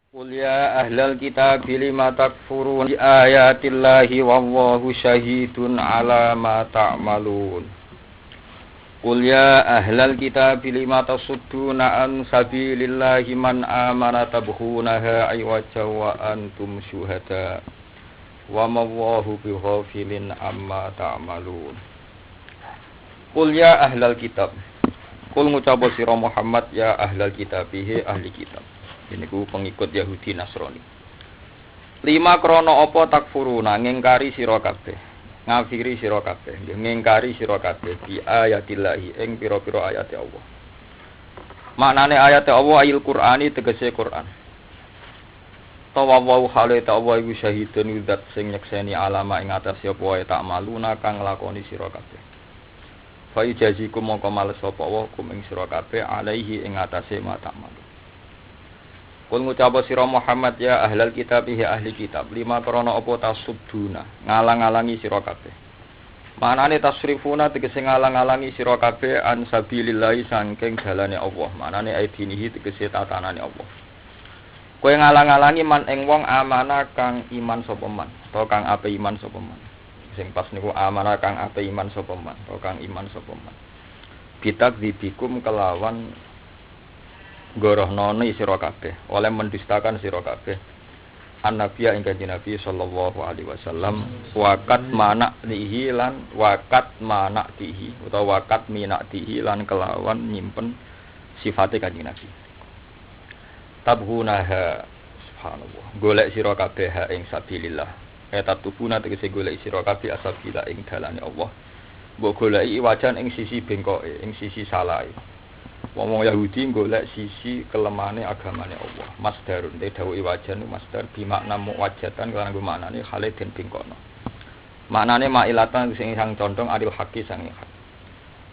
Qul ya ahlal kitab lima takfurun bi ayatillahi wallahu syahidun ala ma ta'malun. Qul ya ahlal kitab lima tasudduna an sabilillahi man amana tabghunaha aywaja wa antum syuhada. Wa ma wallahu bighafilin amma ta'malun. Qul ya ahlal kitab. Qul ngucap sira Muhammad ya ahlal kitab ahli kitab. Ini ku pengikut Yahudi Nasrani. 5 krana apa takfuruna ngingkari sira kabeh. Ngafiri sira kabeh, ngingkari sira kabeh bi ayatillahi ing pira-pira ayat Allah. Maknane ayat Allah ayil Qur'ani tegese Qur'an. Tawawau hale ta'wa iku syahidun zat sing nyekseni alama ing atas apa wae tak maluna kang nglakoni sira kabeh. Fa ijazikum mongko males sapa wa kum ing sira kabeh alaihi ing atase ma tak malu. Kul ngucap sira Muhammad ya ahlal kitab ahli kitab 5 krana apa tasubduna ngalang-alangi sira kabeh. Manane tasrifuna tegese ngalang-alangi sira kabeh an sabilillahi saking dalane Allah. Manane aidinihi tegese tatanane Allah. Kowe ngalang-alangi man ing wong amanah kang iman sapa man, utawa kang ape iman sapa man. Sing pas niku amanah kang ape iman sapa man, utawa kang iman sapa man. Bitakdzibikum kelawan gorohnono sira kabeh oleh mendustakan sira kabeh annabiya ing kanjeng Nabi sallallahu alaihi wasallam wakat manaktihi lan wakat manaktihi utawa wakat minaktihi lan kelawan nyimpen sifate kanjeng Nabi tabhunaha subhanallah golek sira kabeh ing sabilillah tatubuna tegese golek sira kabeh asabilillah ing dalane Allah mbok goleki wajan ing sisi bengkoke ing sisi salahe. Wong Yahudi golek sisi kelemane agamane Allah. Masdarun te dawuh wajan masdar bi makna muwajjatan kan nggo maknane khale den bingkono. Maknane mailatan sing sang condong adil haqi sang hak.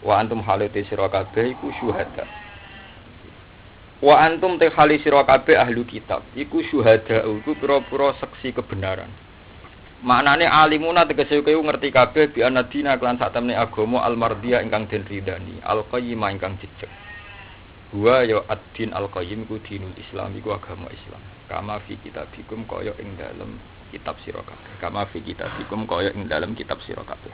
Wa antum halate sira kabeh iku syuhada. Wa antum te khali sira kabeh ahli kitab iku syuhada iku pira-pira saksi kebenaran. Maknane alimuna tegese kowe ngerti kabeh bi anadina kelan sak temene agama al-mardiyah ingkang den ridani, al-qayyimah ingkang jejeg. Wa ya ad-din al-qayyim ku dinul Islam iku agama Islam. Kama fi kitabikum kaya ing dalem kitab sira kabeh. Kama fi kitabikum kaya ing dalem kitab sira kabeh.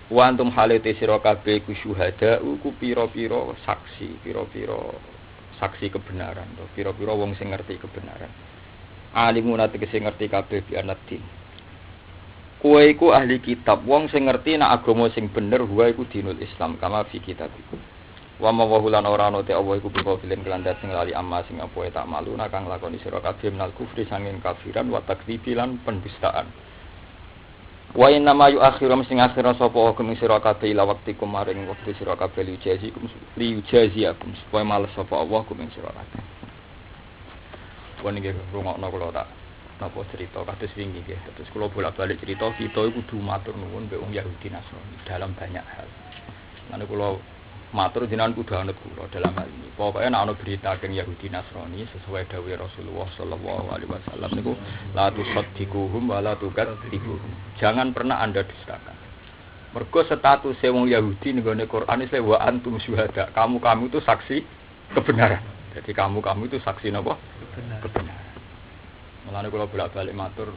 Wa antum halate sira kabeh ku syuhada ku pira-pira saksi, pira-pira saksi kebenaran, pira-pira wong sing ngerti kebenaran. Alimuna tegese ngerti kabeh bi anad-din. Kowe iku ahli kitab, wong sing ngerti nek agama sing bener huwa iku dinul Islam kama fi kitabikum. Wa ma wahulan ora ana te Allah iku biko filen kelandat sing lali amma sing apa tak malu kang lakoni sira kabeh minal kufri sanging kafiran wa takdzibi lan pendustaan. Wa inna ma yu'akhirum sing akhira sapa hukum sira kabeh ila wektikum maring wektu sira kabeh liujaziakum supaya males sapa Allah hukum sira kabeh. Wong iki rungokno kula tak napa cerita kados wingi nggih. Terus kula bolak-balik cerita kita iku kudu matur nuwun mbek wong Yahudi Nasrani dalam banyak hal. Lan kula matur jenengan kudu anut kula dalam hal ini. Pokoknya nek ana berita teng Yahudi Nasrani sesuai dawuh Rasulullah sallallahu alaihi wasallam niku la tusaddiquhum wa la tukadzibuhum. Jangan pernah Anda dustakan. Mergo status wong Yahudi ning gone Quran iki wa antum syuhada. Kamu itu saksi kebenaran. Jadi kamu itu saksi napa? Kebenaran. Mulane kula bolak-balik matur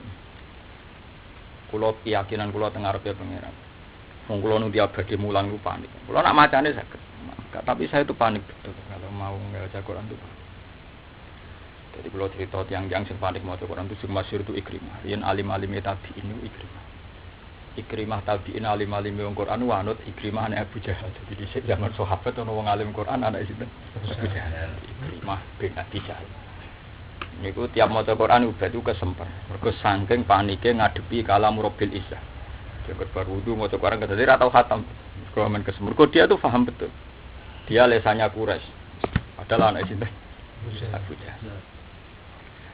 kula keyakinan kula teng ngarepe pangeran. Wong kula nu diabadi mulang ku panik. Kula nak macane saged. Tapi saya itu panik betul kalau mau membaca Quran itu. Jadi kula cerita tiang-tiang sing panik maca Quran itu sing masyhur itu Ikrimah. Yen alim-alim tabi'in itu Ikrimah. Ikrimah tabi'in alim-alim wong Quran wanut Ikrimah anak Abu Jahal. Jadi di zaman sahabat ana wong alim Quran anak sinten? Abu Jahal. Ikrimah bin Abi Jahal. Niku tiap maca Quran udah itu kesemper. Mergo saking panike ngadepi kalam Rabbil Izzah. Jagat baru wudu maca Quran kata dia atau khatam. Komen kesemper. Mergo dia tuh paham betul. Dia lesannya Quraisy. Adalah anak sinten? Abu Jahal.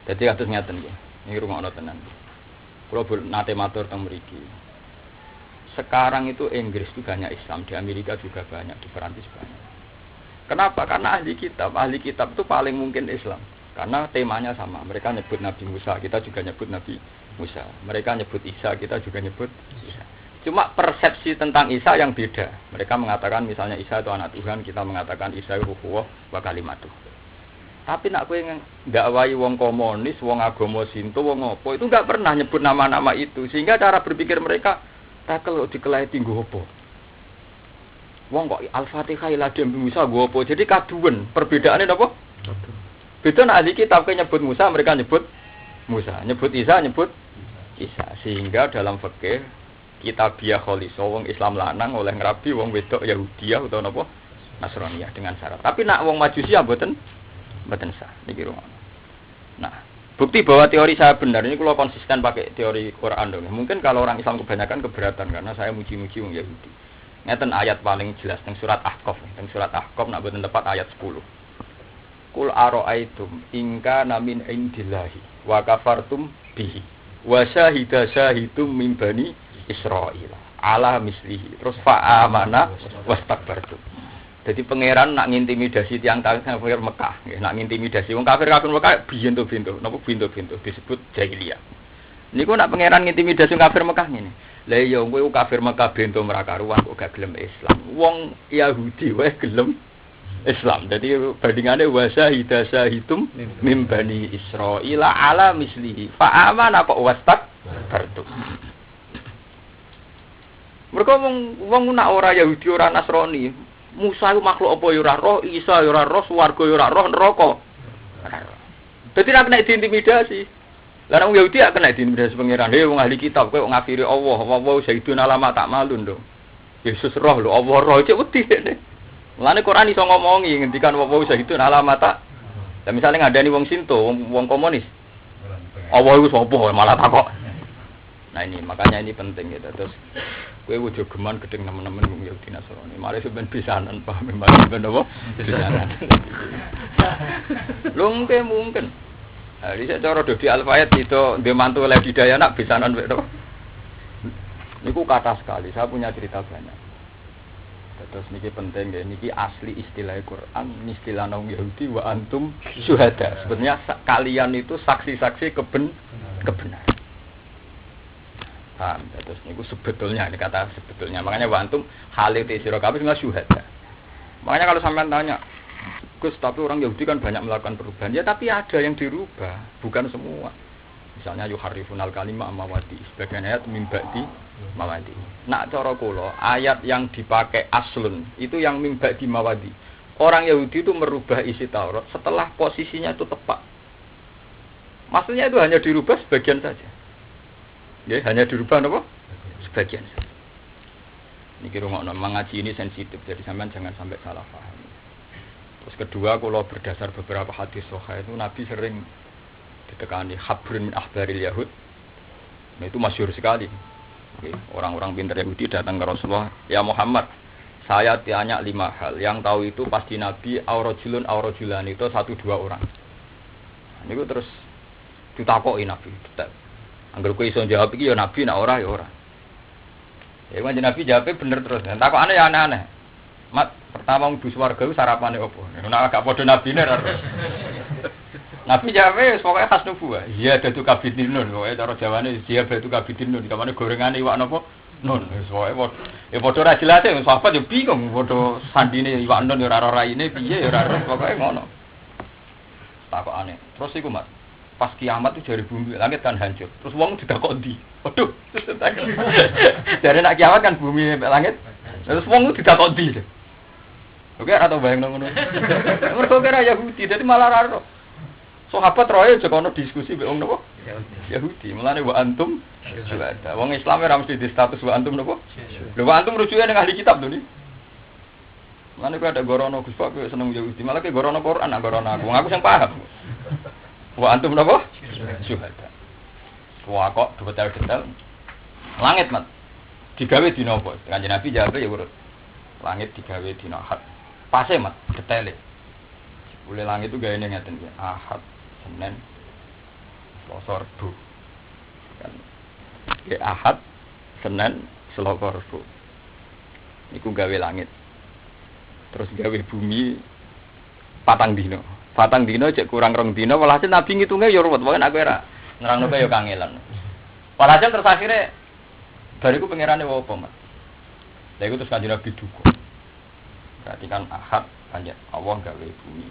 Dadi kados ngaten nggih. Niki rungokno tenan. Kula nate matur teng mriki. Sekarang itu Inggris itu banyak Islam, di Amerika juga banyak, di Perancis banyak. Kenapa? Karena ahli kitab itu paling mungkin Islam. Karena temanya sama. Mereka nyebut Nabi Musa, kita juga nyebut Nabi Musa. Mereka nyebut Isa, kita juga nyebut Isa. Cuma persepsi tentang Isa yang beda. Mereka mengatakan misalnya Isa itu anak Tuhan, kita mengatakan Isa itu ruhullah wa kalimatuh. Tapi nak kowe ndakwahi wong komunis, wong agama Sinto, wong apa itu enggak pernah nyebut nama-nama itu. Sehingga cara berpikir mereka tak kalau dikelahi tinggu apa. Wong kok Al-Fatihah ila Nabi Musa nggo apa. Jadi kaduwen. Perbedaannya napa? Beda nak ahli kitab nyebut Musa, mereka nyebut Musa, nyebut Isa, nyebut Isa. Sehingga dalam fikih kitabiah khalisa wong Islam lanang oleh ngrabi wong wedok Yahudiyah utawa napa? Nasraniyah dengan syarat. Tapi nak wong Majusi ya mboten sah niki rumah. Nah, bukti bahwa teori saya benar ini kalau konsisten pakai teori Quran dong. Mungkin kalau orang Islam kebanyakan keberatan karena saya muji-muji wong Yahudi. Ngeten ayat paling jelas teng surat Ahqaf, teng surat Ahqaf nak mboten tepat ayat 10. Qul ara'aitum in kana min indillahi wa kafartum bihi wa syahidum min bani Israil ala mislihi terus fa'amana wastakbartum. Jadi pangeran nak ngintimidasi tiang kafir Mekah, nak ngintimidasi wong kafir Mekah bintu-bintu, napa bintu-bintu disebut jahiliyah. Niku nak pangeran ngintimidasi kafir Mekah ngene. Lah ya kowe kafir Mekah bintu merakaruan kok gak gelem Islam. Wong Yahudi wae gelem Islam. Jadi bandingane wasahidum mim bani Israil ala mislihi fa amana kok wastakbartum. Mereka wong nak ora Yahudi ora Nasrani. Musa itu makhluk apa ya ora roh, Isa ya ora roh, swarga ya ora roh, neraka. Dadi ra kena diintimidasi. Lah wong Yahudi ra kena diintimidasi pangeran. Wong ahli kitab kowe ngafiri Allah, wa sayyiduna lama tak malun dong. Yesus roh lho, Allah roh cek wedi dene. Mulane Quran iso ngomongi ngendikan wa sayyiduna lama tak. Lah misale ngadani wong Sinto, wong komunis. Allah iku sapa malah takok. Nah ini makanya ini penting gitu. Terus kowe ojo geman gedeng nemen-nemen wong Yahudi Nasrani. Mare sampean pisanan paham memang ben apa? Pisanan. Lho mungkin. Hari saya cara di Al-Fayat itu dia mantu oleh Hidayah nak pisanan wek to. Niku kata sekali. Saya punya cerita banyak. Terus niki penting ya, niki asli istilah Quran, istilah wong Yahudi wa antum syuhada. Sebenarnya kalian itu saksi-saksi kebenaran. Paham, terus niku sebetulnya ini kata sebetulnya. Makanya wa antum halil sira kabeh enggak syuhada. Makanya kalau sampean tanya, Gus, tapi orang Yahudi kan banyak melakukan perubahan. Ya tapi ada yang dirubah, bukan semua. Misalnya yuharrifunal kalima amawati, sebagian ayat min ba'di mawadi. Nak cara kula, ayat yang dipakai aslun itu yang min ba'di mawadi. Orang Yahudi itu merubah isi Taurat setelah posisinya itu tepat. Maksudnya itu hanya dirubah sebagian saja. Ya, hanya dirubah apa? Sebagian saja. Niki rungokno mengaji ini sensitif, jadi sampean jangan sampai salah paham. Terus kedua, kalau berdasar beberapa hadis sahih itu Nabi sering ditekani habrun min ahbaril yahud. Nah, itu masyhur sekali. Oke, orang-orang pintar Yahudi datang ke Rasulullah, "Ya Muhammad, saya tanya 5 hal. Yang tahu itu pasti Nabi aurajulan itu 1-2 orang." Nah, niku terus ditakoki Nabi, detail. Angger kowe iso jawab iki ya Nabi, nek ora ya ora. Ya kan Nabi jawabnya bener terus. Takokane ya aneh-aneh. Mat, pertama mlebu swarga iku sarapane opo? Nek agak padha nabine ora. Nabi jawabnya pokoke khas nubuwah. Iya dadu kabidin nun, pokoke cara Jawane iya dadu kabidin nun. Kamane gorengane iwak napa? Nun. Wis pokoke ya padha ra jelas e sahabat yo bingung padha sandine iwak nun yo ora raine piye yo ora pokoke ngono. Takokane. Terus iku Mat, pas kiamat itu dari bumi langit kan hancur. Terus wong didakok ndi? Waduh. Dari nak kiamat kan bumi langit. Terus wong itu didakok ndi? Oke, atau bayang ngono. Mergo kira Yahudi, dadi malah ora. Sahabat roe aja kono diskusi mbek wong napa? Yahudi. Mulane wa antum syuhada. Wong Islam ora mesti di status wa antum napa? Lho wa antum rujuke ning ahli kitab lho ni. Mulane kok ada gorono Gus Pak seneng Yahudi, malah ke gorono Quran, gorono aku. Aku sing paham. Wa antum napa? Syuhada. Wah kok detail-detail. Langit mat. Digawe dina apa? Kanjeng Nabi jawab ya urut. Langit digawe dina Ahad. Pase mat, detaile. Boleh langit itu gayane ngeten ya. Ahad, Senin, Selasa, Rabu. Kan. Ya Ahad, Senin, Selasa, Rabu. Niku gawe langit. Terus gawe bumi patang dina. Patang dina cek kurang 2 dina, walhasil Nabi ngitunge ya ruwet, pokoke aku ora nerangno kaya kangelan. Walhasil terus akhire bariku pangerane apa, Mas? Lha iku terus Kanjeng Nabi duka. Berarti kan Ahad panjang Allah gawe bumi.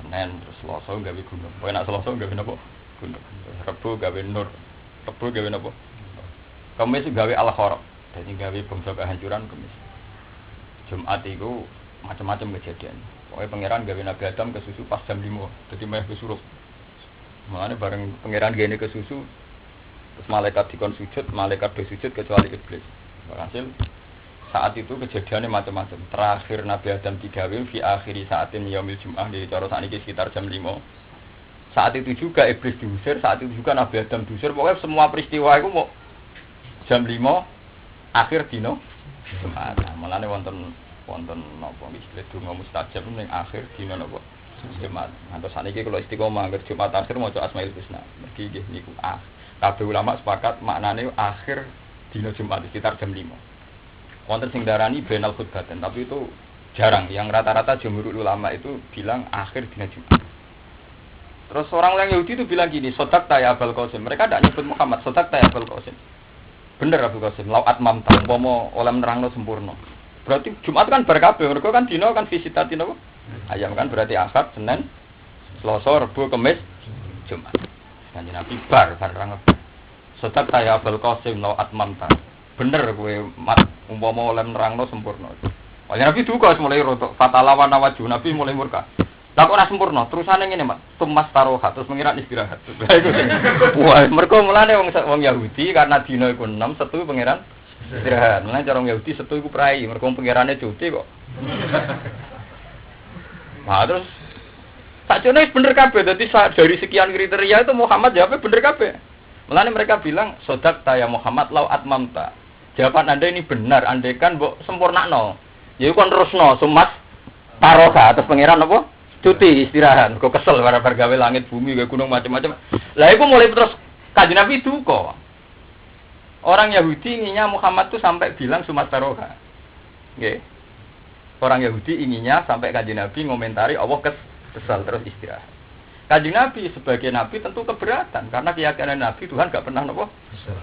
Senin terus Selasa gawe gunung. Pokoke nek Selasa gawe napa? Gunung. Rebo gawe nur. Rebo gawe napa? Kamis gawe al-kharab. Dadi gawe bangsa kehancuran Kamis. Jumat iku macam-macam kejadian. Pokoknya pangeran gawe Nabi Adam ke susu pas jam 5. Dadi meh kesurup. Mulane bareng pangeran gene ke susu terus malaikat dikon sujud, malaikat do sujud kecuali iblis. Hasil saat itu kejadiannya macam-macam. Terakhir Nabi Adam digawe fi akhiri saatin yaumil Jum'ah di cara sakniki sekitar jam 5. Saat itu juga iblis diusir, saat itu juga Nabi Adam diusir. Pokoknya semua peristiwa itu mau jam 5 akhir dino Jumat. Mulane wonten napa istilah donga mustajab ning akhir dino napa Jumat. Ngantos sakniki kalau istiqomah akhir Jumat akhir maca Asmaul Husna. Mergi nggih niku kabeh ulama sepakat maknane akhir dino Jumat sekitar jam 5. Wonten sing darani benal khutbatan, tapi itu jarang. Yang rata-rata jumhur ulama itu bilang akhir dina Jumat. Terus orang Yahudi itu bilang gini, sodak ya Abul Qasim. Mereka tidak nyebut Muhammad, sodak ya Abul Qasim. Bener Abul Qasim, lau atmam umpama oleh nerangno sempurna. Berarti Jumat kan berkabeh, mereka kan dino kan visitatin apa? Ayam kan berarti Ahad, Senin, Selasa, Rabu, Kamis, Jumat. Kanjeng Nabi bar nerang. Sodak ya Abul Qasim lau atmam bener kowe mat umpama oleh nerangno sempurna. Kanjeng Nabi duka mulai rotok fatalawan nawaju Nabi mulai murka. Lah kok ora sempurna, terusane ngene, Mak. Tumas taroha terus mengira istirahat. Wah, mergo mulane wong Yahudi karena dina iku 6, Setu pangeran istirahat. Mulane cara wong Yahudi Setu iku prai, mergo pangerane cuti kok. Nah, terus sakjane bener kabeh. Dadi dari sekian kriteria itu Muhammad jawabnya bener kabeh. Mulane mereka bilang, "Sodaqta ya Muhammad lau atmamta." Jawaban Anda ini benar, andaikan mbok sempurnakno. Ya iku kon terusno, sumas taroha terus pangeran apa? Cuti istirahat, kok kesel bar gawe langit bumi gawe gunung macam-macam. Lah iku mulai terus Kanjeng Nabi duka. Orang Yahudi inginnya Muhammad tuh sampai bilang sumastaroha. Nggih. Orang Yahudi inginnya sampai Kanjeng Nabi ngomentari Allah kesel terus istirahat. Kanjeng Nabi sebagai nabi tentu keberatan karena keyakinan Nabi Tuhan enggak pernah napa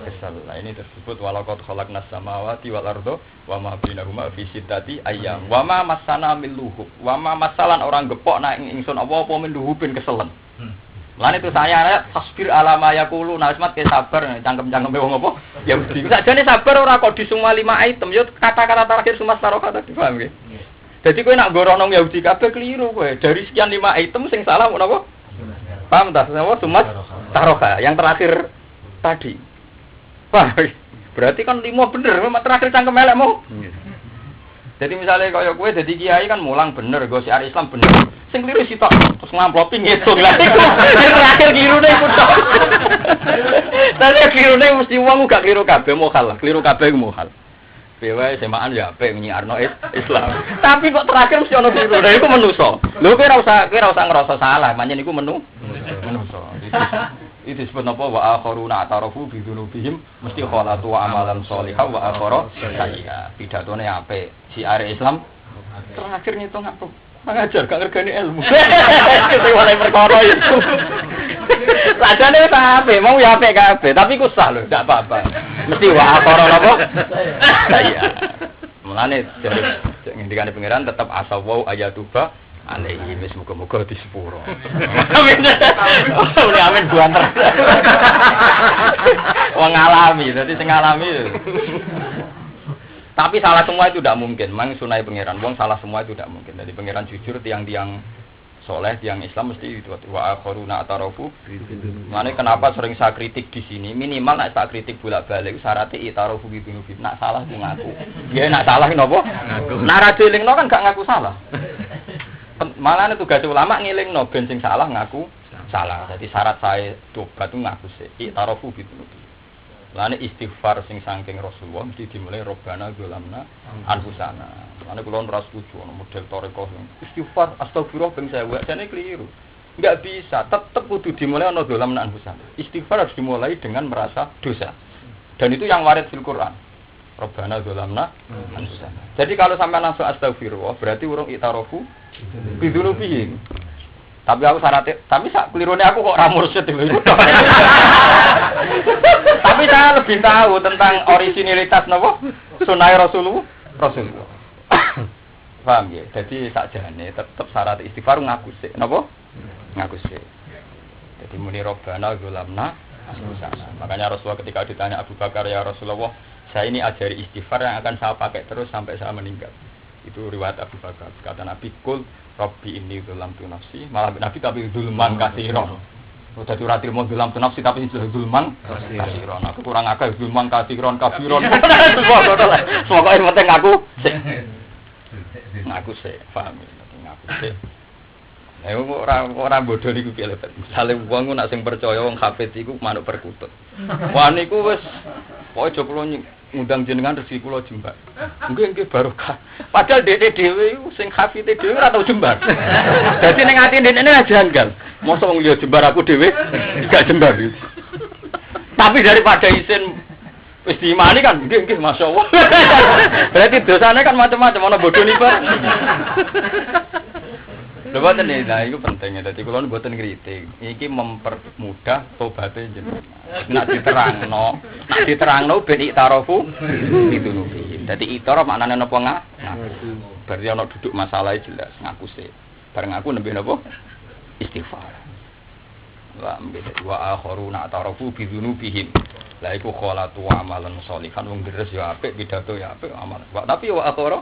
kesel. Nah ini disebut walaqad khalaqnas samawati wal arda wa ma bainahuma fi sittati ayyam. Wa ma masana min luhub. Wa ma masalan orang gepok nak ingsun apa min luhubin keselen. Lan itu saya tasbir alama yaqulu nasmat ke sabar cangkem-cangkeme wong apa? Yahudi. Sakjane sabar ora kok disumma 5 item yo kata-kata terakhir sumas taroka tadi paham nggih. Jadi kowe nak gorono Yahudi kabeh keliru kowe. Dari sekian 5 item sing salah menapa? Paham tak? Semua sumat taroka yang terakhir tadi. Wah, berarti kan 5 bener, memang terakhir cangkem elek mau. Jadi misalnya kaya kowe dadi kiai kan mulang bener, go syiar Islam bener. Sing keliru sitok terus ngamplopi ngitung. Lah iku terakhir klirune iku tok. Tapi klirune mesti wong gak kliru kabeh mohal. Kliru kabeh mohal. Piye semaan ya apik nyiarno Islam. Tapi kok terakhir mesti ono kliru. Lah iku menungso. Lho kowe ora usah ngerasa salah, pancen iku menungso. Itu disebut apa wa akharuna atarafu bi dzunubihim mesti khalatu amalan sholihah wa akhara sayyi'a. Pidatone apik, syiar Islam terakhir ngitung apa? Ngajar gak ngergani ilmu. Sing oleh perkara itu. Sajane wis apik, mau ya apik kabeh, tapi ku sah lho, ndak apa-apa. Mesti wa akhara napa? Sayyi'a. Mulane ngendikane pangeran tetep asawau ayatuba alaihi wis muga-muga di sepuro. Amin. Amin buanter. Wong ngalami, dadi sing ngalami. Tapi salah semua itu tidak mungkin. Memang sunai pangeran. Wong salah semua itu tidak mungkin. Jadi pangeran jujur tiang-tiang soleh, tiang Islam mesti itu wa akharuna atarafu. Makanya kenapa sering saya kritik di sini? Minimal nak saya kritik bolak-balik syaratnya itarafu gitu. Nak salah ku ngaku. Ya nak salah napa? Nak ra dilingno kan gak ngaku salah. Malah tugas ulama ngilingno ben sing salah ngaku salah. Jadi syarat saya tobat itu ngaku sih. Itarafu gitu. Lane istighfar sing saking Rasulullah mesti dimulai robbana dzalamna anfusana. Lane kula ora setuju ana model toreko istighfar astagfirullah ping 1000 jane keliru. Enggak bisa, tetep kudu dimulai ana dzalamna anfusana. Istighfar harus dimulai dengan merasa dosa. Dan itu yang warid fil Quran. Robbana dzalamna anfusana. Jadi kalau sampai langsung astagfirullah berarti urung itarafu bidzunubihim. Tapi aku syaratnya, tapi sak kelirune aku kok ra mursyid itu. Tapi saya lebih tahu tentang originalitas napa sunah Rasulullah. Paham ya? Jadi sakjane tetep syarat istighfar ngaku sik. Napa? Ngaku sik. Jadi muni robbana zulamna anfusana. Makanya Rasulullah ketika ditanya Abu Bakar, ya Rasulullah, saya ini ajari istighfar yang akan saya pakai terus sampai saya meninggal. Itu riwayat Abu Bakar. Kata Nabi, "Qul rabbi inni zulamtu nafsi." Malah Nabi tapi zulman katsiran. Udah dadi mau zulam tu nafsi tapi zulman katsiran. Aku kurang akal zulman katsiran kabiron. Semoga yang penting aku sik. Ngaku sih, paham ya, ngaku sih. Orang bodoh niku piye lho. Misale wong nak sing percaya wong hafid iku manuk perkutut. Wah niku wis pokoke aja kula ngundang jenengan rezeki kula jembar. Nggih barokah. Padahal dhek dhewe iku sing hafid dhewe ora tau jembar. Dadi ning ati ndekne janggal. Mosok wong liya jembar aku dhewe gak jembar. Tapi daripada isin wis diimani kan, nggih masyaallah. Berarti dosane kan macam-macam, ana bodho niku. Lha boten iki, nah iku penting ya. Dadi kula mboten ngritik. Iki mempermudah tobaté jenengan. Nek diterangno ben iktarofu itu nubi. Dadi iktara maknane napa ngaku. Berarti ana duduk masalah jelas ngaku sih. Bareng aku nembe napa? Istighfar. Wa akharuna atarafu bi dzunubihim. Lah iku kholatu amalan sholihan wong deres ya apik pidato ya apik amal. Tapi wa akhara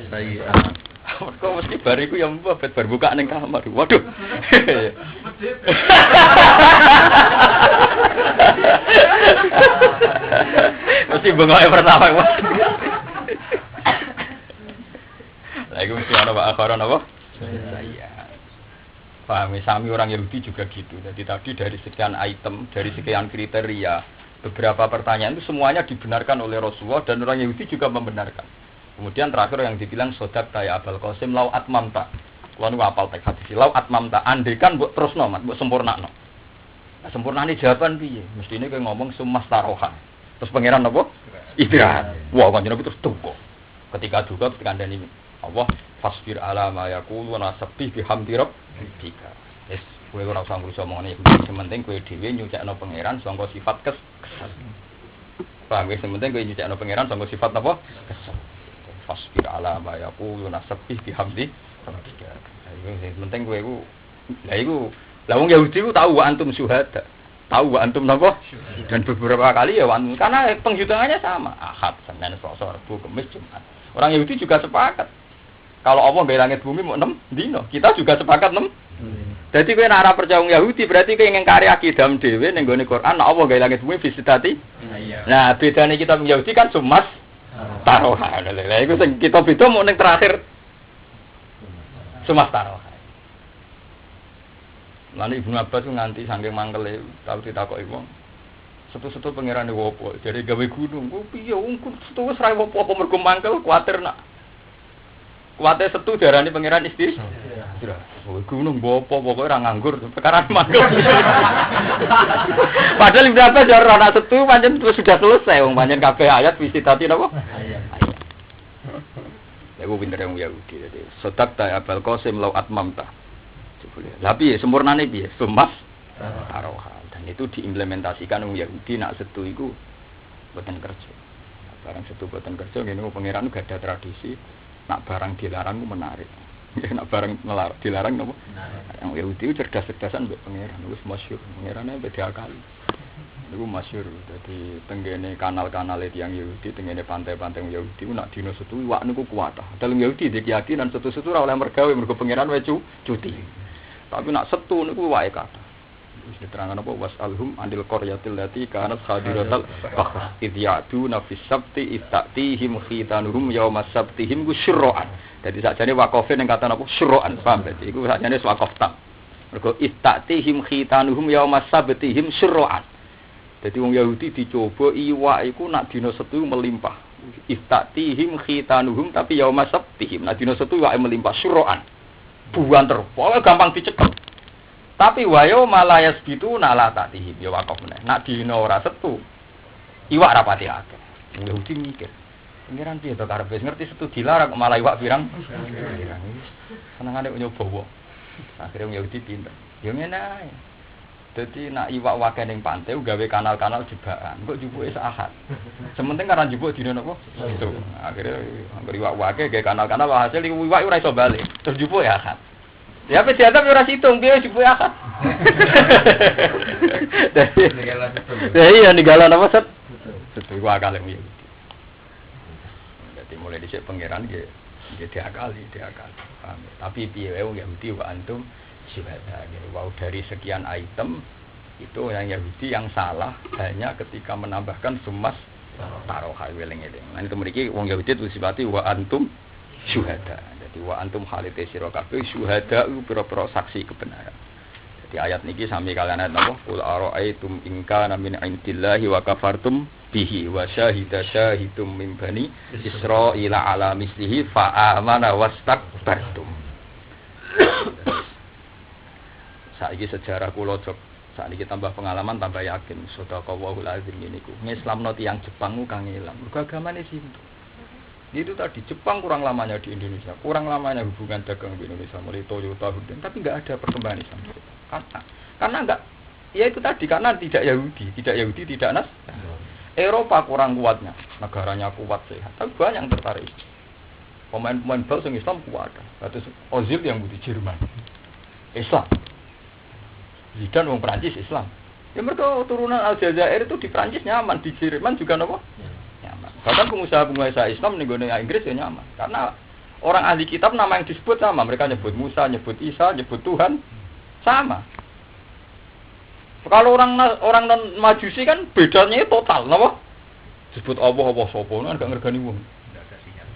sayyi'ah. Kok mesti bariku yang mbet berbuka ning kamar. Waduh. Mesti bengoke pertama. Lah iku mesti ana wa akhara napa? Sayyi'ah. Paham, sami orang Yahudi juga gitu. Jadi tadi dari sekian item, dari sekian kriteria, beberapa pertanyaan itu semuanya dibenarkan oleh Rasulullah dan orang Yahudi juga membenarkan. Kemudian terakhir yang dibilang sodak taya Abul Qasim lau atmamta. Kalau nu apal teks hadis lau atmamta, andekan mbok terusno, mbok sempurnakno. Nah, sempurnane jawaban piye? Mestine kowe ngomong sumas tarohan. Terus pangeran apa? Istirahat. Wah, kanjeng Nabi terus duka. Ketika duka ketika kandhani Allah fasbir ala ma yaqulu wa nasabbih bihamdi rabbika. Wis kowe ora usah ngurus omongane iki, sing penting kowe dhewe nyucikno pangeran sangka sifat kesel. Paham wis sing penting kowe nyucikno pangeran sangka sifat apa? Kesel. Fasbir ala ma yaqulu wa nasabbih bihamdi rabbika. Sing penting kowe iku lha iku lah wong Yahudi ku tahu wa antum syuhada. Tahu wa antum napa? Dan beberapa kali ya karena penghitungannya sama. Ahad, Senin, Selasa, Rabu, Kamis, Jumat. Orang Yahudi juga sepakat. Kalau Allah gawe langit bumi mau 6 dino, kita juga sepakat 6. Jadi kowe nek ora percaya wong Yahudi berarti kowe ngingkari akidah dhewe ning gone Quran nek Allah gawe langit bumi fisitati. Nah, bedane kita wong Yahudi kan sumas taroha. Lha iku sing kita beda mau ning terakhir sumas taroha. Lan Ibnu Abbas nganti saking mangkele tau ditakoki wong. Setu-setu pangerane wopo? Jadi gawe gunung. Ku piye wong setu wis ra wopo apa mergo mangkel kuwatir nak kuwate setu darani pangeran istri. Oh, gunung bopo pokoke ora nganggur perkara mangkel. Padahal Ibnu Abbas yo ora setu pancen sudah selesai wong pancen kabeh ayat visitati napa? Ayat. Ya ku pinter wong Yahudi dadi sodak ta Abul Qasim lau atmamta. Lah piye sempurnane piye? Sumas taroha. Dan itu diimplementasikan wong Yahudi nak setu iku boten kerja. Barang setu boten kerja ngene pangeran gak ada tradisi. Nak barang dilarang ku menarik. Nak barang dilarang napa? Yang Yahudi cerdas-cerdasan mbek pangeran wis masyhur. Pangerane beda kali. Niku masyhur. Dadi tenggene kanal-kanal tiyang Yahudi, tenggene pantai-pantai Yahudi nak dina setu iwak niku kuwat. Dalam Yahudi iki keyakinan setu-setu ora oleh mergawe mergo pangeran wae cuti. Tapi nak setu niku wae kathah. Wis diterangkan apa wasalhum andil qaryatil lati kanat khadiratal bahr idyadu nafis sabti istatihim khitanuhum yaumas sabtihim syurran. Jadi sakjane waqafe ning kata napa syurran paham dadi iku sakjane waqaf tam. Mergo istatihim khitanuhum yaumas sabtihim syurran. Dadi wong Yahudi dicoba iwak iku nak dina setu melimpah. Istatihim khitanuhum tapi yaumas sabtihim. Nak dina setu iwake melimpah syurran. Buan terus. Pokoke gampang dicekel. Tapi wayo malayas gitu nala tatihim ya wakaf meneh. Nak dina ora setu. Iwak rapati akeh. Yahudi mikir. Pengiran piye to karepe ngerti setu dilarang malah iwak pirang. Senengane nyoba wae. Akhire Yahudi pinter. Ya ngene ae. Dadi nak iwak wakeh ning pantai gawe kanal-kanal jebakan. Kok jupuke Ahad. Sementing karena jupuk dina napa? Itu. Akhire anggere iwak wakeh gawe kanal-kanal hasil iwak ora iso bali. Terus jupuke Ahad. Ya apa diadap ora situng piye jupuke Ahad. Dadi ya ninggalan apa set? Setu iku akale iki. Dadi mulai dhisik pangeran nggih diakali. Paham. Tapi piye wae wong Yahudi wa antum syuhada. Wow, dari sekian item itu yang Yahudi yang salah hanya ketika menambahkan sumas taroha weling-eling. Lan kemudian wong Yahudi itu sifati wa antum syuhada. Jadi wa antum halite sira kabeh syuhada iku pira-pira saksi kebenaran. Jadi ayat niki sami kalian ayat napa? Qul ara'aitum in kana min indillahi wa kafartum bihi wa syahida syahidum min bani Israila ala mislihi fa amana wastakbartum. Saiki sejarah kula jog saiki tambah pengalaman tambah yakin sedekahul azim niku ngislamno tiyang Jepang ku kang ilang mergo agamane Sinto. Itu tadi Jepang kurang lamanya di Indonesia, kurang lamanya hubungan dagang di Indonesia mulai Toyota Hyundai, tapi enggak ada perkembangan Islam. Karena enggak ya itu tadi karena tidak Yahudi, tidak Nas. Eropa kurang kuatnya, negaranya kuat sehat, tapi banyak yang tertarik. Pemain-pemain bal sing Islam kuat. Terus Ozil yang di Jerman. Islam. Zidane wong Prancis Islam. Ya mereka turunan Aljazair itu di Prancis nyaman, di Jerman juga napa? Nyaman. Bahkan pengusaha Islam ning gone Inggris ya nyaman. Karena orang ahli kitab nama yang disebut sama, mereka nyebut Musa, nyebut Isa, nyebut Tuhan sama. Kalau orang non Majusi kan bedanya total, napa? Disebut Allah sapa kan gak ngergani wong.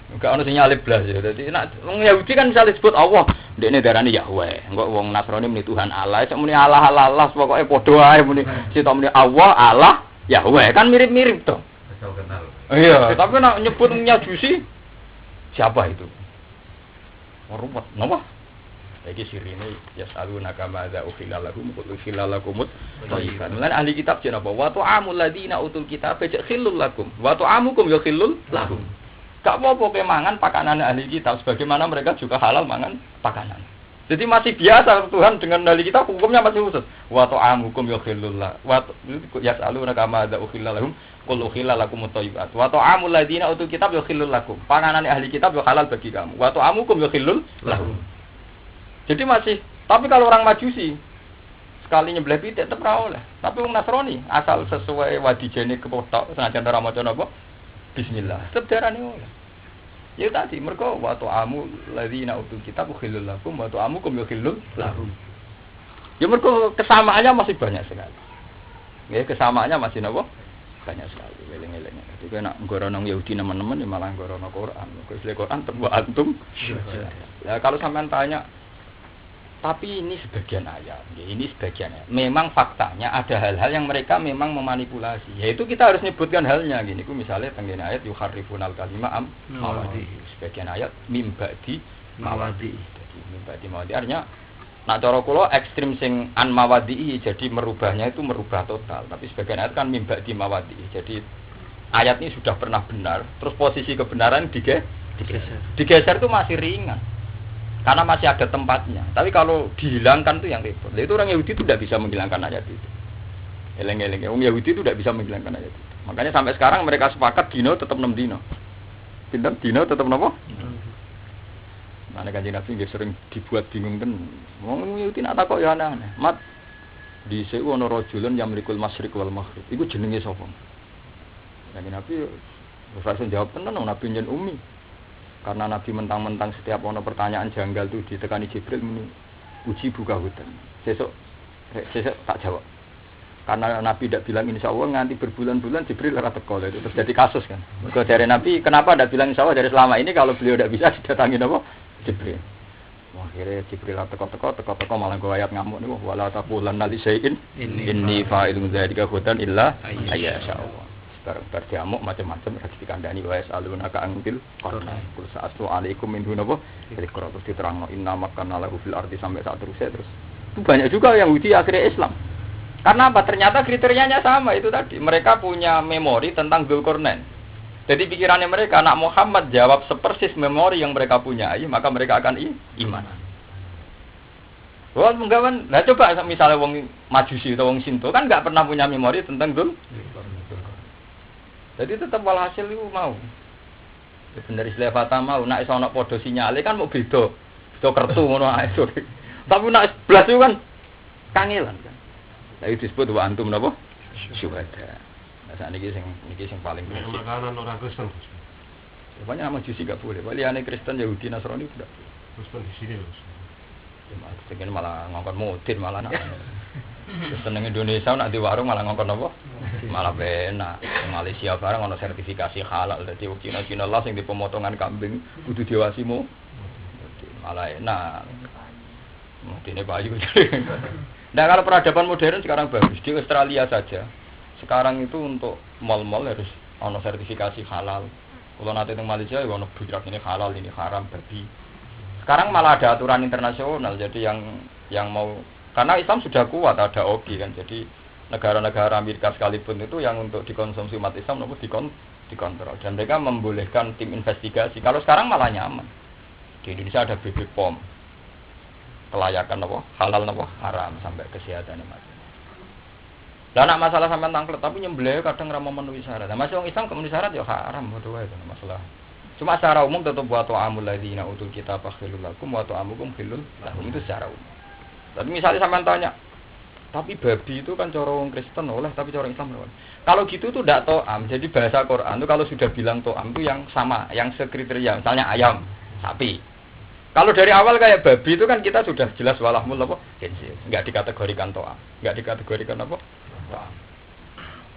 Enggak ono sinyal blas ya. Dadi nek wong Yahudi kan misale disebut Allah, ndekne darani Yahweh. Engko wong Nasrani muni Tuhan Allah, sak muni Allah pokoke padha wae muni. Sitok muni Allah, Yahweh. Kan mirip-mirip to. Asal kenal. Iya, tapi nek nyebut Majusi siapa itu? Ruwet, napa? Iki sirine yasalunaka madza ukhilalakum qul ukhilalakumut thayyiban. Lan ahli kitab jeneng apa? Wa ta'amul ladina utul kitab khillul lakum. Wa ta'amukum yakhillul lahum. Gak apa-apa kemangan pakanan ahli kitab sebagaimana mereka juga halal mangan pakanan. Jadi masih biasa Tuhan dengan ahli kitab hukumnya masih khusus. Wa ta'amukum yakhillul la. Wa yasalunaka madza ukhilalakum qul ukhilalakumut thayyibat. Wa ta'amul ladina utul kitab yakhillul lakum. Pakanan ahli kitab yo halal bagi kamu. Wa ta'amukum yakhillul lahum. Jadi masih, tapi kalau orang Majusi sekali nyebleh pitik tetap ra oleh. Tapi wong Nasrani asal sesuai wadijene kepotok senajan ora maca napa bismillah, tetep darane oleh. Ya tadi mergo wa ta'amu ladzina utul kitab khilul lakum wa ta'amukum yakhillul lahum. Ya mergo kesamaannya masih banyak sekali. Ya kesamaannya masih napa? Banyak sekali. Eling-eling. Jadi nek ngorono Yahudi nemen-nemen ya malah ngorono Quran. Kok Quran terbuat antum. Ya kalau sampean tanya tapi ini sebagian ayat, ini sebagian ayat. Memang faktanya ada hal-hal yang mereka memang memanipulasi. Yaitu kita harus nyebutkan halnya gini. Ku misalnya tenggene ayat yuharrifunal kalima mawadi. Sebagian ayat mimbadi mawadi. Jadi mimbadi mawadi artinya nak cara kula ekstrim sing an mawadi jadi merubahnya itu merubah total. Tapi sebagian ayat kan mimbadi mawadi. Jadi ayat ini sudah pernah benar, terus posisi kebenaran digeser itu masih ringan. Karena masih ada tempatnya. Tapi kalau dihilangkan itu yang repot. Itu orang Yahudi itu tidak bisa menghilangkan ayat itu. Eleng-eleng. Orang Yahudi itu tidak bisa menghilangkan ayat itu. Makanya sampai sekarang mereka sepakat dino tetap 6 dino. Pinter dino tetap apa? Mana Kanjeng Nabi nggih sering dibuat bingung kan. Wong Yahudi nak takok ya aneh. Mat dhisik ana rajulun yamlikul masyriq wal maghrib. Iku jenenge sapa? Kanjeng Nabi ora iso jawab tenan Nabi njen umi. Karena Nabi mentang-mentang setiap ono pertanyaan janggal itu ditekani Jibril muni uji buka hutan. Sesuk tak jawab. Karena Nabi tidak bilang insyaallah nganti berbulan-bulan Jibril ora teko itu terus jadi kasus kan. Mergo dari Nabi kenapa tidak bilang insyaallah dari selama ini kalau beliau tidak bisa didatangi apa? Jibril. Akhirnya Jibril teko malah go ayat ngamuk niku wala taqulanna li syai'in inni fa'ilun dzalika hudan illa ayyasha. Berdiamuk macam-macam dikandani wa yasalunaka anil qarna kul sa'atu alaikum min dunapa jadi terus diterangno inna makanna lahu fil ardi sampai saat terus itu banyak juga yang Yahudi akhirnya Islam karena apa ternyata kriterianya sama itu tadi mereka punya memori tentang Dzulqarnain jadi pikirannya mereka anak Muhammad jawab sepersis memori yang mereka punya maka mereka akan iman Wah, menggawan. Nah coba misalnya wong Majusi atau wong Shinto kan nggak pernah punya memori tentang dul. Jadi tetap walhasil itu mau. Bener istilah fata mau. Nak iso ana padha sinyale kan mau beda. Beda kertu ngono ae. Tapi nak 11 itu kan kangelan kan. Lah itu disebut wa antum napa? Syuhada. Nah sakniki sing paling prinsip. Makanan orang Kristen. Pokoknya Majusi enggak boleh. Waliane Kristen, Yahudi, Nasrani enggak. Kristen di sini terus. Pengen malah ngongkon mudin malah nak. Kristen ning Indonesia nak di warung malah ngongkon apa? Malah benak. Malaysia barang ono sertifikasi halal dadi Cina lah sing di pemotongan kambing kudu diwasimu. Malah enak. Mudine bayu. Nah, kalau peradaban modern sekarang bagus. Di Australia saja. Sekarang itu untuk mal-mal harus ono sertifikasi halal. Kalau nanti di Malaysia ya ono budak ini halal, ini haram, babi. Sekarang malah ada aturan internasional, jadi yang mau karena Islam sudah kuat ada OGI kan, jadi negara-negara Amerika sekalipun itu yang untuk dikonsumsi umat Islam nopo dikontrol dan mereka membolehkan tim investigasi. Kalau sekarang malah nyaman di Indonesia ada BPOM kelayakan nopo halal nopo haram sampai kesehatan macam. Dan nak masalah sampai tangklet tapi nyembelih kadang ramah memenuhi syarat. Nah, masih orang Islam memenuhi syarat ya haram bodoh itu masalah. Cuma secara umum tetap buat ta'amul ladzina utul kitab khilul lakum wa ta'amukum khilul lahum itu secara umum. Tapi misalnya sampean tanya, tapi babi itu kan cara orang Kristen oleh tapi cara Islam oleh. Kalau gitu itu tidak to'am. Jadi bahasa Quran itu kalau sudah bilang to'am itu yang sama, yang sekriteria. Misalnya ayam, sapi. Kalau dari awal kayak babi itu kan kita sudah jelas walahmul apa? Enggak dikategorikan to'am. Enggak dikategorikan apa? To'am.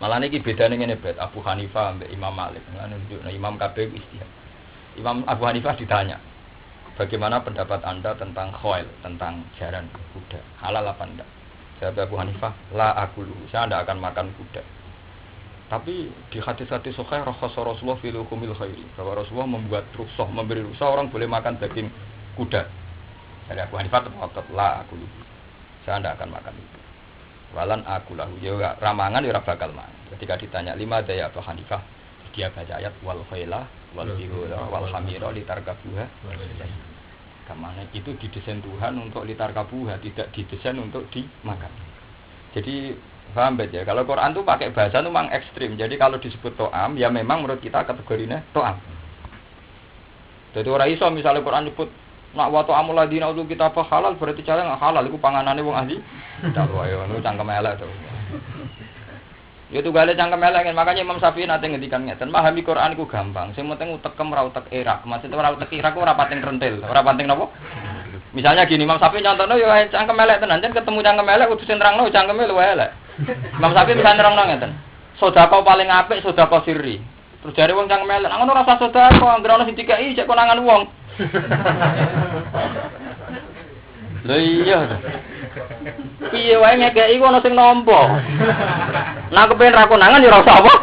Malah niki bedane ngene bet Abu Hanifah ambek Imam Malik. Nah, Imam kabeh istihad. Imam Abu Hanifah ditanya, bagaimana pendapat Anda tentang khoil, tentang jaran kuda, halal apa enggak? Jawab Abu Hanifah, la akulu, saya tidak akan makan kuda. Tapi di hadis-hadis sahih Rasulullah fil hukumil khairi, bahwa Rasulullah membuat rukhsah, memberi rukhsah orang boleh makan daging kuda. Jadi Abu Hanifah tetap la akulu, saya tidak akan makan itu. Walan akulahu, ya ramangan ya bakal makan. Ketika ditanya lima daya Abu Hanifah, dia baca ayat wal khailah wal bihura wal hamira litarkabuha. Kemana itu didesain Tuhan untuk litarkabuha, tidak didesain untuk dimakan. Jadi paham ya, kalau Quran itu pakai bahasa itu memang ekstrim. Jadi kalau disebut to'am, ya memang menurut kita kategorinya to'am. Jadi orang iso misalnya Quran nyebut nak wa ta'amul ladina utul kitab halal berarti cara nggak halal. Itu panganannya wong ahli. Tidak wae, itu cangkem elek tuh. Itu gale cangkem elek, makanya Imam Syafi'i nate ngendikan ngeten, memahami Quran iku gampang. Sing penting utekem ra utek irak. Maksudnya ora utek irak ora pating rentil, ora pating napa? Misalnya gini, Imam Syafi'i nyontono yo cangkem elek tenan, jan ketemu cangkem elek kudu sing nerangno cangkeme luwih elek. Imam Syafi'i bisa nerangno ngeten. Sedekah paling apik sedekah sirri. Terus jare wong cangkem elek, ngono ora usah sedekah, anggere ana sing dikai cek konangan wong. Lha iya. Piye wae ngekeki ku ana sing nampa. Nah kepen ra konangan ya ora usah apa.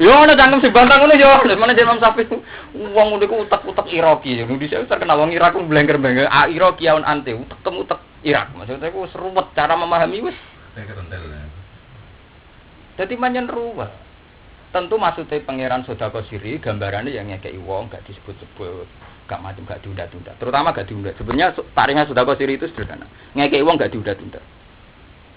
Yo ana cangkem sing bantang ngono yo, mana Imam Syafi'i wong niku utek-utek Iraki. Indonesia terkenal wong Irak ku blengker-blengker. Iraki aun ante utek Irak. Maksudnya ku seruwet cara memahami wis. Dadi manyen ruwet. Tentu maksudnya pangeran sedekah siri gambarannya yang ngekeki wong gak disebut-sebut, gak macam gak diunda-tunda. Terutama gak diunda. Sebenarnya tariknya sedekah siri itu sederhana. Ngekeki wong gak diunda-tunda.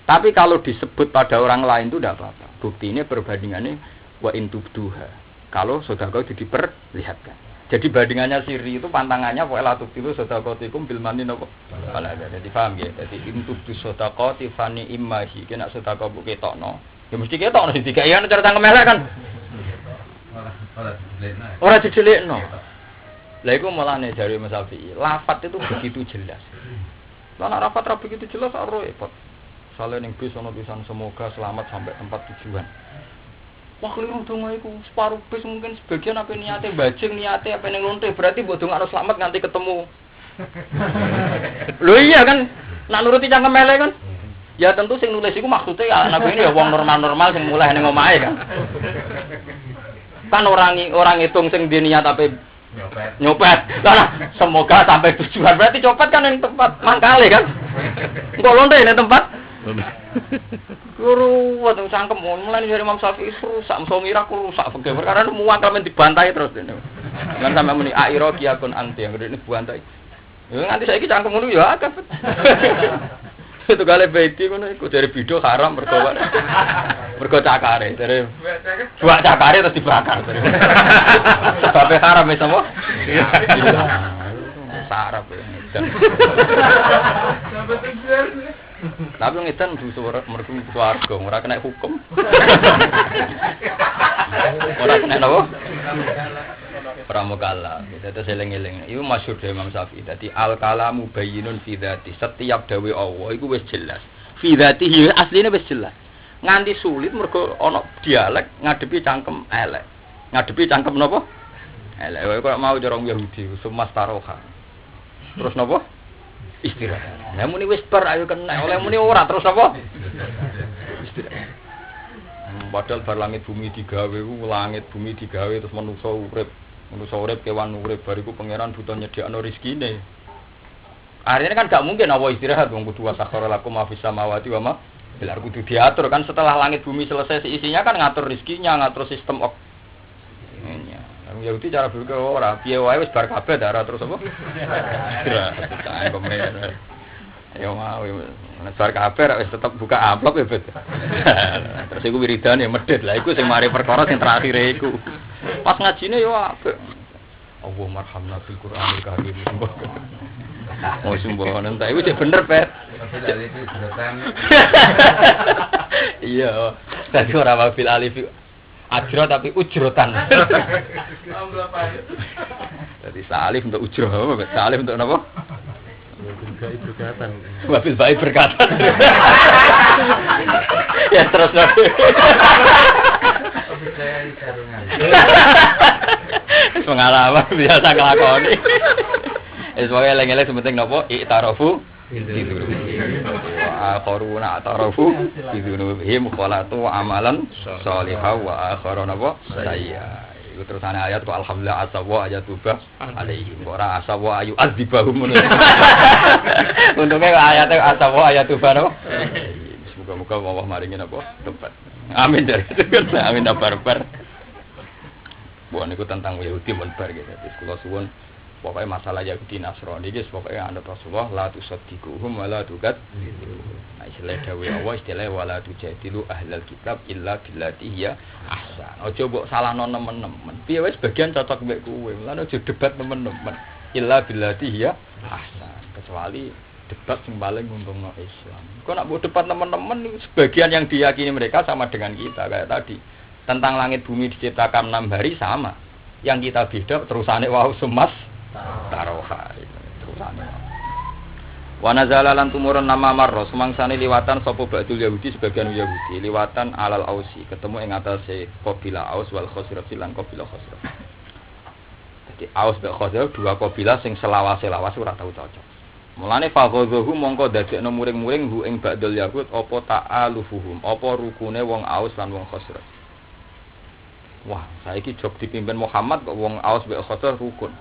Tapi kalau disebut pada orang lain itu tidak apa-apa. Buktinya perbandingannya wa intubduha. Kalau sedekah itu diperlihatkan. Jadi bandingannya siri itu pantangannya wa la tubtilu sedekatikum bil manni napa. Jadi paham ya. Jadi intubdu sedekati fani immahi. Kena sedekah bu ketokno. Ya mesti ketokno sing dikai ana cara cangkem elek kan. Ora dijelekno. Lah iku mulane jare Mas Syafi'i, lafaz itu begitu jelas. Lah nek lafaz ra begitu jelas ora repot. Sale ning bis ana tulisan semoga selamat sampai tempat tujuan. Wah keliru donga iku separuh bis mungkin sebagian apa niate bajing niate apa ning lonte berarti mbok dongakno selamat nganti ketemu. Lho iya kan, nak nuruti cangkem elek kan. Ya tentu sing nulis iku maksudnya ya anak ini ya wong normal-normal sing mulai ning omahe kan. Kan orang ngitung sing di niat apa nyopet. Lah semoga sampai tujuan berarti copet kan yang tempat mangkale kan. Engko lonte ning tempat. Guru wong cangkem mulai dari Imam Syafi'i rusak, Somira ku rusak perkara muat kan dibantai terus dene. Lan sampe muni airo kiakun anti yang gede ini dibantai. Ya nganti saiki cangkem ngono ya akeh. Itu kali beti ngono iku dari video haram mergo cakare, dari buat cakare terus dibakar. Sebab haram wis apa? Iya. Sarap ya. Tapi ngedan mergo swarga, ora kena hukum. Ora kena apa? Pramukalla, itu seling-eling. Itu masyhur dari Imam Syafi'i. Dadi al-kalamu bayyinun fi dzati. Setiap dawe Allah iku wis jelas. Fi dzatihi asline wis jelas. Nganti sulit mergo ana dialek ngadepi cangkem elek. Ngadepi cangkem napa? Elek. Kok mau cara Yahudi, sumas taroha. Terus napa? Istirahat. Lah muni wis bar ayo kena, oleh muni ora terus apa? Istirahat. Padahal bar langit bumi digawe ku langit bumi digawe terus manusa urip. Manusa urip kewan urip bariku pangeran butuh nyediakno rezekine. Artinya kan gak mungkin apa istirahat wong kudu wasakhara lakum ma fis samawati wa ma bil ardi kudu diatur kan setelah langit bumi selesai isinya kan ngatur rezekinya, ngatur sistem ininya. Yahudi cara berpikir ora piye wae wis bar kabeh darah terus apa? Istirahat pemerintah. Ya mau bar kabeh wis tetep buka amplop ya bet. Terus iku wiridan ya medhit. Lah iku sing mari perkara sing terakhir iku. Pas ngajine yo apik. Allah marhamna fil Qur'anil Karim. Oh sumbonan ta iku sing bener, Pet. Iya, dadi ora wabil alif ajro tapi ujrotan. Jadi salif untuk ujro apa? Salif untuk apa? Wabil baik berkatan. Ya terus nanti. Pengalaman biasa ngelakoni. Sebagai eleng-eleng sementing nopo i'tarafu wa akharuna atarafu bidunubihim khalatu amalan sholihan wa akharuna wa sayya. Iku terusane ayat kok alhamdulillah asawa ayatubah alaihim ora asawa ayu azibahum. Untungnya ayatnya asawa ayatubah no. Semoga-moga Allah maringi napa tempat. Amin dari itu kan amin barbar. Bukan itu tentang Yahudi menbar gitu. Terus kula suwun pokoknya masalah Yahudi Nasrani iki pokoknya anda Rasulullah la tusaddiquhum wa la tuqad. Nah istilah dawe Allah istilah wala tujadilu ahlal kitab illa billati hiya ahsan. Aja mbok salahno nemen-nemen. Piye wis bagian cocok mbek kowe. Lan aja debat nemen-nemen. Illa billati hiya ahsan. Kecuali debat yang paling nguntungno Islam. Kok nak mbok debat teman-teman sebagian yang diyakini mereka sama dengan kita kayak tadi. Tentang langit bumi diciptakan 6 hari sama. Yang kita beda terusane wau sumas taroha. Terusane. Wa nazala lan tumurun nama marra sumangsane liwatan sapa ba'dul Yahudi sebagian Yahudi liwatan alal Ausi ketemu ing atase kabilah Aus wal Khazraj lan kabilah Khazraj. Jadi Aus dan Khazraj dua kabilah sing selawas-selawas ora tau cocok. Mulane faghadhahu mongko dadekno muring-muring hu ing ba'dul Yahud apa ta'alufuhum apa rukune wong Aus lan wong Khazraj. Wah, saiki jog dipimpin Muhammad kok wong Aus mbek Khazraj rukun.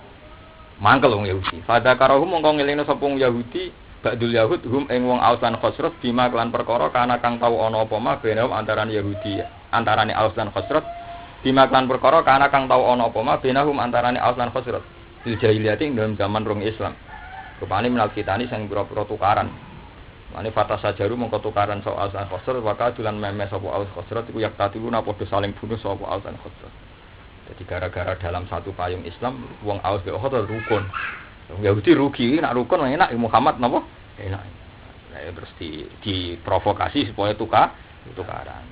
Mangkel wong Yahudi. Fadakarahu mongko ngelingno sapa wong Yahudi ba'dul Yahud hum ing wong Aus lan Khazraj bima kelan perkara kana kang tau ana apa ma benam antarané Yahudi antarané Aus lan Khazraj bima kelan perkara kana kang tau ana apa ma benahum antarané Aus lan Khazraj fil jahiliyah ing dalam zaman rong Islam. Rupane menal kitani sing pira-pira tukaran. Mane fata sajaru mongko tukaran soal Aus lan Khazraj waka dulan memes sapa Aus Khazraj iku yak tatiluna padha saling bunuh sapa Aus lan Khazraj. Jadi gara-gara dalam satu payung Islam wong Aus mbek Khazraj rukun. Wong Yahudi rugi nak rukun enak Muhammad napa? Enak. Nah, terus diprovokasi supaya tukaran.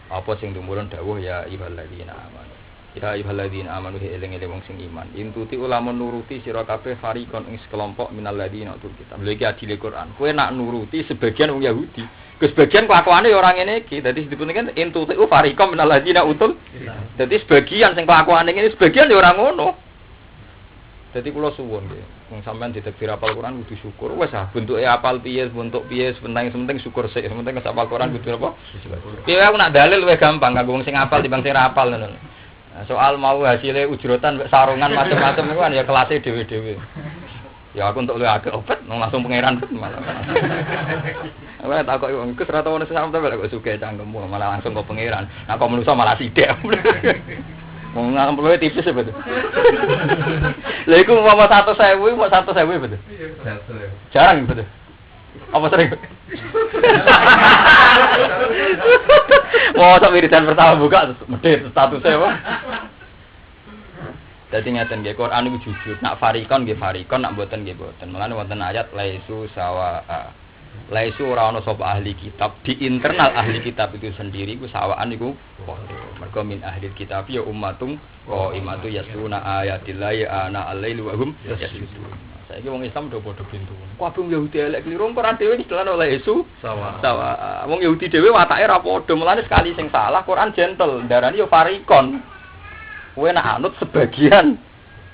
Apa sing tumurun dawuh ya iballadzina amanu. Ya iballadzina amanu eling-eling wong sing iman. Intuti ulama nuruti sira kabeh fariqon ing sekelompok minal ladzina utul kitab. Lha iki adile Quran. Kowe nak nuruti sebagian wong Yahudi. Sebagian kelakuane ya ora ngene iki. Dadi disebutkan intuti fariqon minal ladzina utul. Dadi sebagian sing kelakuane ngene sebagian ya ora ngono. Dadi kula suwun nggih. Wong sampean ditektir apal Quran kudu syukur. Wes ah bentuke apal piye, bentuk piye, sementing syukur sik. Sementing apal Quran kudu apa? Piye aku nak dalil luwih gampang kanggo wong sing apal timbang sing ora apal ngono. Soal mau hasilnya ujrotan sarungan macam-macam itu kan ya kelasnya dewe-dewe. Ya aku untuk lu agak obat langsung pangeran malah. Aku tak kok wong Gus ra tau ono sing sampe kok suke cangkemmu malah langsung kok pangeran. Nah kok manusa malah sithik. Wong ngampune tipis ya betul. Lha iku mau 100.000, mau 100.000 betul. Jarang betul. Apa sering? Mau sak wiridan pertama buka terus medhit statusnya apa? Dadi ngaten nggih Quran niku jujur, nak farikon nggih farikon, nak mboten nggih mboten. Mulane wonten ayat laisu sawa. Laisu ora ana sapa ahli kitab, di internal ahli kitab itu sendiri ku sawaan niku padha. Mergo min ahli kitab ya ummatung qaimatu yasluna ayatillahi ana al-laili wa hum yasjudun. Saiki wong Islam do padha pintu. Kabeh wong Yahudi elek kliru Quran dhewe didelano laisu sawa. Wong Yahudi dhewe watake ra padha, mulane sekali sing salah Quran gentle, darani yo farikon. Kowe nak anut sebagian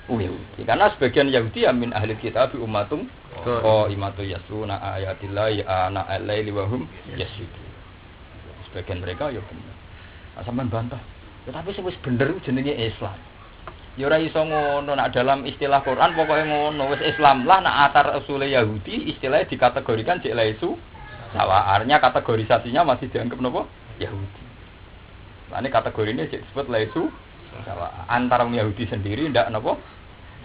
Yahudi. Karena sebagian Yahudi ya min ahli kitab ummatung qaimatu yasluna ayatillahi ana al-laili wa hum yasjudun. Sebagian mereka ya bener. Sampeyan bantah. Tetapi sing wis bener jenenge Islam. Ya ora iso ngono nak dalam istilah Quran pokoke ngono wis Islam lah nak atar usul Yahudi istilahnya dikategorikan cek laisu sawa. Artinya kategorisasinya masih dianggap nopo Yahudi. Nah ini kategori ini disebut laisu sawa. Antara Yahudi sendiri ndak nopo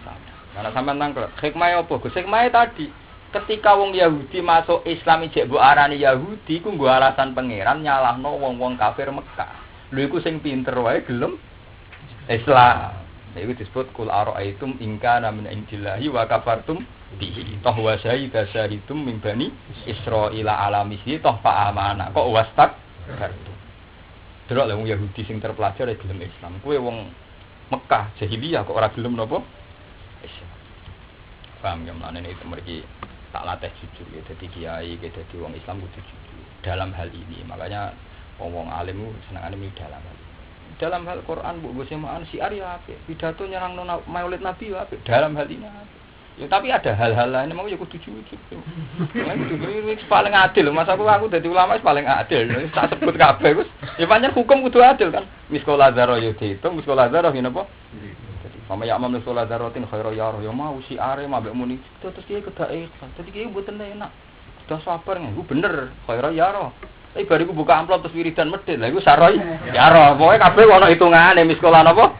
sama. Karena sampean nangkep hikmah apa? Hikmah tadi ketika wong Yahudi masuk Islam cek mbok arani Yahudi ku nggo alasan pangeran nyalahno wong-wong kafir Mekah. Lho iku sing pinter wae gelem Islam. Itu disebut kul ara'aitum in kana min indillahi wa kafartum bihi toh wa syahidum min bani Israila ala misli toh fa amana kok wastak kartu. Delok lha wong Yahudi sing terpelajar ya gelem Islam. Kowe wong Mekah jahiliyah kok ora gelem napa? Islam. Paham ya mlane itu mriki tak latih jujur ya dadi kiai, dadi wong Islam kudu jujur dalam hal ini. Makanya wong alim senengane mi dalam hal ini. Dalam hal Quran bu semaan siar ya apik, pidato nyerang maulid Nabi ya apik, dalam hal ini apik. Ya tapi ada hal-hal lain memang ya kudu jujur. Kudu paling adil, Mas aku dadi ulama paling adil. Tak sebut kabeh wis. Ya pancen hukum kudu adil kan. Miskola dzarah ya diitung, miskola dzarah ya napa? Dadi sama ya amal miskola dzaratin khairu ya mau siare mabek muni terus kiye kedake. Dadi kiye mboten enak. Sudah sabar ngene, bener khairu ya. Tapi bariku buka amplop terus wiridan medhit. Lah iku saroi. Ya roh, pokoke kabeh ana hitungane miskola napa?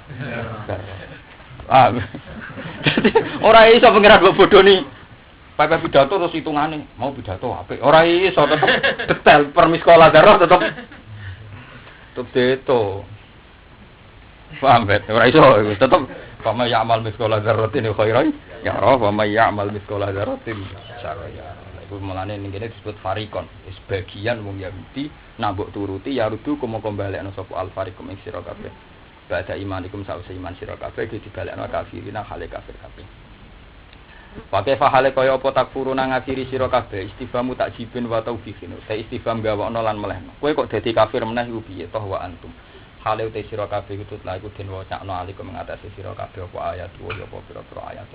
Ah. Ora iso pengiran mbok bodoni. Pepe pidato terus hitungane, mau pidato apik. Ora iso tetep detail per miskola darah tetep deto. Paham bet? Ora iso tetep pama ya amal miskola dzarratin khairan ya roh, pama ya amal miskola dzarratin saroi. Iku mulane ning kene disebut farikon. Sebagian wong Yahudi nambok turuti ya rudu komo balekno sapa al farikum ing sira kabeh. Ba'da imanikum sawise iman sira kabeh dibalekno kafirina hale kafir kabeh. Pakai fahale kaya apa takfuruna ngafiri sira kabeh istifhamu takjibin wa taufiqin. Ta istifham gawakno lan melehno. Kowe kok dadi kafir meneh iku piye toh wa antum. Hale te sira kabeh iku tutla iku den wacakno alikum ngatasi sira kabeh apa ayat wa apa pira-pira ayat.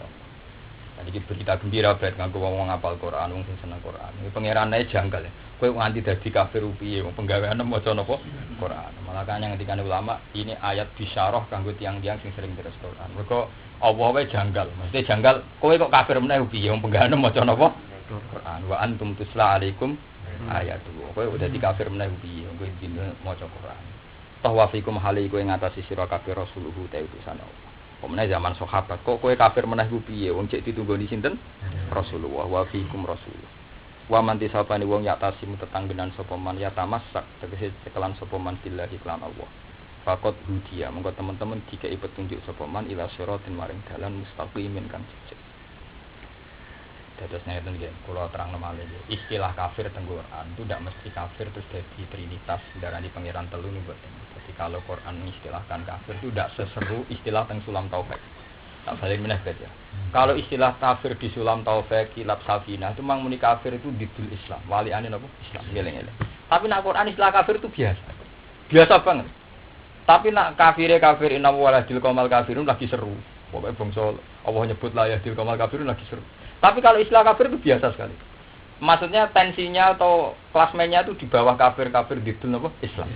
Jadi berita gembira bet nganggo wong ngapal Quran, wong sing seneng Quran. Iki pangerane janggal. Kowe nganti dadi kafir piye wong penggaweane maca napa Quran. Malah kan yang ngendikane ulama, ini ayat bisyarah kanggo tiyang-tiyang sing sering terus Quran. Mergo Allah wae janggal. Mesti janggal kowe kok kafir meneh piye wong penggaweane maca napa Quran. Wa antum tusla alaikum ayatu. Kowe udah di kafir meneh piye wong kowe dine maca Quran. Tawfikum hali kowe ngatasi sira kafir rasuluhu ta utusan Allah. Pemene zaman sahabat kok kowe kafir meneh ku piye wong cek ditunggoni sinten Rasulullah wa fiikum rasul wa man tisapani wong yatasimu tetanggenan sapa man ya tamassak tegese cekelan sapa man billahi lan Allah faqat hudiya monggo teman-teman dikei petunjuk sapa man ila siratin maring dalan mustaqimin kan cek dados ngeten nggih kula terangno malih istilah kafir teng Quran itu ndak mesti kafir terus dadi trinitas darani pangeran telu niku mboten. Jadi kalau Quran mengistilahkan kafir itu tidak seseru istilah teng sulam taufik. Tak balik meneh ya. Kalau istilah kafir di sulam taufik, kilab safinah itu memang muni kafir itu didul Islam. Waliane napa? Islam geleng-geleng. Tapi nak Quran istilah kafir itu biasa. Biasa banget. Tapi nak kafir inna waladil qamal kafirun lagi seru. Pokoke bangsa Allah nyebut la yahdil qamal kafirun lagi seru. Tapi kalau istilah kafir itu biasa sekali. Maksudnya tensinya atau klasmennya itu di bawah kafir-kafir didul napa? Islam.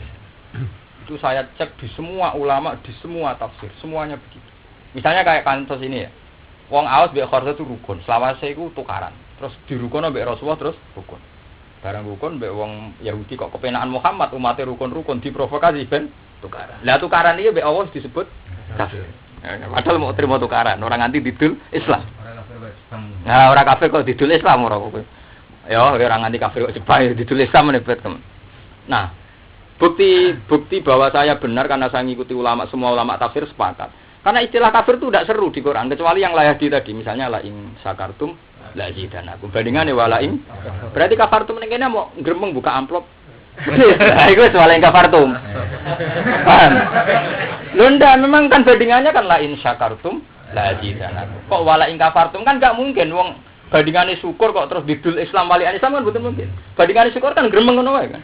Itu saya cek di semua ulama, di semua tafsir, semuanya begitu. Misalnya kayak kantos ini ya. Wong Aus mbek Kharzah itu rukun, selawase iku tukaran. Terus dirukono mbek Rasulullah terus rukun. Barang rukun mbek wong Yahudi kok kepenaan Muhammad umatnya rukun-rukun diprovokasi ben tukaran. Lah tukaran iki mbek Allah disebut kafir. Padahal mau terima tukaran, orang nganti didul Islam. Nah, orang kafir kok didul Islam ora kok. Ya, orang nganti kafir kok jebak didul Islam menebet. Nah, bukti bahwa saya benar karena saya ngikuti ulama, semua ulama tafsir sepakat. Karena istilah kafir itu tidak seru di Quran, kecuali yang layadi tadi, misalnya la in sakartum la zidanakum. Bandingannya wala in. Berarti kafartum ning kene mau gremeng buka amplop. Nah, itu soal yang kafartum. Paham? Lho ndak, memang kan bandingannya kan la in sakartum la zidanakum. Kok wala in kafartum kan enggak mungkin wong bandingane syukur kok terus didul Islam walian Islam kan betul mungkin. Bandingane syukur kan gremeng ngono wae kan.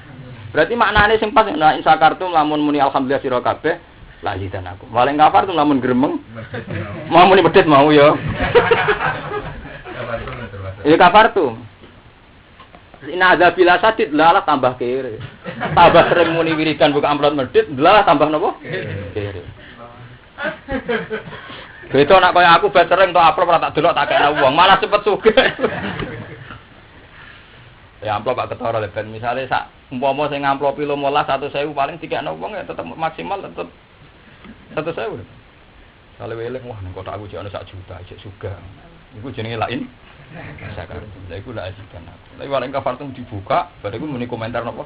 Berarti maknane sing pas la in sakartum lamun muni alhamdulillah sira kabeh lagi dan aku. Paling kafar tuh lamun gremeng. Mau muni pedet mau ya. Iya kafar tuh. Ina ada bila sadid lalah tambah kere. Tambah sering muni wiridan buka amplop medit, lalah tambah nopo? Kere. Beto nak kaya aku sering tok amplop ora tak delok tak kena uang, malah cepet sugih. Ya amplop gak ketara leben misale sak umpama sing amplopi 15 100.000 paling dikekno wong ya tetep maksimal tetep 100.000. Kalau welek wah nang kotak aku jek ana 1 juta jek sugih. Iku jenenge lain. Sakar. Lha iku lak ajikan aku. Lha wala kafartum dibuka, bar iku muni komentar napa?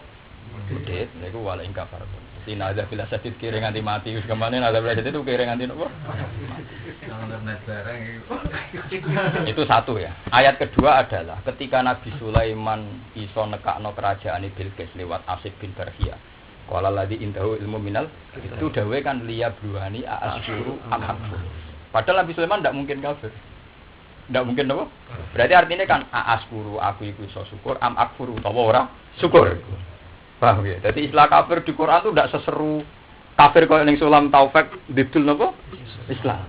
Gede. Lha iku wala kafartum. Tina ada bila sakit kira nganti mati wis kemane ada bila sakit itu kira nganti napa? Itu satu ya. Ayat kedua adalah ketika Nabi Sulaiman iso nekakno kerajaan Bilqis lewat Asif bin Barhiyah. Qala ladzi indahu ilmu minal itu dawe kan liya bruhani asyuru am-akfur. Padahal Nabi Sulaiman ndak mungkin kafir. Ndak mungkin apa? Berarti artinya kan askuru aku iku iso syukur am-akfur utawa ora syukur. Paham ya? Jadi istilah kafir di Quran itu ndak seseru kafir koyo ning Sulam Taufik didul napa? Islam.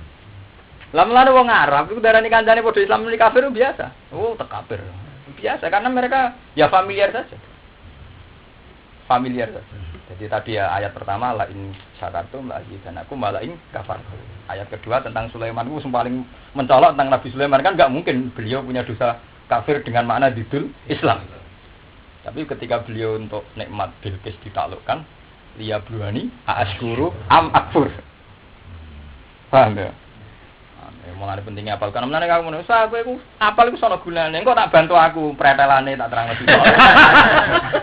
Lam-lane wong Arab iku darani kancane padha Islam muni kafir biasa. Oh, tak kafir. Biasa karena mereka ya familiar saja. Familiar saja. Jadi tadi ya ayat pertama la in syakartum la azidanakum wa la in kafartum. Ayat kedua tentang Sulaiman itu paling mencolok tentang Nabi Sulaiman kan enggak mungkin beliau punya dosa kafir dengan makna didul Islam. Tapi ketika beliau untuk nikmat Bilqis ditaklukkan liya bruhani askuru am akfur. Paham ya? Mulane pentingnya apal kan menane kamu ngono. Sa kowe iku apal iku sono gunane. Engko tak bantu aku pretelane tak terangno sithik.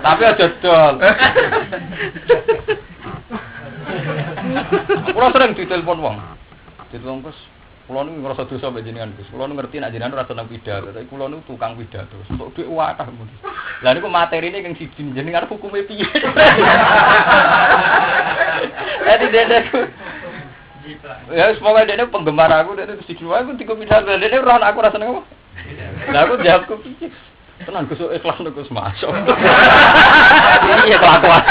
Tapi aja dol. Kulo sering ditelepon wong. Ditelepon Gus, kulo niku ngrasa dosa mbek jenengan Gus. Kulo ngerti nek jenengan ora seneng pidato, tapi kulo niku tukang pidato. Untuk dhuwit wadah. Lah niku materine kang siji jenengan hukume piye? Jadi dedeku ya semoga dia penggemar aku, dia itu siklus aku tiga pindah, dia orang aku rasanya apa? Nah aku jawab aku pikir, tenang kusuk ikhlas gus masuk. Iya kelakuan.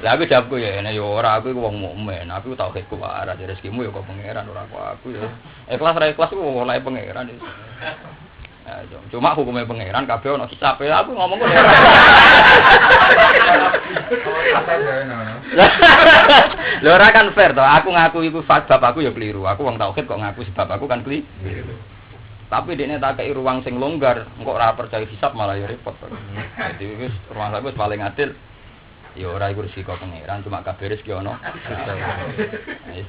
Lah aku jawabku ya, ini orang aku wong mukmin, aku tahu keku arah dari rezekimu ya kau pangeran orang aku ya. Ikhlas ikhlas aku mulai pangeran. Ya, cuma hukumnya pangeran kabeh ono kitab aku ngomong kok. Lho ora kan fair to, aku ngaku iku bab aku ya keliru. Aku wong tauhid kok ngaku sebab aku kan keliru. Tapi dekne tak kei ruang sing longgar, engko ora percaya hisab malah ya repot. Jadi wis ruang aku wis paling adil. Ya ora iku rezeki kok pangeran, cuma kabeh rezeki ono.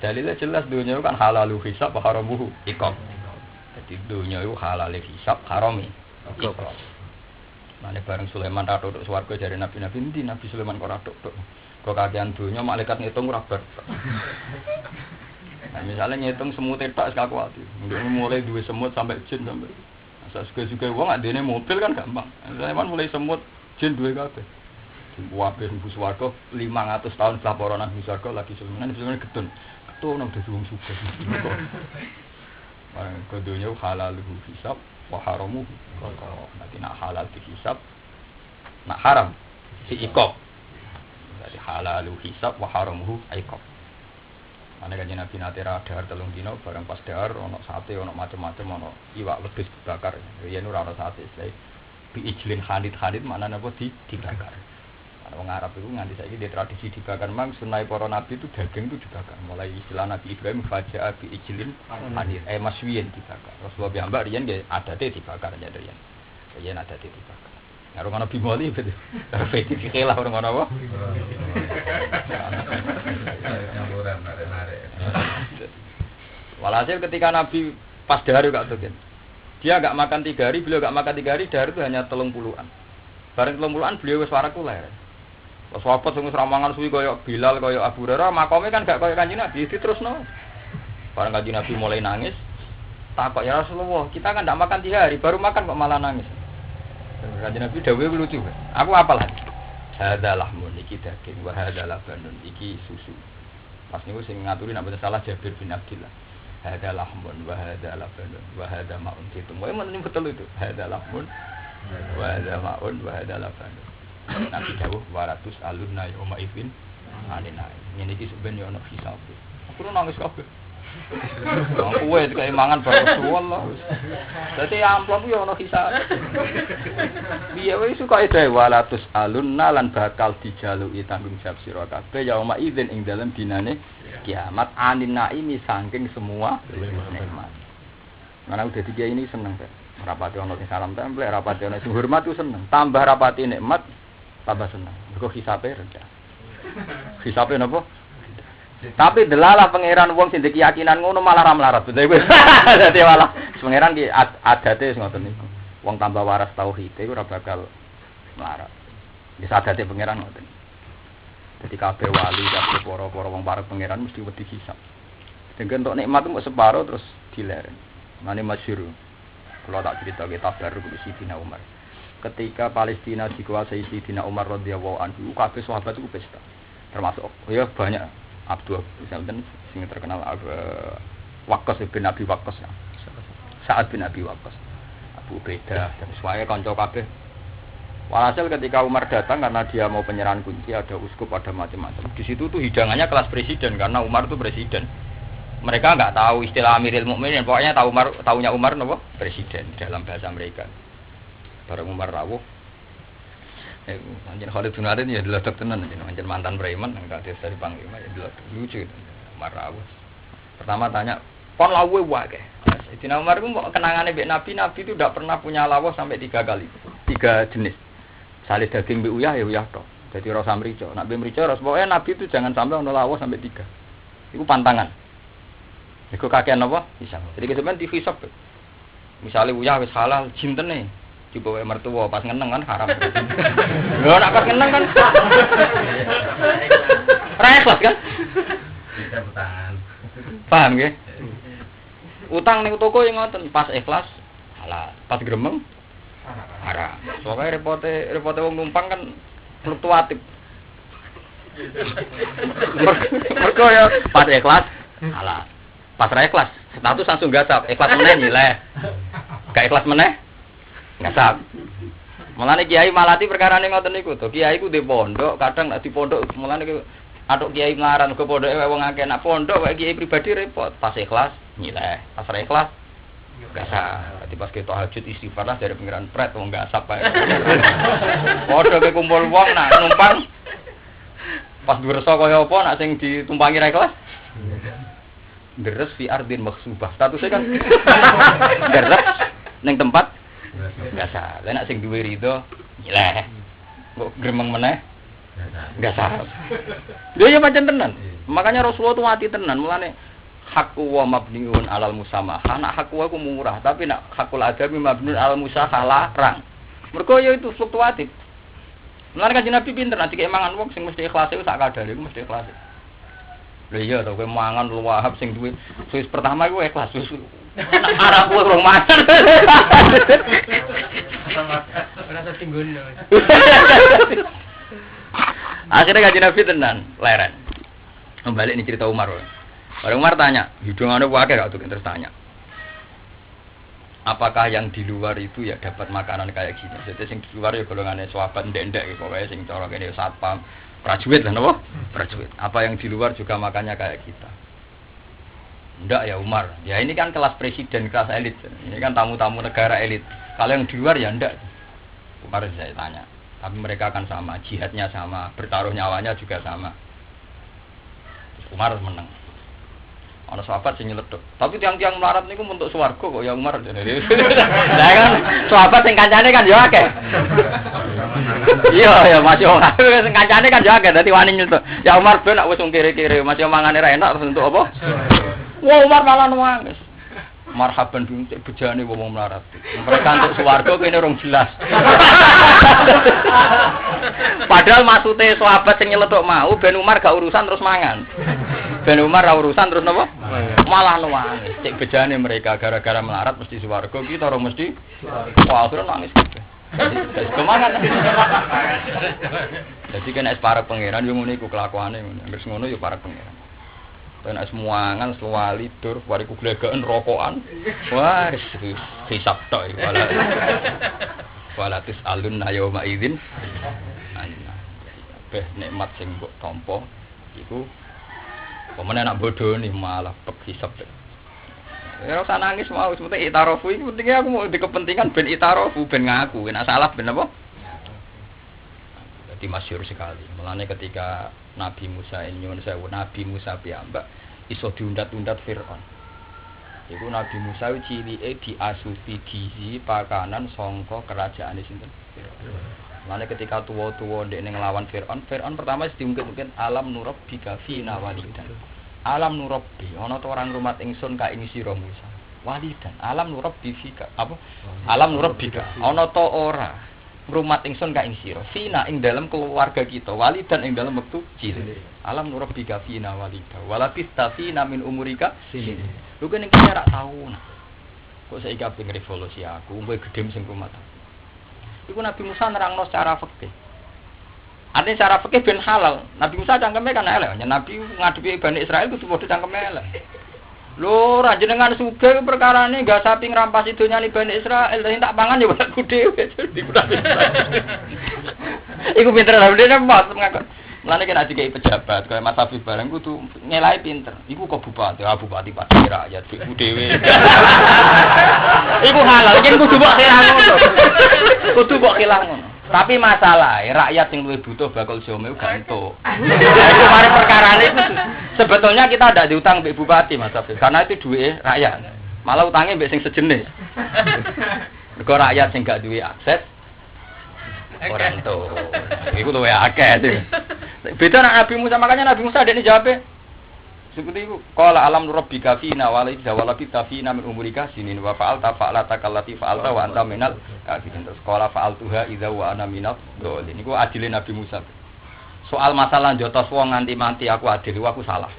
Dalile jelas dunya kan halalu hisab haramuhu iqab. Jadi dunia itu halal hisab harami. Mane bareng Sulaiman ratok swarga jare nabi-nabi endi Nabi Sulaiman kok ratok. Kok kakean dunia malaikat ngitung ora bar. Nah, misalnya ngitung semut tok sak kuwati. Mulai duwe semut sampai jin sampai. Asal juga wong adene mobil kan gampang. Sulaiman mulai semut jin duwe kabeh. Wabe ibu swarga 500 tahun setelah para nabi swarga lagi Sulaiman getun. Ketun nang dadi wong sugih. Keduanya halal hisab, wa haramu. Nanti nak halal dihisab, nak haram diikop. Jadi halal hisab, wa haramu ikop. Mana kan Nabi nate dahar telung dino, barang pas dahar, ono sate, ono macam-macam, ono iwak lebih dibakar. Ya nu rano sate, istilahnya biijlin hanit mana nabo dibakar. Orang Arab itu nganti saiki di tradisi dibakar mang sunai para nabi itu daging itu dibakar. Mulai istilah Nabi Ibrahim faja'a bi ijlin hanir maswiyin dibakar. Rasulullah piyambak riyen nggih adate dibakar ya riyen. Riyen adate dibakar. Karo ngono bimoli betul. Fikih lah orang ngono apa? Walhasil ketika Nabi pas dahar gak tuh, dia gak makan 3 hari, beliau gak makan 3 hari, dahar itu hanya 30-an. Bareng 30-an beliau wis warak kuler. Pas sahabat sing ramangan suwi kaya Bilal, kaya Abu Hurairah, makome kan gak kaya Kanjeng Nabi, diterusno. Bareng Kanjeng Nabi mulai nangis, takok ya Rasulullah, kita kan gak makan 3 hari, baru makan kok malah nangis. Kanjeng Nabi dawuhe lucu. Aku apal hati. Hadalah mun iki daging, wa hadalah banun iki susu. Pas niku sing ngaturi nek mboten salah Jabir bin Abdullah. Hada lahmun wa hada labanun wa hada ma'un kitum. Wae men betul itu. Hada lahmun wa hada ma'un wa hada labanun. Nabi dawuh waratus alunna yauma idzin anina. Ngene iki sampeyan yo ono hisab. Aku nangis kabeh. Wong kuwe kaya mangan baru Allah. Dadi amplop yo ono hisab. Piye wae suka ide waratus alunna lan bakal dijaluki tanggung jawab sira kabeh yauma idzin ing dalem dinane kiamat anin naimi saking semua nikmat. Mana udah tiga ini seneng kan. Rapati ono sing salam tempel, rapati ono sing hormat itu seneng. Tambah rapati nikmat, tambah seneng. Mergo hisabe rendah. Hisabe napa? Tapi delalah pangeran wong sing keyakinan ngono malah ra melarat. Dadi malah pangeran ki adate sing ngoten niku. Wong tambah waras tauhid iku ora bakal melarat. Wis adate pangeran ngoten. Jadi kabeh wali, kabeh para wong parek pangeran mesti wedi hisab. Dengan untuk nikmat itu mau separuh terus dileren. Mane masyhur. Kalau tak cerita kita baru di Sayyidina Umar. Ketika Palestina dikuasai Sayyidina Umar radhiyallahu anhu, kabeh sahabat itu pesta. Termasuk ya banyak Abdul misalnya sing terkenal Waqqas bin Abi Waqqas. Sa'ad bin Abi Waqqas. Abu Ubaidah dan semuanya kanca kabeh. Walhasil ketika Umar datang karena dia mau penyerahan kunci, ada uskup, ada macam-macam. Di situ tuh hidangannya kelas presiden karena Umar itu presiden. Mereka nggak tahu istilah Amirul Mukminin, pokoknya tahunya Umar nopo presiden dalam bahasa mereka. Bareng Umar rawuh, anjir Khalid bin Walid ya diledek tenan, anjir mantan preman yang tadi dari panglima ya diledek lucu. Umar rawuh. Pertama tanya, "Kon lawuh wae?" Sayyidina Umar itu kenangannya Nabi itu tidak pernah punya lawuh sampai 3 kali. 3 jenis. Salih daging mbek uyah ya uyah tok. Dadi rasa mrica. Nek mbek mrica ras pokoke Nabi itu jangan sampai ono lawuh sampai 3. Iku pantangan. Iku kakean apa? Bisa. Jadi kesemen dihisab. Misale uyah wis halal jintene dibawa mertua pas ngeneng kan haram. Lho nek pas ngeneng kan. Ra ikhlas kan? Bisa utang. Paham nggih? Utang ning toko yang ngoten pas ikhlas halal. Pas gremeng haram. Soalnya repote wong numpang kan fluktuatif. Mergo ya pas ikhlas halal. Pas ra ikhlas status langsung gasap. Ikhlas meneh nyileh. Gak ikhlas meneh gasap. Mulane kiai malati perkarane ngoten niku to. Kiai ku di pondok, kadang nek di pondok mulane atuk kiai melaran ke pondoke wong akeh. Nek pondok wae kiai pribadi repot. Pas ikhlas nyileh. Pas ra ikhlas gasap. Dadi pas ketok hajud istighfar lah dari pengiran pret wong gasap bae. Padha ke kumpul wong nak numpang pas dursa kaya apa nak sing ditumpangi ra ikhlas. Deres fi ardin maksubah. Statusnya kan deres ning tempat gasap. Lah nek sing duwe rido nyileh. Kok gremeng meneh gasap. Lha ya pancen tenan. Makanya Rasulullah tuh mati tenan mulane hakku wa mabniun alal musamahah. Nak hakku ku murah, tapi nak hakul adami mabniun alal musahah larang. Mergo ya itu fluktuatif. Mulane Kanjeng Nabi pinter nek mangan wong sing mesti ikhlas iku sak kadare iku mesti ikhlas. Lha iya to kowe mangan lu wahab sing duwe Swiss pertama iku ikhlas wis. Nek arah kowe rong mangan. Rasa tinggon. Akhirnya Kanjeng Nabi tenan, leren. Kembali ini cerita Umar. Umar tanya, hidungannya wae gak tuh terus tanya. Apakah yang di luar itu ya dapat makanan kayak gini? Jadi sing di luar ya golongane sahabat ndek-ndek pokoke sing cara kene satpam, prajurit lah napa? Prajurit. Apa yang di luar juga makannya kayak kita? Ndak ya Umar. Ya ini kan kelas presiden, kelas elit. Ini kan tamu-tamu negara elit. Kalau yang di luar ya ndak. Umar saya tanya. Tapi mereka akan sama, jihadnya sama, bertaruh nyawanya juga sama. Umar menang. Ana sahabat sing nyeletuk. Tapi tiang-tiang melarat niku untuk swarga kok ya Umar. Lah kan sahabat sing kancane kan ya akeh. Iya ya Mas yo. Kancane kan jaga dadi wani nyentuh. Ya Umar ben nak wis kiri-kiri, Mas yo mangane ra enak terus entuk apa? Wah Umar malah nangis. Marhaban bing cek bejane wong melarat. Mereka entuk swarga kene rong jelas. Padahal maksude sahabat sing nyeletuk mau ben Umar gak urusan terus mangan. Ben Umar ra urusan terus napa? Malah nangis. Cek bejane mereka gara-gara melarat mesti swarga kita ora mesti. Wah, akhirnya nangis kabeh. Jadi kemangan. Jadi kan es para pangeran yo ngene iku kelakuane ngono. Wis ngono yo para pangeran. Nek semuangan sewali tur bariku glegaken rokokan. Wah, hisab tok iki walatis alun yauma idzin. Kabeh nikmat sing mbok tampa iku pemene anak bodoh nih malah hisab. Ya ora usah nangis mau wis penting itarofu iki pentinge aku mau di kepentingan ben itarofu ben ngaku nek salah ben apa? Jadi masyhur sekali. Mulane ketika Nabi Musa nyuwun sewu Nabi Musa piyambak iso diundat-undat Firaun. Iku Nabi Musa cilike diasupi gizi pakanan sangka kerajaane sinten? Firaun. Mulane ketika tuwa-tuwa ndek ning nglawan Firaun, Firaun pertama wis diungkit-ungkit alam nurabbika fina walidan. Alam nurabbi ana ta orang rumat ingsun ka ing sira Musa. Walidan alam nurabbi fika apa? Alam nurabbika ana ta ora rumat ingsun ka ing sira. Fina ing dalam keluarga kita, walidan ing dalam wektu cilik. Alam nurabbika fina walida. Walatis tafina min umurika sini. Lu kan iki ora tahu. Kok saiki kaping revolusi aku, kowe gedhem sing rumat. Iku Nabi Musa nerangno secara fikih. Artinya secara fikih ben halal. Nabi Musa cangkeme kan elek. Nabi ngadepi Bani Israil kudu padha cangkeme elek. Lho, ra jenengan sugih perkarane enggak sapi ngrampas idonyane Bani Israil, sing tak pangan ya aku dhewe. Iku pinter lho dene Mas ngakon. Mulane kena dikei pejabat kaya Mas Habib bareng kudu nyelai pinter. Iku kok bupati, bupati pasti rakyat iku dhewe. Iku halal, yen kudu mbok khilang ngono. Kudu mbok khilang ngono. Tapi masalah rakyat yang lebih butuh bakal jome gak entuk. Itu mari perkarane itu sebetulnya kita ndak diutang mbek bupati Mas Afif karena itu duit rakyat. Malah utangnya mbek sing sejenis. Mergo rakyat sing gak duwe akses ora entuk. Iku luwih akeh. Beda nak Nabi Musa makanya Nabi Musa dekne jawabe seperti itu. Qala alam rabbika fina walidza walabita fina min umurika sinin wa fa'alta fa'alata kallati fa'alta wa anta minal kafirin. Terus qala fa'altuha idza wa ana minad dhalin. Niku adile Nabi Musa. Soal masalah njotos wong nganti mati aku adil, aku salah.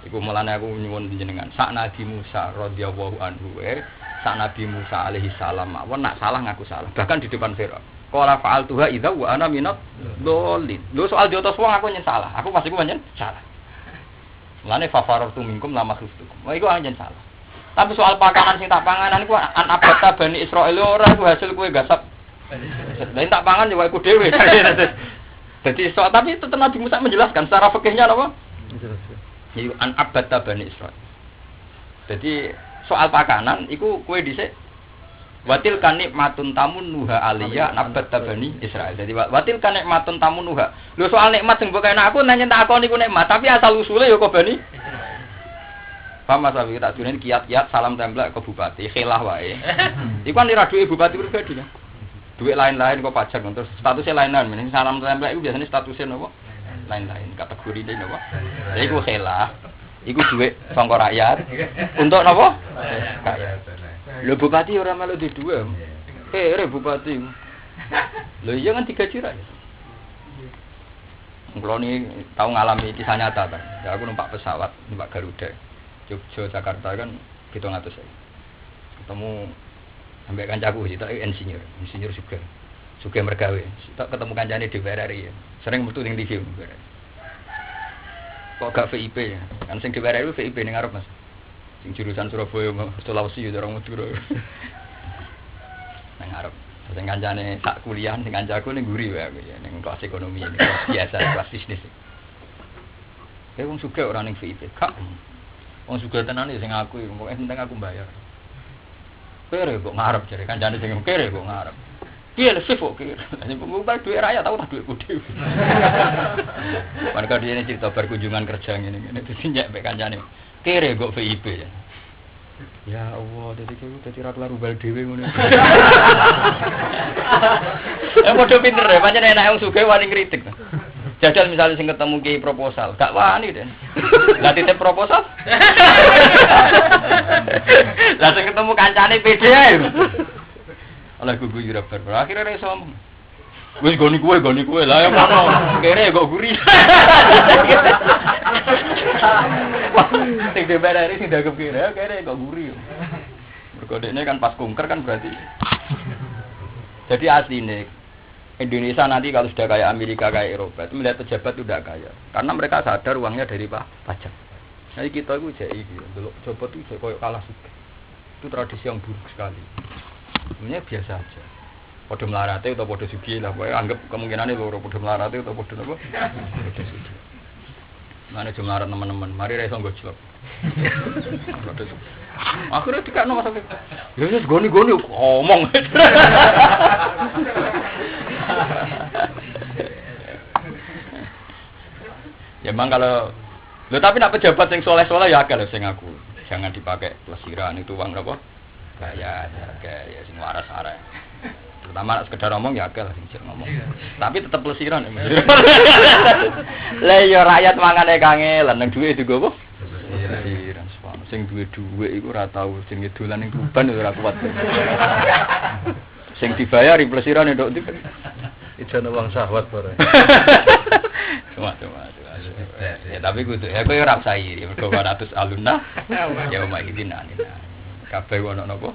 Iku mulane aku nyuwun jenengan. Sak Nabi Musa radhiyallahu anhu sak Nabi Musa alaihi salam mawon nak salah ngaku salah. Bahkan di depan Firaun. Qala fa'altuha idza wa ana minad dhalin. Lho soal njotos wong aku nyen salah. Aku pasti ku nyen salah. Mulane fafaratu minkum lama khustukum. Wah iku anjen salah. Tapi soal pakanan sing tak panganan iku an abata Bani Israil ora iku hasil kowe gasap. Lah tak pangan ya iku dhewe. Jadi soal tapi tetep Nabi Musa menjelaskan secara fikihnya apa? Menjelaskan. Iku an abata Bani Israil. Jadi soal pakanan iku kowe dhisik watil kanik matun tamun nuha aliyah nabat tabani Israel. Jadi watil kanik matun tamun nuha. Lho soal nikmat sing mbok enak aku nanya tak akoni ku nikmat, tapi asal usule ya kok bani. Paham Mas Abi tak dunen kiat-kiat salam templek ke bupati, khilah wae. Iku kan ora duwe bupati pribadi ya. Duit lain-lain kok pajak terus statusnya lain-lain. Mending salam templek iku biasanya statusnya napa? Lain-lain, kategori ini napa? Lha iku khilah. Iku duit sangka rakyat. Untuk napa? Rakyat. Lho bupati ora melu di dua. Kere bupati. Lho iya kan 3 juta. Kulo ni tau ngalami kisah nyata ta. Ya aku numpak pesawat, numpak Garuda. Jogja Jakarta kan 700 ya. Ketemu ambek kancaku sih, tak insinyur juga. Juga mergawe. Tak ketemu kancane di RRI ya. Sering metu ning TV. Kok gak VIP ya? Kan sing di RRI VIP ning ngarep Mas. Jurusan Surabaya Sulawesi ya orang Madura. Nang arep sing kancane sak kuliah sing kancaku ning nguri wae aku ya ning kelas ekonomi ini kelas biasa kelas bisnis. Wong sugih ora ning VIP. Kak. Wong sugih tenan ya sing aku pokoke penting aku bayar. Kere kok ngarep jare kancane sing kere kok ngarep. Piye le sifuk kere. Nek mbok duit rakyat tau tak duitku dhewe. Mereka dia cerita berkunjungan kerja ngene-ngene dadi nyek mek kancane. Kere kok VIP ya. Ya Allah, dadi ra kelar ubal dhewe ngono. Padha pinter ya, pancen enak wong sugih wani kritik. Jajal misalnya sing ketemu kiai proposal, gak wani den. Lah titip proposal. Lah sing ketemu kancane pede ae. Oleh gugu ora bar. Akhire ra iso ngomong. Wis goni kowe lah ya ngono. Kere kok guri. Sing diberi sing dagem kere kok guri. Mergo dekne kan pas kunker kan berarti. Jadi aslinya Indonesia nanti kalau sudah kayak Amerika, kayak Eropa, itu melihat pejabat itu tidak kaya. Karena mereka sadar uangnya dari pajak. Jadi kita itu jadi dulu coba tuh kayak kalah suka. Itu tradisi yang buruk sekali. Sebenarnya biasa aja. Podo melarate atau podo sugi lah. Pokoknya anggap kemungkinan itu loro podo melarate atau podo apa? Podo sugi. Mana cuma melarat teman-teman. Mari reso gojlok. Akhirnya dikakno masak. Ya wis goni ngomong. Ya memang kalau lho tapi nak pejabat yang soleh-soleh ya akeh lho sing aku. Jangan dipakai plesiran itu uang berapa? Gaya sing waras arek. Terutama nak sekedar ngomong ya akeh lah sing ngomong. Tapi tetep plesiran. Lah ya rakyat mangane kangelan nang duwe digowo. Plesiran sepano. Sing duwe dhuwit iku ora tau jenenge dolan ning Tuban ora kuat. Sing dibayar plesiran ndok ndi. Ijane wong syahwat bareng. Cuma. Ya tapi kudu ya kowe ora usah iri mergo 100 alumna ya omah iki nane. Kabeh ono napa?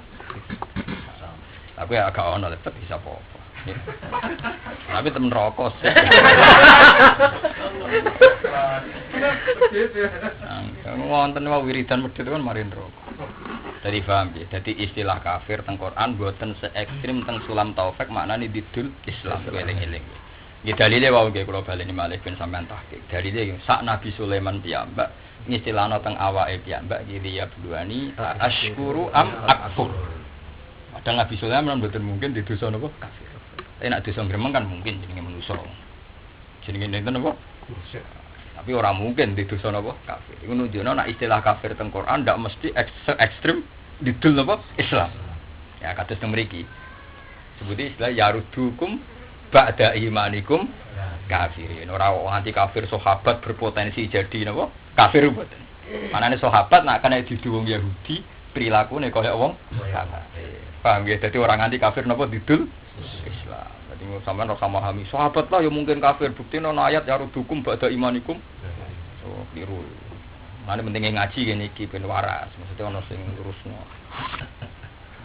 Tapi agak ono tetep bisa apa-apa. Tapi temen rokok. Wonten wae wiridan medhit kan mari rokok. Dari paham ya. Jadi istilah kafir teng Quran boten se ekstrem teng sulam taufik maknane didul Islam eling-eling. Nggih dalile wae nggih kula baleni malih ben sampean tahqiq. Dalile sak Nabi Sulaiman piyambak ngistilahna teng awake piyambak iki ya bluani asykuru am akfur. Padahal Nabi Sulaiman mboten mungkin di dosa napa kafir. Nek dosa gremeng kan mungkin jenenge manusa. Jenenge nenten napa? Tapi orang mungkin di dosa napa kafir. Iku nunjukno nek istilah kafir teng Quran ndak mesti ekstrem didul napa Islam. Ya kados teng mriki. Sebuti istilah yarudukum ba'da imanikum kafirin. Ora nganti kafir sahabat berpotensi jadi napa kafir mboten. Manane sahabat nek kena didu wong Yahudi prilakune kaya wong kafir. Paham nggih? Dadi orang nganti kafir napa didul Islam. Dadi sampean ora memahami sahabat lah ya mungkin kafir. Buktine ana ayat yarudukum ba'da imanikum. Oh, biru. Mane pentinge ngaji ngene iki ben waras, maksudnya ana sing lurusno.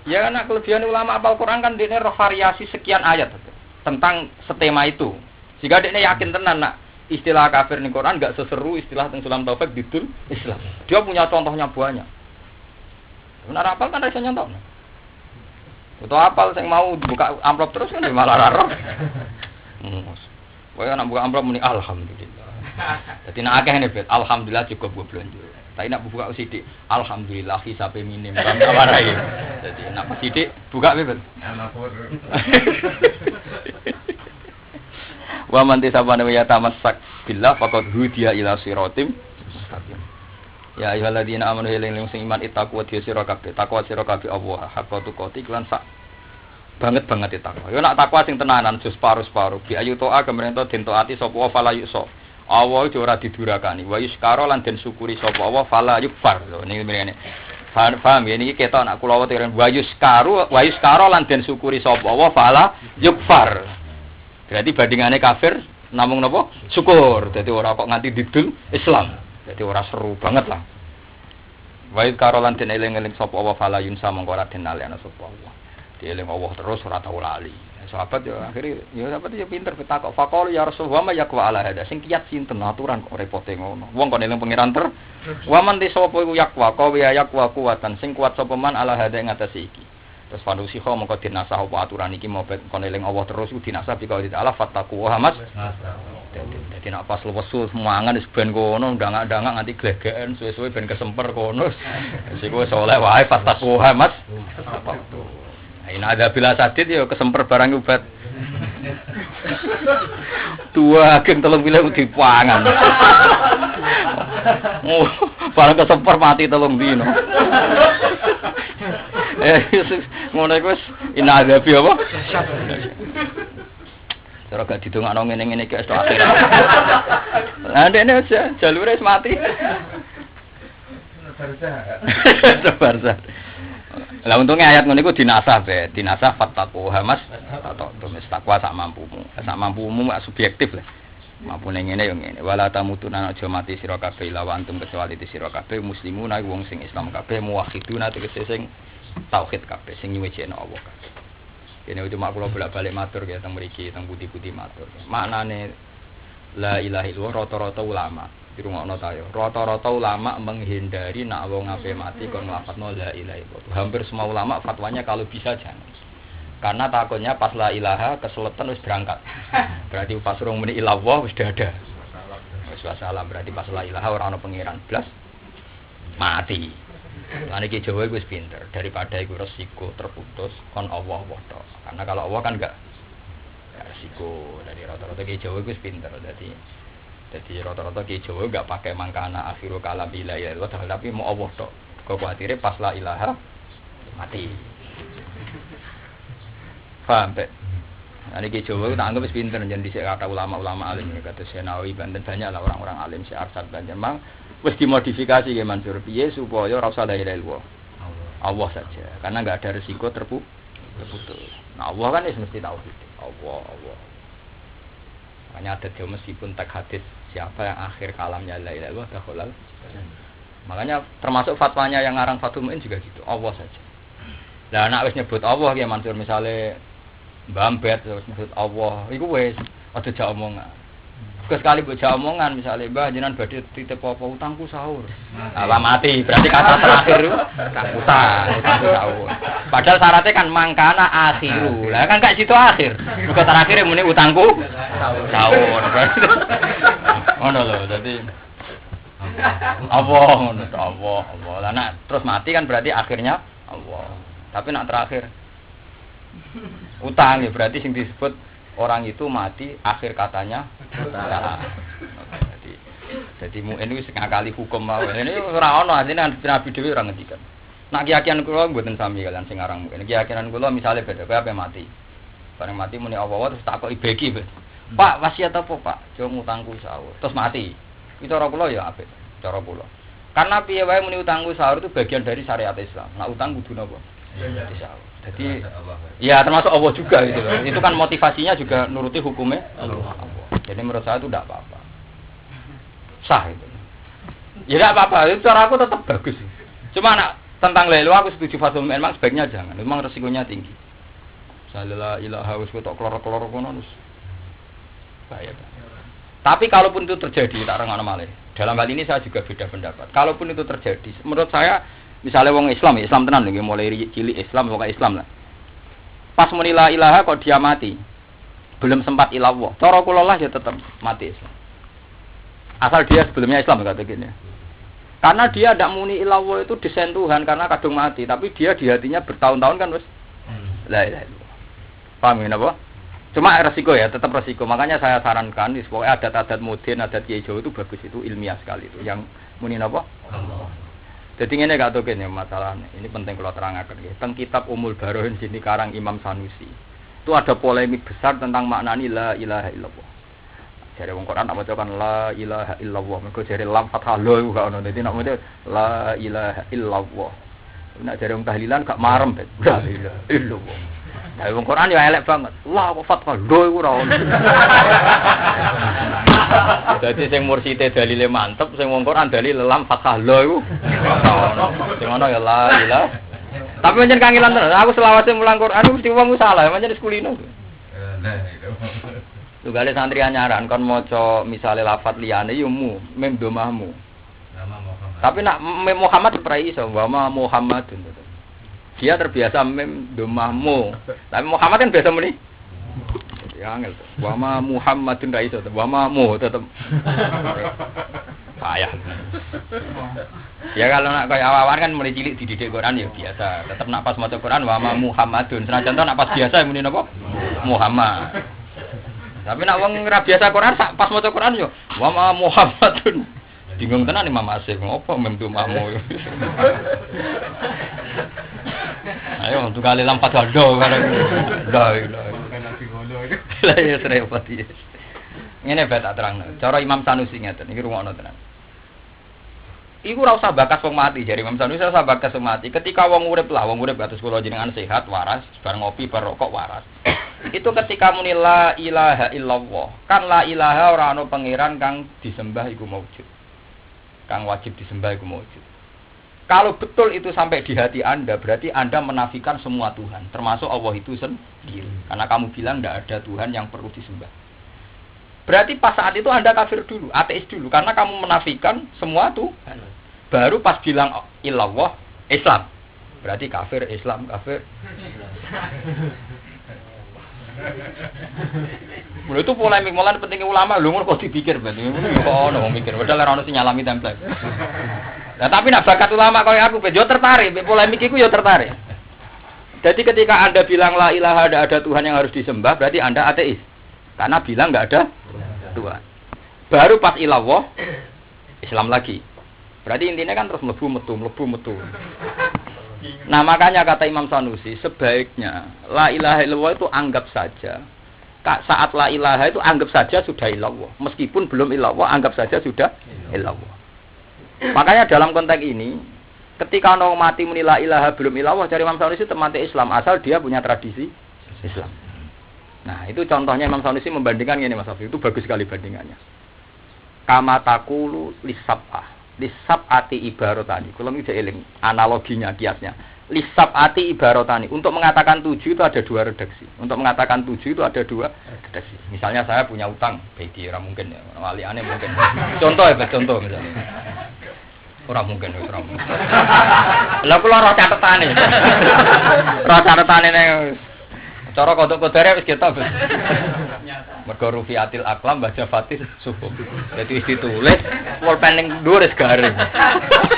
Ya ana kelebihan ulama apal Quran kan dene roh variasi sekian ayat tentang setema itu. Jika dene yakin tenan nak istilah kafir ning Quran enggak seseru istilah teng sulam taufik didul Islam. Dia punya contohnya banyak. Benar apal kan iso nyontokno. Atau apal sing mau buka amplop terus kan malah ra roh. Kowe nek buka amplop muni alhamdulillah. Jadi nak akeh ne bet alhamdulillah cukup gue belanja. Tapi nak buka sithik alhamdulillah hisabe minim kan warai. Jadi nak sithik buka bet. Wa man tisabana ya tamassak billah faqad hudiya ila siratim mustaqim. Ya ayyuhalladzina amanu eling sing iman ittaqwa sira kabeh takwa sira kabeh Allah hakka tuqati lan sak banget takwa. Yo nak takwa sing tenanan jus paru-paru bi ayu to'a kemerento den taati sapa wa fala yuso. Allah itu ora didurakani. Wa yuskara lan den syukuri sapa Allah fala yukfar. Lho niki mrene. Paham ya niki ketok nak kula weteren wa yuskara lan den syukuri sapa Allah fala yukfar. Berarti bandingane kafir namung napa? Syukur. Dadi ora kok nganti didul Islam. Dadi ora seru banget lah. Wa yuskara lan den eling-eling sapa Allah fala yunsa mongko ora den alihna sapa Allah. Dieling Allah terus ora tau lali. Sahabat ya akhirnya ya sahabat ya pinter pitakok faqala ya Rasulullah ma yakwa ala hada sing kiyat sinten aturan kok repote ngono wong kok eling pangeran ter waman te sapa iku yakwa qawi yakwa kuwatan sing kuat sapa man ala hada ing atase iki terus panusi kok mongko dinasah apa aturan iki mau kon eling Allah terus ku dinasah bi qauli ta'ala fattaqu wa hamas dadi nek pas lewesu semangan wis ben kono ndangak-ndangak nganti glegeken suwe-suwe ben kesemper kono sik wis oleh wae fattaqu wa hamas ada bila sadit ya kesemper barang obat. Tua geng 3 bulan dipangan. Oh, barang kesemper mati 3 dino. Ngono iku wis inadzabi apa? Cara gak didongakno ngene-ngene iki wis akhir. Lah ndekne jalure wis mati. Barza. Lah untungnya ayat ngono iku dinasah be, dinasah fattaqu hamas atau tumis takwa sak mampumu. Sak mampumu mak subjektif lah. Mampune ngene yo ngene. Wala tamutuna aja mati sira kabeh la antum kecuali sira kabeh muslimuna wong sing Islam kabeh muwahhiduna tegese sing tauhid kabeh sing nyuwèjeno Allah kabeh. Kene itu mak kula bolak-balik matur ya teng mriki teng putih-putih matur. Maknane la ilaha illallah rata-rata ulama dirungokno ta yo. Rata-rata ulama menghindari nak wong ape mati kon nglafadzno la ilaha illallah. Hampir semua ulama fatwanya kalau bisa jangan. Karena takutnya pas la ilaha keseletan wis berangkat. Berarti pas rong muni ilallah wis dada. Wis wasalam berarti pas la ilaha ora ana pangeran blas mati. Lan iki Jawa iku wis pinter daripada iku resiko terputus kon Allah tok. Karena kalau Allah kan enggak resiko. Dari rata-rata ki Jawa iku wis pinter Jadi rata-rata ki Jawa enggak pakai mangkana akhiru kalam bila ya Allah tapi mau Allah tok. Kok kuatire pas la ilaha mati. Paham tak? Ini ke Jawa tak anggap pinter jangan dhisik kata ulama-ulama alim kata Senawi Banten banyak lah orang-orang alim si Arsad Banten memang wis dimodifikasi ke Mansur piye supaya ora usah la ilaha illallah. Allah saja karena enggak ada risiko terputus. Nah Allah kan mesti tauhid. Allah. Makanya ada dia meskipun tak hadis siapa yang akhir kalamnya la ilaha illallah dakhalal. Makanya termasuk fatwanya yang ngarang Fathul Muin juga gitu. Allah saja. Lah nek wis nyebut Allah ya Mansur misale Mbambet terus nyebut Allah, iku wis aja jak omongan. Sekali mbok jak omongan misale Mbah jenengan badhe titip apa utangku sahur. Lah mati, berarti kata terakhir utangku sahur. Padahal syaratnya kan mangkana akhiru. Lah kan gak situ akhir. Mergo terakhir muni utangku sahur. Ngono lho, dadi Allah ngono Allah. Lah nek terus mati kan berarti akhirnya Allah. Tapi nak terakhir utang ya berarti sing disebut orang itu mati akhir katanya utang. Jadi muen wis ngakali hukum mau. Ini ora ono artine Nabi dhewe ora ngendikan. Nak keyakinan kula mboten sami kalian sing aran muen. Keyakinan kula misale beda kowe ape mati. Bareng mati muni Allah terus takoki beki. Pak wasiat apa Pak? Jo ngutangku sahur. Terus mati. Itu cara kula ya apik. Cara kula. Karena piye wae muni utangku sahur itu bagian dari syariat Islam. Nak utang kudu napa? Jadi ya termasuk Allah juga gitu loh. Itu kan motivasinya juga nuruti hukumnya Allah. Jadi menurut saya itu tidak apa-apa. Sah itu. Ya tidak apa-apa. Itu cara aku tetap bagus. Cuma nak tentang lelu aku setuju Fathul Muin memang sebaiknya jangan. Memang resikonya tinggi. La ilaha wis ketok kloro-kloro kono wis bahaya. Tapi kalaupun itu terjadi tak rangano malih. Dalam hal ini saya juga beda pendapat. Kalaupun itu terjadi, menurut saya misalnya wong Islam tenan lho mulai cilik Islam wong Islam lah. Pas muni la ilaha kok dia mati. Belum sempat ilallah. Cara kula lah ya tetap mati Islam. Asal dia sebelumnya Islam kata gini. Karena dia tidak muni ilallah itu desain Tuhan karena kadung mati, tapi dia di hatinya bertahun-tahun kan wis la ilaha illallah. Paham ya napa? Cuma resiko ya, tetap resiko. Makanya saya sarankan pokoknya adat-adat modern, adat Kiai Jawa itu bagus, itu ilmiah sekali itu. Yang muni napa? Allah. Jadi ini gak tahu gini masalahnya. Ini penting kalau terangkan. Tentang kitab Ummul Barohin sini karang Imam Sanusi. Itu ada polemik besar tentang makna la ilaha illallah. Jadi wong Quran tak bacakan la ilaha illallah. Mergo jare lam fathah la iku gak ono. Dadi nek maca la ilaha illallah. Nek jare wong tahlilan gak marem. La ilaha illallah. Nah wong Quran ya elek banget. La kok fathah la iku ora ono. Dadi sing mursite dalile mantep, sing wong Quran dalil lam fathah la iku ora ono. Sing ono ya la ilaha. Tapi pancen kangelan tenan. Aku selawase mulang Quran mesti wong salah, pancen sekulino. Tugale santri anyaran kon maca misale lafat liyane yo mem domahmu. Nama Muhammad. Tapi nak mem Muhammad prai iso wa Muhammadun. Dia terbiasa mem domahmu. Tapi Muhammad kan biasa muni. Ya angel. Wa Muhammadun ra iso, wa mu tetep. Payah. Ya kalau nak kaya awal kan mulai cilik dididik Quran ya biasa. Tetep nak pas maca Quran wa Muhammadun. Senajan to nak pas biasa muni napa? Muhammad. Tapi nak wong ora biasa Quran pas maca Quran yo wa Muhammadun. Bingung tenan Imam Asif ngopo mem domahmu. Ayo untuk kali lampat gado kan. Lah. Lah ya repot iki. Ngene bae tak terangno. Cara Imam Sanusi ngeten iki rungokno tenan. Iku ora usah bakas wong mati, jare Imam Sanusi ora usah bakas wong mati. Ketika wong urip kados kula jenengan sehat, waras, bar ngopi, bar rokok waras. Itu ketika muni la ilaha illallah. Kan la ilaha ora ana pangeran kang disembah iku maujud. Kang wajib disembah iku maujud. Kalau betul itu sampai di hati Anda, berarti Anda menafikan semua Tuhan, termasuk Allah itu sendiri. Karena kamu bilang tidak ada Tuhan yang perlu disembah. Berarti pas saat itu Anda kafir dulu, ateis dulu, karena kamu menafikan semua Tuhan. Baru pas bilang illallah, Islam. Berarti kafir, Islam, kafir. Mulai itu polemik, malah pentingnya ulama, lu kok dipikir berarti. Kok ono mikir, padahal ora ono sing nyalami template. Nah, tapi nak bakat ulama kaya aku, yo tertarik, polemik iku yo tertarik. Jadi ketika Anda bilang la ilaha tidak ada Tuhan yang harus disembah, berarti Anda ateis. Karena bilang enggak ada Tuhan. Baru pas ilallah, Islam lagi. Berarti intinya kan terus mlebu metu. Nah, makanya kata Imam Sanusi, sebaiknya la ilaha illallah itu anggap saja. Saat la ilaha itu anggap saja sudah ilallah. Meskipun belum ilallah, anggap saja sudah ilallah. Makanya dalam konteks ini, ketika orang mati muni la ilaha belum ilallah, cari Imam Sanusi temati Islam, asal dia punya tradisi Islam. Nah, itu contohnya Imam Sanusi membandingkan ini Mas Hafiz, itu bagus sekali bandingannya. Kama taqulu lisab'ah. Lisab'ati ibaratani. Kalau ini eling analoginya, kiasnya. Lisab'ati ibaratani. Untuk mengatakan 7 itu ada 2 redaksi. Untuk mengatakan 7 itu ada 2 redaksi. Misalnya saya punya utang, bagi orang mungkin ya, wali aneh mungkin. Contoh ya, contoh misalnya. Orang mungkin. Lah kula ora catetane. Ora catetane ning cara kodok-kodare wis ketok. Mergo rufiatil aklam baca fatih subuh. Jadi ditulis pulpen ning dhuwur wis garing.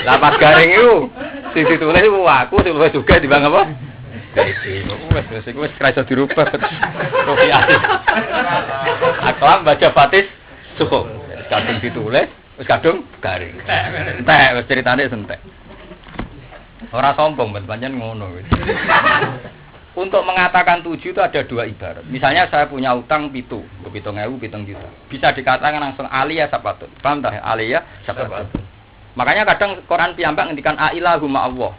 Lah pas garing iku sing ditulis iku aku sing luwih juga dibang apa? Wis kira iso dirubah. Rufiatil aklam baca fatih subuh. Kadung ditulis wis kadung garing. Entek wis ceritane entek. Ora sombong pancen ngono. Untuk mengatakan 7 itu ada 2 ibarat. Misalnya saya punya utang 7, 7.000, 7 juta. Bisa dikatakan langsung aliyah sabatun. Paham tak? Aliyah sabatun. Makanya kadang Quran piyambak ngendikan a ilahu ma Allah.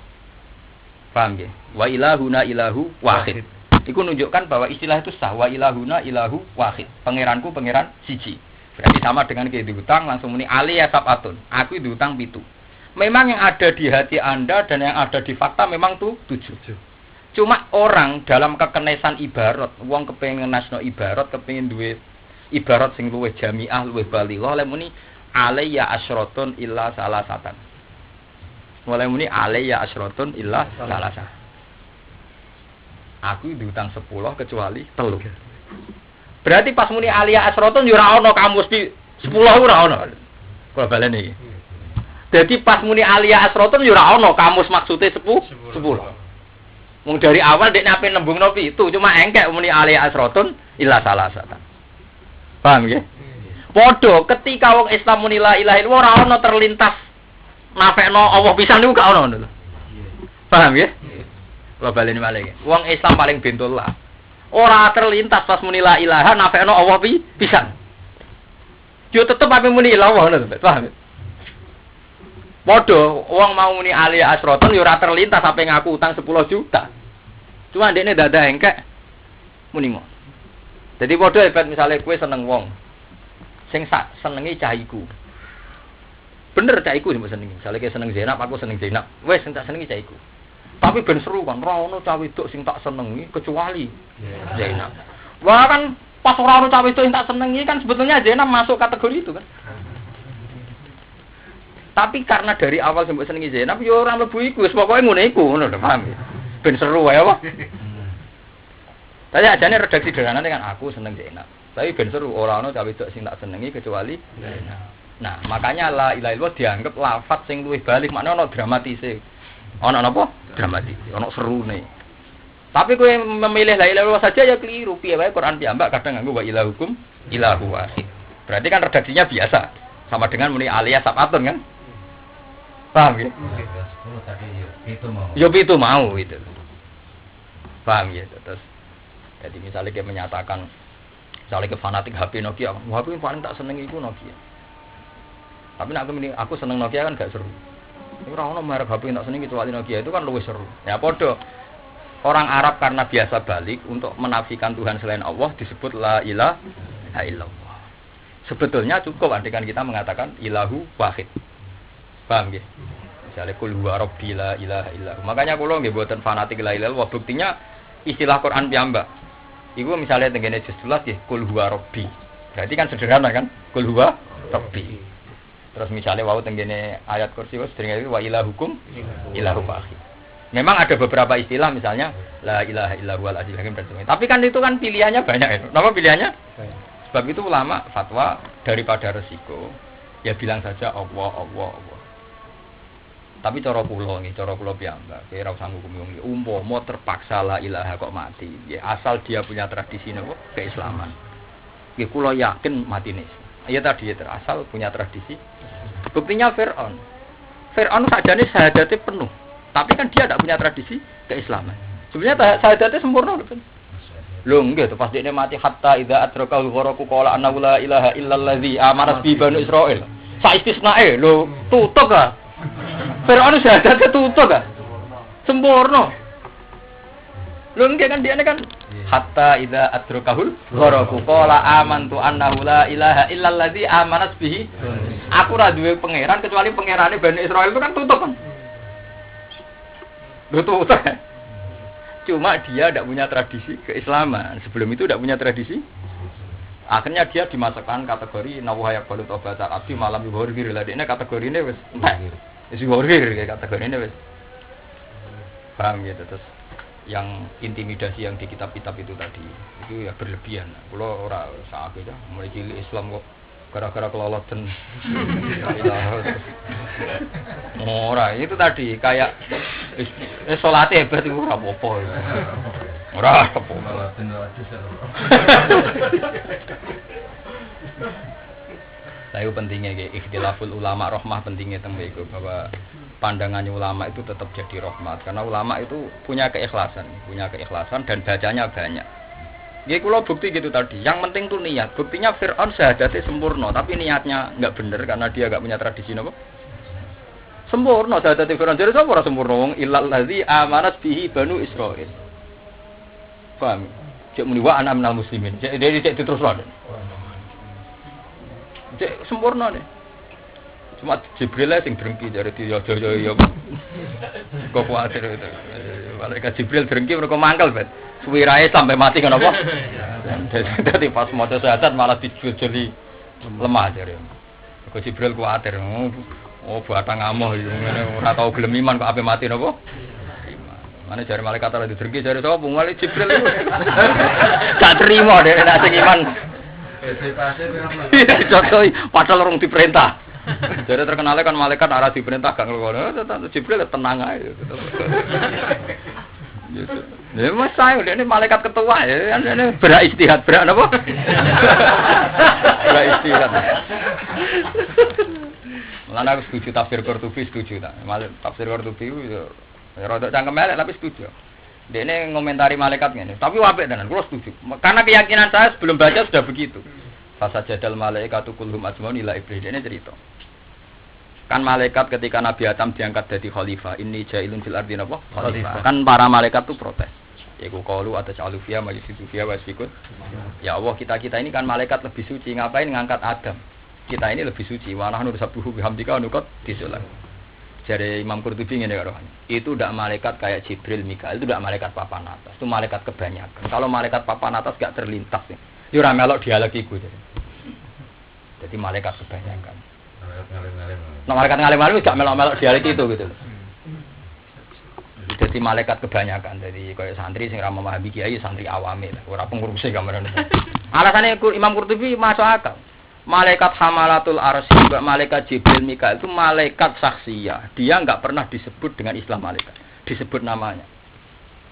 Paham nggih? Wa ilahuna ilahu wahid. Iku nunjukkan bahwa istilah itu sah. Wa ilahuna ilahu wahid. Pangeranku pangeran siji. Berarti sama dengan kita diutang langsung muni aliyah sabatun. Aku diutang 7. Memang yang ada di hati Anda dan yang ada di fakta memang tuh 7. Cuma orang dalam kekenesan ibarat, wong kepengen nasno ibarat, kepengen duwe ibarat sing luwih jamiah, luwih balighah, oleh muni alayya asyratun illa salasatan. Oleh muni alayya asyratun illa salasatan. Aku diutang 10 kecuali 3. Berarti pas muni alayya asyratun yo ora ana kamus di 10 ora ana. Kula baleni iki. Jadi pas muni alayya asyratun yo ora ana kamus maksude 10. Mung dari awal dek nape nembungno pitu, cuma engkek muni alaiya asratun illa salasatan. Paham nggih? Padha ketika wong Islam muni la ilaha illallah ora ana terlintas nafekno Allah pisan niku gak ono lho. Paham nggih? Kula baleni malih. Wong Islam paling bentol lah. Ora terlintas pas muni la ilaha nafekno Allah pisan. Yo tetep ape muni la Allah ngono, paham? Padha wong mau muni alaiya asratun yo ora terlintas ape ngaku utang 10 juta. Cuma ndekne dadah engkek muni ngono. Jadi padha hebat misale kowe seneng wong sing senengi cahiku. Bener cahiku sing senengi. Misale kowe seneng Zainab, aku seneng Zainab. Wes sing tak senengi cahiku. Tapi ben seru kan, ora ono cah wedok sing tak senengi kecuali Zainab. Wah kan pas ora ono cah wedok sing tak senengi kan sebetulnya Zainab masuk kategori itu kan. Tapi karena dari awal sampai senengi Zainab yo ora mlebu iku, wis pokoke ngono iku, ngono lho, paham. Ben seru wae apa? Tadi ajane redaksi sederhana dengan aku seneng Zainab. Tapi ben seru ora ono cah wedok sing tak senengi kecuali Zainab. Nah, makanya la ilaha illallah dianggap lafaz sing luwih balik, maknane ono dramatise. Ono napa? Dramatis, ono serune. Tapi kowe memilih la ilaha illallah saja ya keliru. Piye wae Quran piyambak kadang nganggo wa ilahukum ilahu wahid. Berarti kan redaksinya biasa. Sama dengan muni aliyah sabatun kan? Paham ya? Yo pitu mau itu. Paham ya? Terus jadi misalnya dia menyatakan misalnya ke fanatik HP Nokia, HP yang paling tak seneng itu Nokia. Tapi aku seneng Nokia kan gak seru. Ini orang merek HP yang tak seneng kecuali Nokia itu kan lebih seru. Ya podo. Orang Arab karena biasa balik untuk menafikan Tuhan selain Allah disebut la ilaha illallah. Sebetulnya cukup andikan kita mengatakan ilahu wahid. Paham nggih? Misalnya kul huwa rabbi la ilaha illallah. Makanya kula nggih mboten fanatik la ilaha illallah. Buktinya istilah Quran piyambak. Iku misalnya tengene juz 11 nggih kul huwa rabbi. Berarti kan sederhana kan? Kul huwa rabbi. Terus misalnya wau tengene ayat kursi wis derenge wa ilahukum ilahu wahid. Memang ada beberapa istilah misalnya la ilaha illallah al-azizul hakim dan sebagainya. Tapi kan itu kan pilihannya banyak itu. Kenapa pilihannya? Sebab itu ulama fatwa daripada resiko ya bilang saja Allah. Tapi cara kula piyambak, kira usah hukum iki. Umpama terpaksa la ilaha kok mati, ya asal dia punya tradisi napa keislaman. Nggih kula yakin matine. Ya tadi ya asal punya tradisi. Buktinya Fir'aun sajane syahadatnya penuh. Tapi kan dia tidak punya tradisi keislaman. Sebenarnya syahadatnya sempurna kan? Loh enggak, pas dia mati hatta idza adrakal gharaku qala annahu la ilaha illallazi amarat bi banu Israil. Saistisnae lho tutuk ah. Fir'aun syahadatnya tutuk ah. Sempurna. Loh enggak kan dia kan hatta idza adrakahul gharaku qala amantu annahu la ilaha illallazi amarat bihi. Aku ora duwe pangeran kecuali pangerane Bani Israil itu kan tutuk kan. Betul. Cuma dia tidak punya tradisi keislaman. Sebelum itu tidak punya tradisi. Akhirnya dia dimasukkan kategori nawaya balut obat abdi malam yuhorgir. Ini kategori ini wes. Wes yuhorgir kategori ini wes. Paham gitu terus. Yang intimidasi yang di kitab-kitab itu tadi itu ya berlebihan. Kalau orang saat itu mulai cilik Islam kok gara-gara kelolotan. Ora, itu tadi kayak salat hebat itu ora apa-apa. Ora apa-apa. Saya pentingnya kayak ikhtilaful ulama rahmah pentingnya teng iku bahwa pandangannya ulama itu tetap jadi rahmat karena ulama itu punya keikhlasan dan bacanya banyak. Nggih kula bukti gitu tadi. Yang penting tuh niat. Buktinya Fir'aun syahadatnya sempurna, tapi niatnya enggak benar karena dia enggak punya tradisi napa? Sempurna syahadat Fir'aun. Jadi sapa ora sempurna wong illal ladzi amanat bihi banu Israil. Paham? Cek muni wa ana minal muslimin. Cek diterusno. Cek sempurna deh. Cuma Jibril sing drengki jare yo. Kok kuwatir itu. Malaikat Jibril drengki mergo mangkel bet. Suwirae sampai mati kan apa? Dadi pas maca syahadat malah dijoli lemah jare. Kok Jibril kuwatir. Oh batang amoh yo ngene ora tau gelem iman kok ape mati napa? Mane jare malaikat ora didrengki jare sapa mulai Jibril itu. Gak trimo dek nek sing iman. Contoh padahal orang diperintah. Jadi terkenalnya kan malaikat arah diperintah gak ngelakoni. Jibril tenang aja. Gitu. Ya mas saya ini malaikat ketua ya, ini beristihad apa? Beristihad. Mulane aku setuju tafsir Qurtubi setuju tak. Tafsir Qurtubi yo rada cangkem elek tapi setuju. Dene ngomentari malaikat ngene, tapi apik tenan, kula setuju. Karena keyakinan saya sebelum baca sudah begitu. Fasa jadal malaikatu kulhum ajmaun ila iblis ini cerita. Kan malaikat ketika Nabi Adam diangkat jadi khalifah, inni ja'ilun fil ardi napa? Khalifah. Kan para malaikat tuh protes. Yaiku qalu ataj'alu fiha ma yusidu fiha wa yasfikun. Ya Allah, kita ini kan malaikat lebih suci, ngapain ngangkat Adam? Kita ini lebih suci. Wa nahnu nusabbihu bihamdika wa nuqaddisulah. Jare Imam Qurtubi ngene karo. Itu ndak malaikat kayak Jibril, Mikail, itu ndak malaikat papan atas. Itu malaikat kebanyakan. Kalau malaikat papan atas gak terlintas ya. Yo ora melok dialog iku. Jadi malaikat kebanyakan. Malaikat ngalim-ngalim gak melok-melok dialog itu gitu. Jadi malaikat kebanyakan. Jadi kayak santri sing ora memahami kiai santri awame, ora pengurus gambaran. Alasannya Imam Qurtubi masuk akal. Malaikat Hamalatul Arsy, malaikat Jibril Mikail itu malaikat saksiyah. Dia enggak pernah disebut dengan Islam malaikat. Disebut namanya.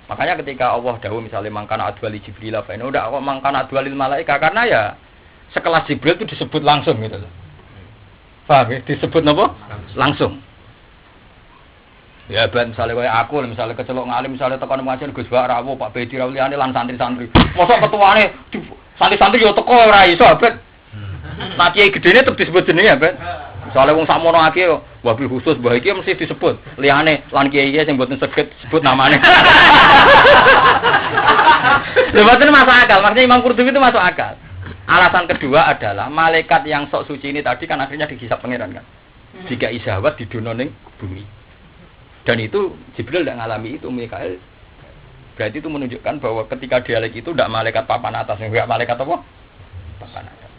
Makanya ketika Allah dawuh misalnya mangkana adwali Jibril fa inna udah kok mangkana adwalil malaika karena ya sekelas Jibril itu disebut langsung gitu loh. Paham ya? Disebut apa? Langsung. Ya ben misale koyo aku misale kecelok ngalim misale tekan ngajen Gus Bak Rawo Pak Bedi Rawliane lan santri-santri. Mosok ketuane santri-santri yo teko ora iso ben. Nah kiai gedene tetep disebut jenenge ben. Misale wong sakmono akeh wabil khusus mbah iki mesti disebut. Liyane lan kiai-kiai sing mboten saged sebut namane. Lha mboten masuk akal, maksudnya Imam Qurtubi itu masuk akal. Alasan kedua adalah malaikat yang sok suci ini tadi kan akhirnya dihisab pangeran kan. Jika isyahat didono ning bumi. Dan itu Jibril tidak ngalami itu, Mikael. Berarti itu menunjukkan bahwa ketika dialek itu tidak malaikat papan atas, enggak malaikat apa? Papan atas.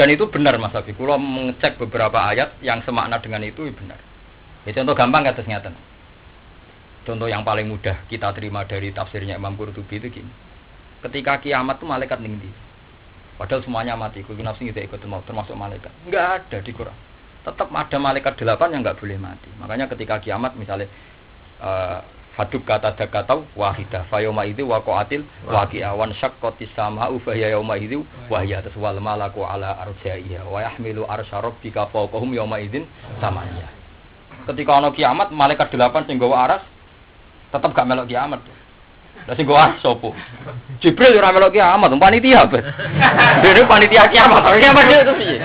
Dan itu benar Mas Abi. Kalau mengecek beberapa ayat yang semakna dengan itu benar. Ya, contoh gampang kata nyata. Contoh yang paling mudah kita terima dari tafsirnya Imam Qurtubi itu gini. Ketika kiamat itu malaikat ning ndi? Padahal semuanya mati, kullu nafsin dha'iqatul maut termasuk malaikat. Enggak ada di Quran. Tetap ada malaikat 8 yang enggak boleh mati. Makanya ketika kiamat misalnya hadub kata dakatau wahidah fa yauma idzi waqa'atil waqi'ah wan syaqqatis samaa'u fa hiya yauma idzi wa hiya taswal malaku ala arjaiha wa yahmilu arsy rabbika fawqahum yauma idzin samaniya. Ketika ana kiamat malaikat 8 sing nggawa aras tetap gak melok kiamat. Lah sing nggawa aras sapa? Jibril ora melok kiamat, panitia bet. Dene panitia kiamat, kiamat itu piye?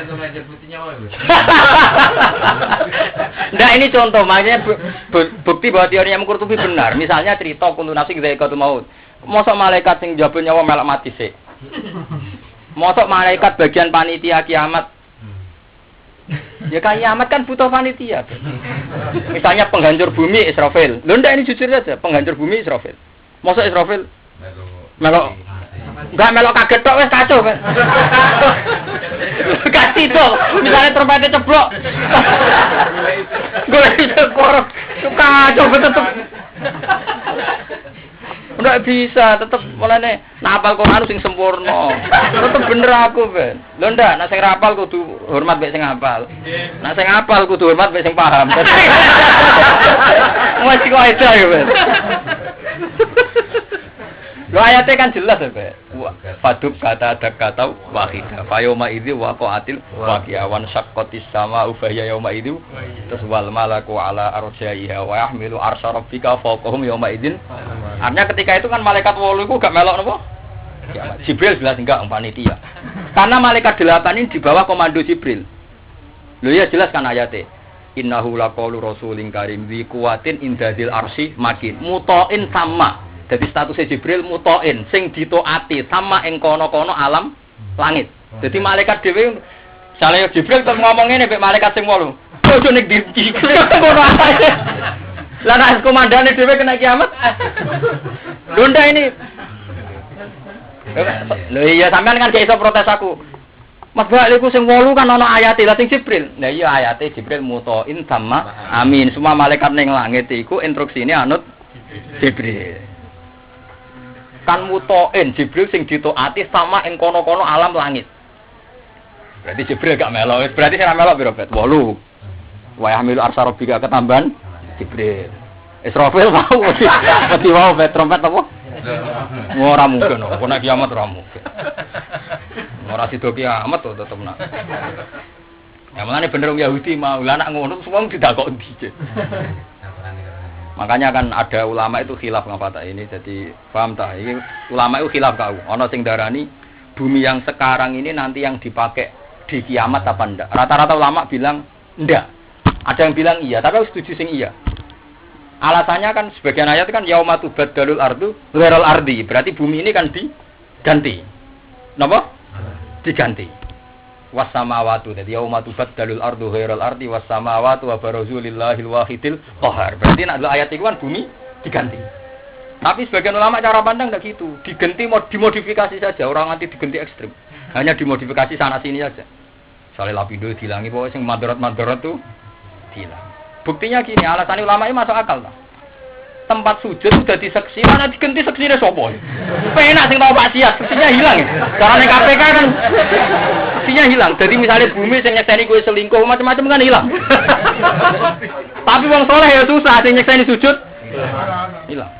Nah ini contoh, makanya bukti bahwa teorinya Imam Qurtubi benar. Misalnya cerita kullu nafsin dha'iqatul maut. Mosok malaikat sing njaba nyawa melok mati sik. Mosok malaikat bagian panitia kiamat. Ya kiamat kan butuh panitia. Misalnya penghancur bumi Israfil. Lho ndak ini jujur saja, penghancur bumi Israfil. Mosok Israfil melok enggak melok kaget tok wis kacau kan. Kasih tok, misalnya trompetnya ceblok. Golek korok, kacau tetep. Enggak bisa, tetep mulane napal Quran sing sempurna. Tetep bener aku, Ben. Lho ndak, nek sing rapal kudu hormat mek sing hafal. Nek sing hafal kudu hormat mek sing paham. Wes kok itu ya, Ben. Lo ayatnya kan jelas ya, Pak. Fadub kata dakatau wahidah. Fa yauma idzi waqa'atil waqi'ah wan syaqqatis samaa'u fa hiya yauma idzi terus wal malaku ala arjaiha wa yahmilu arsy rabbika fawqahum yauma idzin. Artinya ketika itu kan malaikat 8 iku gak melok napa? Ya, Jibril jelas enggak panitia. Karena malaikat 8 ini di bawah komando Jibril. Lho ya jelas kan ayatnya. Innahu laqaulu rasulin karim dzi quwwatin indazil arsy makin muta'in sama. Jadi statusnya Jibril mutoin, sing ditaati sama ing kono-kono alam langit. Jadi malaikat dhewe saleh Jibril terus ngomong ngene mek malaikat sing 8. Ojo nek dinci. Ngono ae. Lah nek komandane dhewe kena kiamat. Lunda ini. Lho iya sampean kan gak iso protes aku. Mas Bak iku sing 8 kan ana ayate lah sing Jibril. Lah iya ayate Jibril mutoin sama amin. Semua malaikat ning langit iku instruksine anut Jibril. Kan mutoin Jibril sing ditaati sama ing kono-kono alam langit. Berarti Jibril gak melok. Berarti sing melok piro bet? 8. Wa yahmilu arsy rabbika ketambahan Jibril. Israfil mau mesti mau bet trompet apa? Ora mungkin kok nek kiamat ora mungkin. Ora sido kiamat to tetep nak. Ya mulane bener wong Yahudi mau lah nak ngono wong didakok ndi. Makanya kan ada ulama itu khilaf ngapa tak ini, jadi paham tak? Ini ulama itu khilaf kau. Ono sing darani bumi yang sekarang ini nanti yang dipakai di kiamat apa ndak? Rata-rata ulama bilang ndak. Ada yang bilang iya, tapi aku setuju sing iya. Alasannya kan sebagian ayat kan yaumatu badalul ardu ghairal ardi, berarti bumi ini kan diganti. Napa? Diganti. Wassamawatu, jadi yaumatu badalul ardu ghairal ardi wassamawatu wa barazu lillahil wahidil qahar. Berarti nek ayat itu kan bumi diganti. Tapi sebagian ulama cara pandang enggak gitu. Diganti dimodifikasi saja, orang nanti diganti ekstrim. Hanya dimodifikasi sana sini saja. Soalnya lapindo dilangi pokoknya sing mandorot tuh hilang. Buktinya gini, alasan ulama ini masuk akal lah. Tempat sujud sudah diseksi, mana diganti seksinya sopo? Penak sing tau maksiat, seksinya hilang ya. Carane KPK kan seksinya hilang. Jadi misalnya bumi sing nyekseni kowe selingkuh macam-macam kan hilang. Tapi wong soleh ya susah sing nyekseni sujud hilang.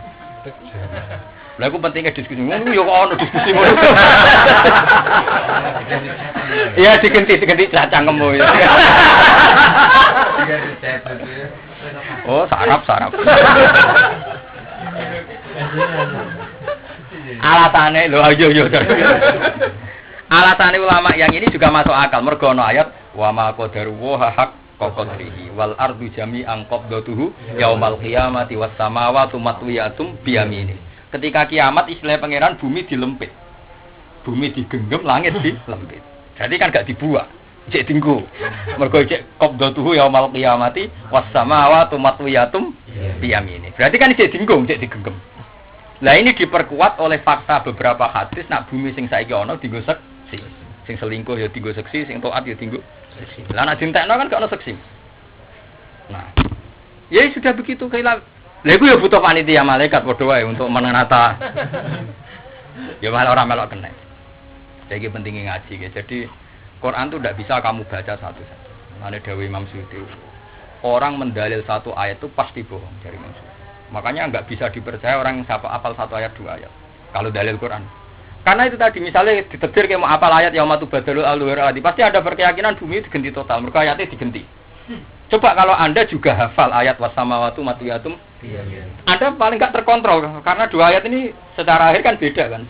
Lah aku pentingnya diskusi ngono ya kok ono diskusi ngono. Iya diganti cangkemmu. Oh, sarap. Alasannya lho ayo. Alasannya ulama yang ini juga masuk akal. Mergo ana ayat wa ma qadaru wa haq qadrihi wal ardu jami'an qabdatuhu yaumal qiyamati was samawati matwiyatum biyamini. Ketika kiamat istilah pangeran bumi dilempit. Bumi digenggam, langit dilempit. Jadi kan gak dibuat. Cek tinggu. Mergo cek qabdatuhu yaumal qiyamati was samawati matwiyatum biyamini. Berarti kan cek tinggung, cek digenggam. Lah ini diperkuat oleh fakta beberapa hadis nak bumi sing saiki ana dienggo seksi. Sing selingkuh ya dienggo seksi, sing taat ya dienggo seksi. Lah nak dintekno kan gak ana seksi. Nah. Ya sudah begitu kailah. Lah iku ya butuh panitia malaikat padha wae untuk menata. Ya malah orang melok kena. Jadi pentingnya ngaji ya. Jadi Quran itu tidak bisa kamu baca satu-satu. Mana Dewi Imam Suyuti. Orang mendalil satu ayat itu pasti bohong dari Imam Suyuti. Makanya nggak bisa dipercaya orang yang hafal satu ayat dua ayat. Kalau dalil Quran. Karena itu tadi misalnya ditetir kayak mau hafal ayat yaumatu badalul alwirati pasti ada berkeyakinan bumi diganti total. Mereka ayatnya diganti. Coba kalau Anda juga hafal ayat wasamawatu matuyatum, Anda paling nggak terkontrol karena dua ayat ini secara akhir kan beda kan.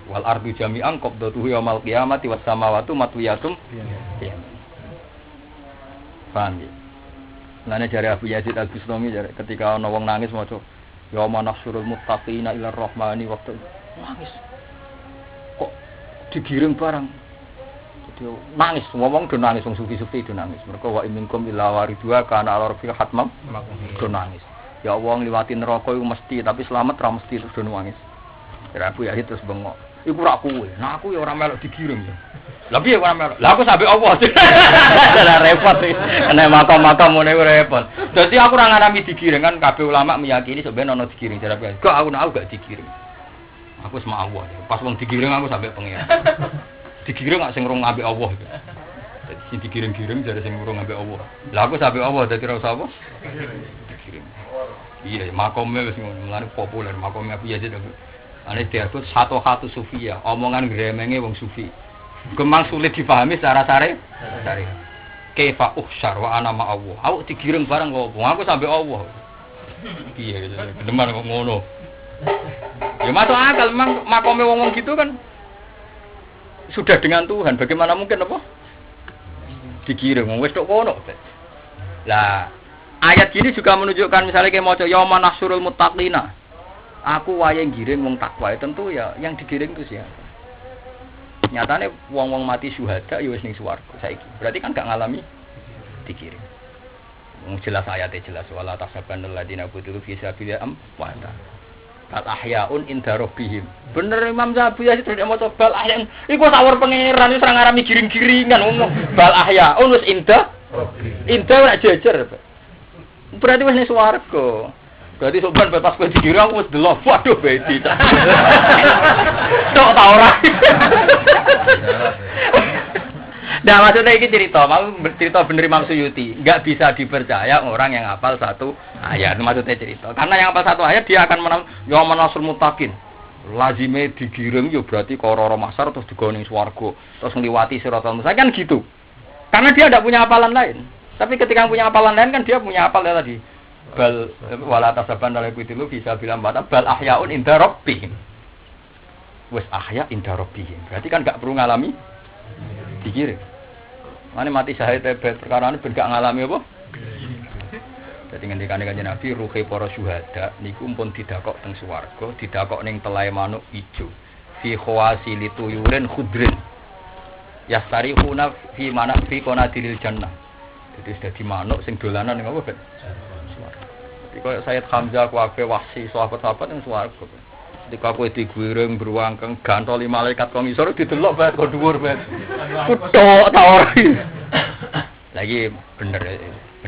Wal ardu jami'an qabdatuhu yaumal qiyamati wasamawatu matuyatum. Paham ya? Lane jare Abu Yazid Al-Bustami ketika ana wong nangis maca ya manahsurul muttaqina ila rahmani waktu nangis. Kok digiring barang. Jadi nangis, ngomong do nangis wong sufi-sufi do nangis. Mergo wa minkum illa waridua kana ala rabbika hatmam do nangis. Ya wong liwati neraka iku mesti tapi selamat ra mesti terus do nangis. Jare Abu Yazid terus bengok. Iku ra kowe. Nah aku ya ora melok digiring ya. Lah piye ora melok? Lah aku sampe Allah. Lah repot iki. Nek makam-makam ngene repot. Dadi aku ora ngarami digiring kan kabeh ulama meyakini sebenarnya ana digiring jare piye. Kok aku gak digiring. Aku sama Allah. Pas wong digiring aku sampe pengen. Digiring gak sing rung ambek Allah. Dadi sing digiring-giring jare sing rung ambek Allah. Lah aku sampe Allah dadi ora usah apa? Digiring. Iya, makome wis ngono. Mulane populer makome Abu Yazid. Ane diargut satu sufia, omongan gremenge wong sufi. Gemang sulit dipahami secara sare. Kaifa uhsyar wa ana ma Allah. Aku digiring bareng kok aku sampai Allah. Piye gitu. Demen kok ngono. Ya masuk akal memang makome wong gitu kan sudah dengan Tuhan. Bagaimana mungkin apa? Digiring wong wis tok kono. Lah, ayat gini juga menunjukkan misalnya kayak maca yauma nahsurul muttaqina. Aku wae giring wong takwa tentu ya yang digiring itu siapa? Nyatane wong-wong mati syuhada ya wis ning swarga saiki. Berarti kan gak ngalami digiring. Jelas ayatnya jelas wala tasabbanal ladina qutilu fi sabilillah amwata. Bal ahyaun inda rabbihim. Bener Imam Syafi'i ya tidak maca bal ahyaun. Iku sawur pangeran wis ora ngarami giring-giringan ngomong bal ahyaun wis inda rabbihim. Inda ora jejer. Berarti wis ning swarga. Berarti sopan pas kowe digiring aku wis delok. Waduh beti. Tok ta ora. Nah maksudnya ini cerita bener Imam Suyuti. Enggak bisa dipercaya orang yang hafal satu ayat. Maksudnya cerita. Karena yang hafal satu ayat dia akan menang ya manasrul muttaqin. Lazime digiring ya berarti kororo masar terus digone swarga. Terus ngliwati siratal mustaqim kan gitu. Karena dia tidak punya hafalan lain. Tapi ketika punya hafalan lain kan dia punya hafal tadi. Bal wala tasaban dalil kutilu bisa bilang bata bal ahyaun inda rabbihim. Wes ahya inda rabbihim. Berarti kan enggak perlu ngalami digiring. Mane mati syahid perkara ini ben gak ngalami apa? Dadi ngendikane Kanjeng Nabi ruhe para syuhada niku pun didakok teng swarga, didakok ning telahe manuk ijo. Fi khawasi lituyurin khudrin. Yastarihuna fi mana fi qanadil jannah. Jadi dadi manuk sing dolanan ning apa, Ben? Kaya Sayyid Hamzah kuwabe wahsi sahabat-sahabat ning swarga. Ketika kowe digiring beruangkeng gantoli malaikat kok ngisor didelok banget kok dhuwur banget. Kutok ta ora. Lagi bener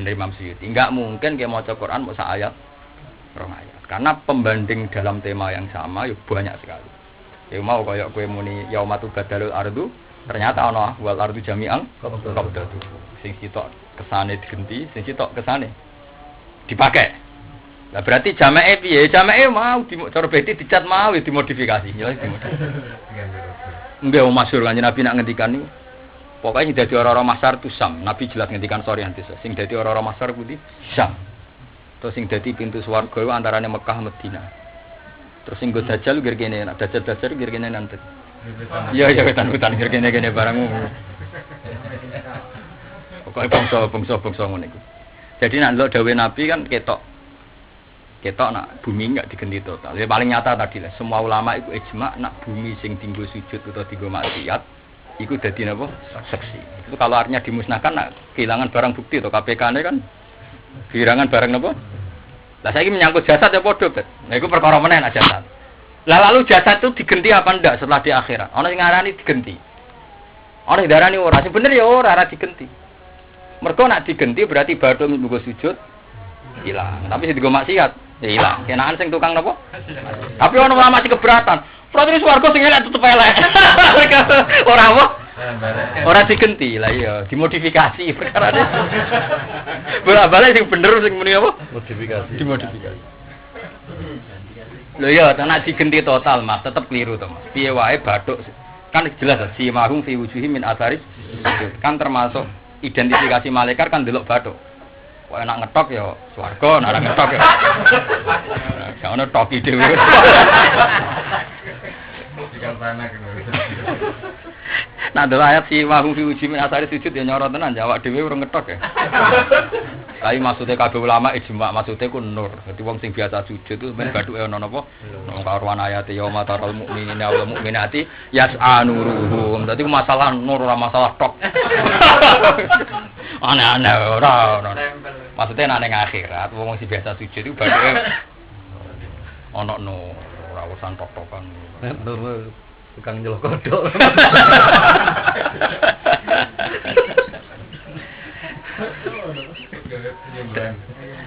Imam Suyuti. Enggak mungkin dia maca Quran mau sak ayat, rong ayat. Karena pembanding dalam tema yang sama ya banyak sekali. Ya mau kaya kowe muni yaumatu badalul ardu, ternyata ana wal ardu jami'an qabdatu. Sing sitok kesane digenti, sing sitok kesane dipakai. Lah berarti jamae piye? Jamae mau cara beti dicat mau dimodifikasi. Ya dimodifikasi. Nggih masyhur Kanjeng Nabi nak ngendikan niku Pokoknya sing dadi ora-ora masar tu Sam. Nabi jelas ngendikan sori nanti. Sing dadi ora-ora masar kuwi Sam. Terus sing dadi pintu swarga iku antarane Mekah Madinah. Terus sing go dajal gir kene, nek dajal gir kene nanti. Iya hutan-hutan gir kene barangmu. Pokoknya bangsa ngono iku. Jadi nek ndelok dawuh Nabi kan ketok nak bumi enggak digenti total. Ya paling nyata tadi lah. Semua ulama itu ijma nak bumi sing tinggo sujud atau tinggo maksiat iku dadi napa? Saksi. Itu kalau artinya dimusnahkan nak kehilangan barang bukti atau KPK-ne kan kehilangan barang napa? Lah saiki menyangkut jasad ya padha, Bet. Nah iku perkara meneh nak jasad. Lah lalu jasad itu digenti apa ndak setelah di akhirat? Ana sing ngarani digenti. Ana sing darani ora. Sing bener ya ora digenti. Mergo nak digenti berarti badhe minggu sujud hilang. Tapi sing digo maksiat ya hilang. Kenaan sing tukang napa? Tapi ono ulama sing keberatan. Berarti swarga sing elek tetep elek. Ora apa? Ora digenti. Lah iya, dimodifikasi perkarane. Bola-balik sing bener sing muni apa? Dimodifikasi. Lho iya, tenan digenti total, Mas, tetep keliru to, Mas. Piye wae bathuk kan jelas si mahum fi wujuhi min atharis kan termasuk identifikasi malaikat kan delok bathuk. Kok enak ngetok ya swarga, nek ora ngetok ya. Gak ono toki dhewe. Jika panak. Nah, delok ayat si mahum fi wujuhi min atharis sujud ya nyoro tenan, jawab dhewe ora ngetok ya. Tapi maksudnya kabeh ulama ijma maksudnya ku nur. Dadi wong sing biasa sujud itu men bathuke ono napa? Nang karuan ayat ya matarul mukminina wal mukminati yas'anuruhum. Dadi masalah nur ora masalah tok. Ana-ana ora. Maksudnya nek ning akhirat wong sing biasa sujud itu bathuke ono nur, ora urusan tok-tokan. Nur tukang nyelok kodok.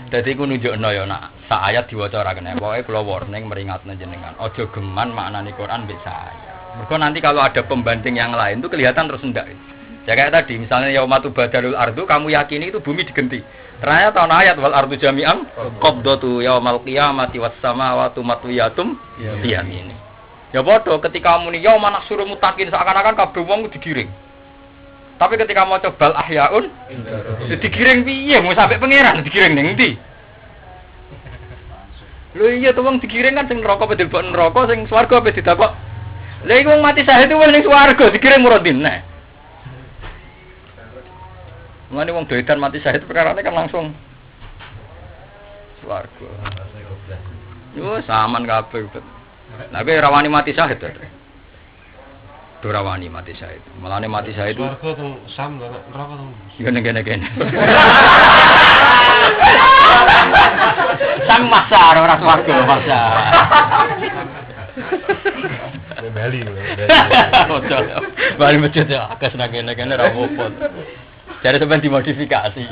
Dadi ku nunjukno ya nak sak ayat diwaca ora kena. Pokoke kula warning meringatno jenengan. Aja geman maknane Quran mbek saya. Mergo nanti kalau ada pembanding yang lain itu kelihatan terus ndak. Ya kayak tadi misalnya yaumatu badalul ardu kamu yakini itu bumi digenti. Ternyata ana ayat wal ardu jami'an qabdatu yaumal qiyamati was samawati matwiyatum biyamini. Ya padha ketika muni yauma nahsuru mutakin seakan-akan kabeh wong digiring. Tapi ketika mau coba ahyaun, digiring piye? Mau sampai pangeran digiring ning ndi? Lho iya to wong digiring kan sing neraka pedhe mbok neraka sing swarga pe didakok. Lha iku wong mati syahid wis ning swarga digiring muradin nek. Mane wong doedan mati syahid perkarane kan langsung swarga. Yo saman kabeh. Lah kowe ora wani mati syahid to. Dorawani mati syahid. Malane mati syahid itu swarga teng sam neraka teng. Gene. Sam masar ora swarga masar. Bali. Bali masjid ya akeh nang kene ora apa-apa. Jare sampeyan dimodifikasi.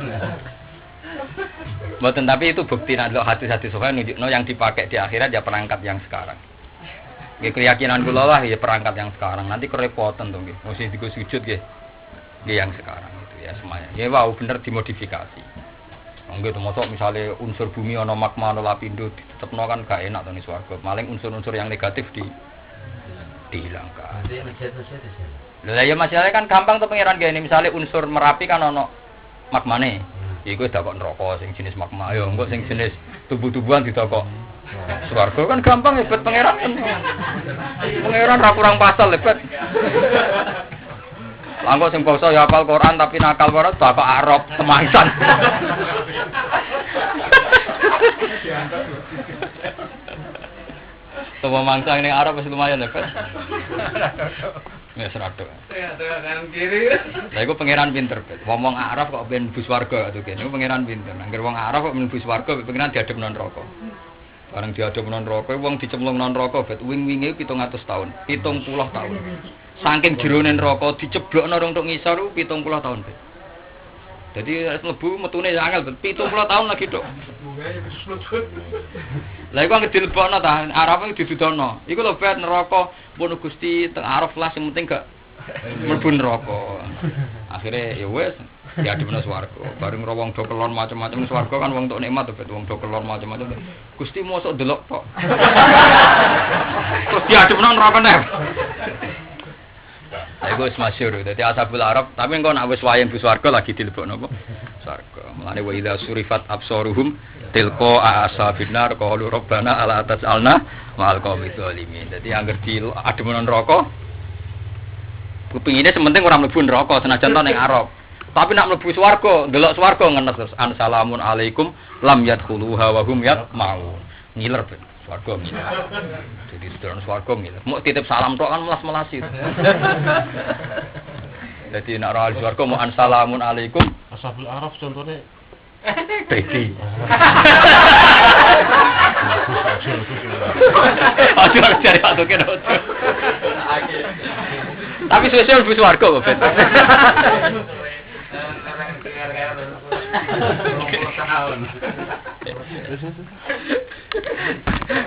Mboten tapi itu bukti nek hadis-hadis sahih nunjukno yang dipakai di akhirat ya perangkat yang sekarang. Nggih keyakinan kula lah ya perangkat yang sekarang. Nanti kerepotan to nggih. Mesti digo sujud nggih. Nggih yang sekarang itu ya semuanya. Ya wow bener dimodifikasi. Nggih to mosok misale unsur bumi ana magma ana lapindo ditetepno kan gak enak to ning swarga. Maling unsur-unsur yang negatif dihilangkan. Lah ya masalahnya kan gampang to pangeran gene misale unsur Merapi kan ana magmane. Iku dakok neraka sing jenis magma. Ya engko sing jenis tubuh-tubuhan didakok swarga kan gampang hebat pangeran. Pangeran ra kurang pasal hebat. Langkok sing bangsa ya hafal Quran tapi nakal ora dakok Arab semangsan. Semua mangsa ini Arab wis lumayan hebat. Ya serado. Ya kanan kiri. Lah iku pangeran pinter, Bet. Wong Arab kok ben bus warga to kene. Iku pangeran pinter. Angger wong Arab kok men bus warga pangeran diadep nang neraka. Bareng diadep nang neraka, wong dicemplung nang neraka, Bet. Wing-winge 700 tahun, 70 tahun. Saking jerone neraka diceblokno rong tok ngisor 70 tahun, Bet. Jadi mlebu metune angel, Bet. 70 tahun lagi tok. Lah iku anggere dilebokno ta, Arab iki didudono. Iku lho Bet neraka pun Gusti teng Araf lah sing penting gak mlebu neraka. Akhire ya wis diadepno swarga. Bareng ro wong do kelon macam-macam swarga kan wong tok nikmat to Bet, wong do kelon macam-macam. Gusti mosok delok tok. Terus diadepno neraka neh. Iku wis masyhur. Dadi ashabul araf, tapi engko nek wis wayang bu swarga lagi dilebokno apa? Swarga. Mulane wa idza surifat absaruhum tilqa ashabin nar qalu rabbana ala tas'alna ma'al qaumidz zalimin. Dadi angger di ademen neraka kepingine sementing ora mlebu neraka senajan to ning arep. Tapi nek mlebu swarga, ndelok swarga ngenes terus assalamun alaikum lam yadkhuluha wa hum yatma'un. Ngiler ben swarga. Jadi sedurung swarga ngiler. Mau titip salam tok kan melas-melasi. Jadi nek ora swarga mau assalamun alaikum Ashabul Araf contohnya Beki. Aduh, Aduh cari aku kene. Tapi sesuk mlebu swarga kok ben.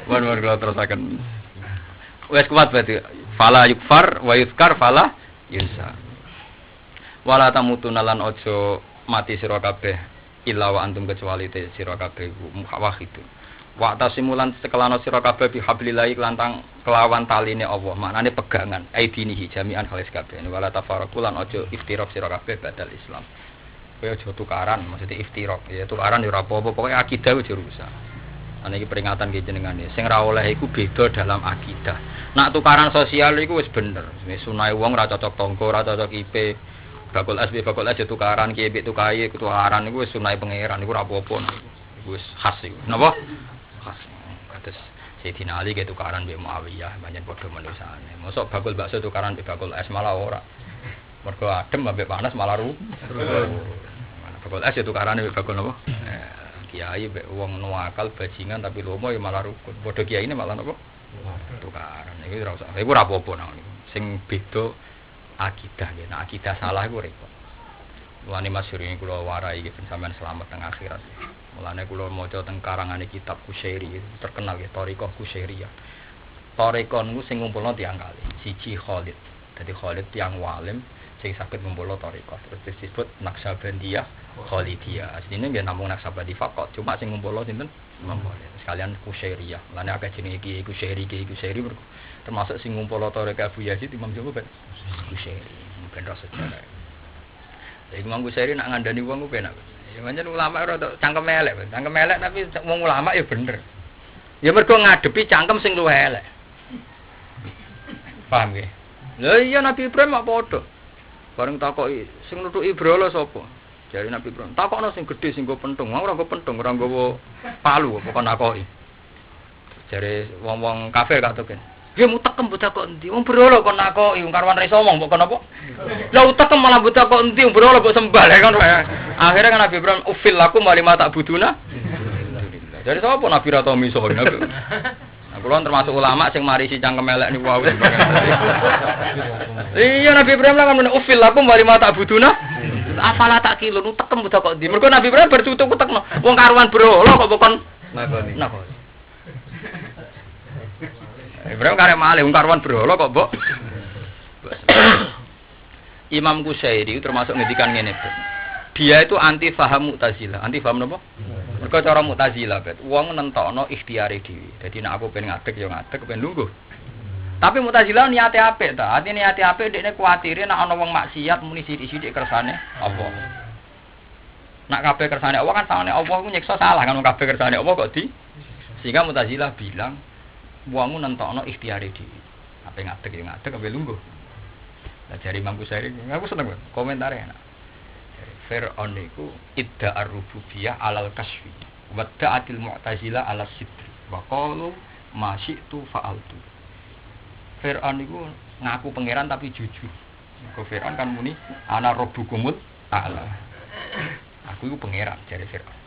Wan kalau terusakan. Wes kuat berarti. Fala yukfar wa yuzkar fala yunsa. Wala tamutuna lan ojo mati sira kabeh illa wa antum kecuali te sira kabeh wahid. Wa tasimulan sekelana sira kabeh bi hablillahi kelantang kelawan taline Allah. Maknane pegangan aidinihi jami'an halis kabeh. Wala tafarraqu lan ojo iftiraq sira kabeh badal Islam. Kowe aja tukaran, maksudnya iftiraq. Ya tukaran ya ora apa-apa, pokoke akidah wis rusak. Ana iki peringatan ki jenengane. Sing ra oleh iku beda dalam akidah. Nak tukaran sosial iku wis bener. Wis sunai wong ra cocok tangga, ra cocok IP. Bakul S ya tukaran ki mbek tukae tukaran iku wis sunai pangeran iku ora apa-apa. Iku wis khas iku. Napa? Khas. Kados Sayyidina Ali ki tukaran mbek Muawiyah, pancen padha manusane. Mosok bakul bakso tukaran mbek bakul es malah ora. Mergo adem ambek panas malah bakul es ya tukaran mbek bakul napa? Kiai mbek wong nuwakal bajingan tapi lomo ya malah rukun. Padha kiai ini malah napa? Tukaran. Iku ora usah. Iku ora apa-apa nang niku. Sing beda akidah ya. Nah, akidah salah iku repot. Mulane masyhur iki kula warai iki sampean selamat teng akhirat. Mulane kula maca teng karangane kitab Kusyairi terkenal ya Thariqah Kusyairiyah. Thariqah niku sing ngumpulno tiyang kali. Siji Khalid. Dadi Khalid tiyang walim sing saged ngumpulno Thariqah. Terus disebut Naqsabandiyah Khalidiyah. Asline nggih namung Naqsabandi faqat, cuma sing ngumpulno sinten? Imam Khalid. Sekalian Kusyairiyah. Mulane akeh jenenge iki Kusyairi termasuk sing ngumpulno Thariqah Abu Yazid Imam Jawa Kusyairi. Ben rasa sejarah. Lha Imam Kusyairi nak ngandani wong ku penak. Ya pancen ulama ora cangkem elek, cangkem elek tapi wong ulama ya bener. Ya mergo ngadepi cangkem sing luwih elek. Paham nggih? Lha iya Nabi Ibrahim mak padha. Bareng takoki sing nutuki brala sapa? Jare Nabi Ibrahim, takokno sing gedhe sing nggo penthung. Ora nggo penthung, ora nggawa palu apa kon takoki. Jare wong-wong kafir gak token. Ya mutekem buta kok endi? Wong brala kon nakoki, wong karwan ra iso omong kok napa? Lah utekem malah buta kok endi? Wong brala kok sembah kan. Akhirnya kan Nabi Ibrahim ufil lakum wa lima ta'buduna. Jadi sapa Nabi ra tau miso Nabi. Nah, kula termasuk ulama sing marisi cangkem elek niku wae. Iya Nabi Ibrahim lah kan ufil lakum wa lima ta'buduna. Afala tak kilo utekem buta kok endi? Mergo Nabi Ibrahim bertutuk utekno. Wong karuan brala kok kon nakoni. Ibrahim karek malih wong karuan brala kok, Mbok. Imam Kusyairi termasuk ngendikan ngene, dia itu anti faham Mu'tazilah. Anti faham napa? Mergo cara Mu'tazilah, bet wong nentokno ikhtiare dhewe. Dadi nek aku pengen ngadeg ya ngadeg, pengen lungguh. Tapi Mu'tazilah niate apik ta. Artine niate apik dekne kuwatire nek ana wong maksiat muni sithik-sithik kersane apa. Nek kabeh kersane Allah kan sawene Allah ku nyiksa salah kan wong kabeh kersane Allah kok di. Sehingga Mu'tazilah bilang wong nentokno ikhtiare dhewe. Ape ngadeg ya ngadeg, ape lungguh. Lah jari Imam Kusyairi, aku seneng komentare enak. Fir'aun niku idda ar-rububiyah alal kasfi wa ta'atil mu'tazilah ala sidri wa qalu ma syi'tu fa'altu. Fir'aun niku ngaku pangeran tapi jujur. Kok Fir'aun kan muni ana rabbukumul a'la. Aku iku pangeran jare Fir'aun.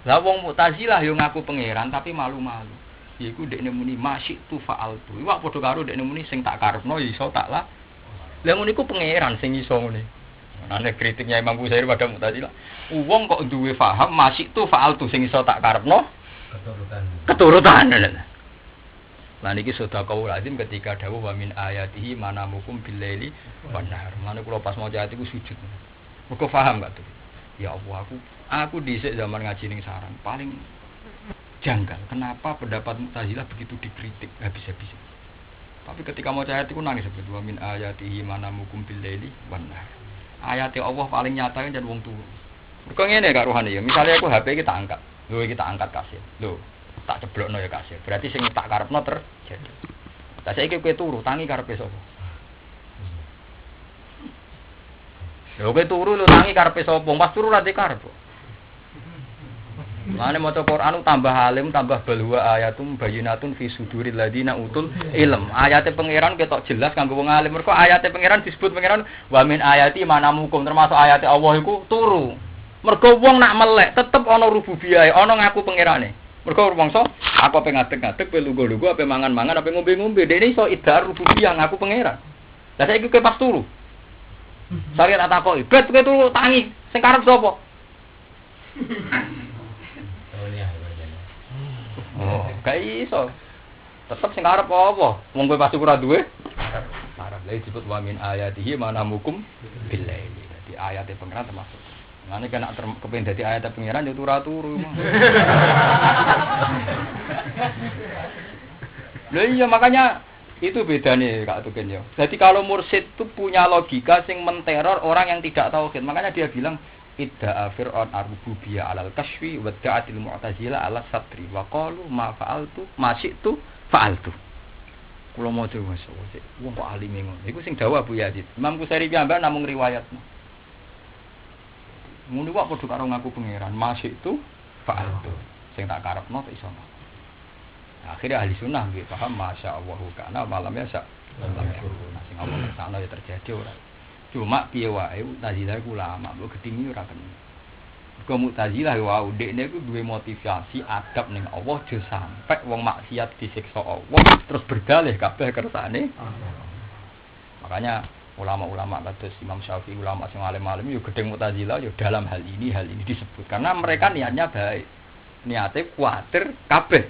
Lah wong Mu'tazilah yo ngaku pangeran tapi malu-malu. Iku dekne muni ma syi'tu fa'altu. Iwak padha karo dekne muni sing tak karepno iso tak lah. Lah ngono iku pangeran sing iso ngene. Ana kritiknya Imam Kusyairi pada Mu'tazilah. Wong kok duwe paham masih tu faal tu sing iso tak karepno keturutan. Lah niki sedekah lazim ketika dawuh wa min ayatihi manamukum billaili wan nahar. Mane kula pas maca ayat iku sujud. Mergo paham gak tuh? Ya Allah aku dhisik zaman ngaji ning sarang paling janggal. Kenapa pendapat Mu'tazilah begitu dikritik habis-habisan? Tapi ketika mau ayat itu nangis sebut wa min ayatihi manamukum bil laili wan nahar. Ayate Allah paling nyata kan jan wong turu. Mergo ngene karo rohane ya, misale aku HP iki tak angkat. Lho iki tak angkat kasih. Lho, tak ceblokno ya kasih. Berarti sing tak karepno terjadi. Lah saiki kowe turu tangi karepe sapa? Lho kowe turu lho tangi karepe sapa? Pas turu ra dikarep. Mane maca Quran tambah alim, tambah balwa ayatum bayyinatun fi suduril ladina utul ilm. Ayate pangeran ketok jelas kanggo wong alim. Mergo ayate pangeran disebut pangeran wa min ayati manamukum, termasuk ayate Allah iku turu. Mergo wong nak melek tetep ana rububiyah, ana ngaku pangerane. Mergo rumangsa apa ape ngadeg-ngadeg, ape lungguh-lungguh, ape mangan-mangan, ape ngombe-ngombe, dene iso idhar rububiyah ngaku pangeran. Lah saiki kowe pas turu. Sare tak takoki, "Bet kowe turu tangi, sing karep sapa?" Oh, gak iso. Tetep sing arep apa? Wong kowe pasti ora duwe. Arep lha disebut wa min ayatihi manamukum billaili. Dadi ayate pangeran termasuk. Ngene kan kepen dadi ayate pangeran yo turu-turu. Lha iya makanya itu bedanya Kak Tuken yo. Jadi kalau mursyid itu punya logika sing menteror orang yang tidak tauhid. Makanya dia bilang idda'a fir'aun ar-rububiyyah 'alal kashfi wa da'atil mu'tazilah 'ala satri wa qalu ma fa'altu ma syi'tu fa'altu. Kula maca wis wong kok alime ngono. Iku sing dawuh Abu Yazid. Imam Kusari piyambak namung riwayatna. Ngono kok padha karo ngaku pangeran, ma syi'tu fa'altu. Sing tak karepno tak iso. Akhirnya ahli sunnah nggih paham masyaallah kana malamnya sak. Sing ngomong kesana ya terjadi ora. Cuma piye wae Mu'tazilah ku ulama, mbok gedhingi ora kena. Kok Mu'tazilah wae dekne ku duwe motivasi adab ning Allah aja sampe wong maksiat disiksa Allah terus berdalih kabeh kersane. Makanya ulama-ulama kados Imam Syafi'i, ulama sing alim-alim yo gedeng Mu'tazilah yo dalam hal ini disebut karena mereka niatnya baik. Niate kuwatir kabeh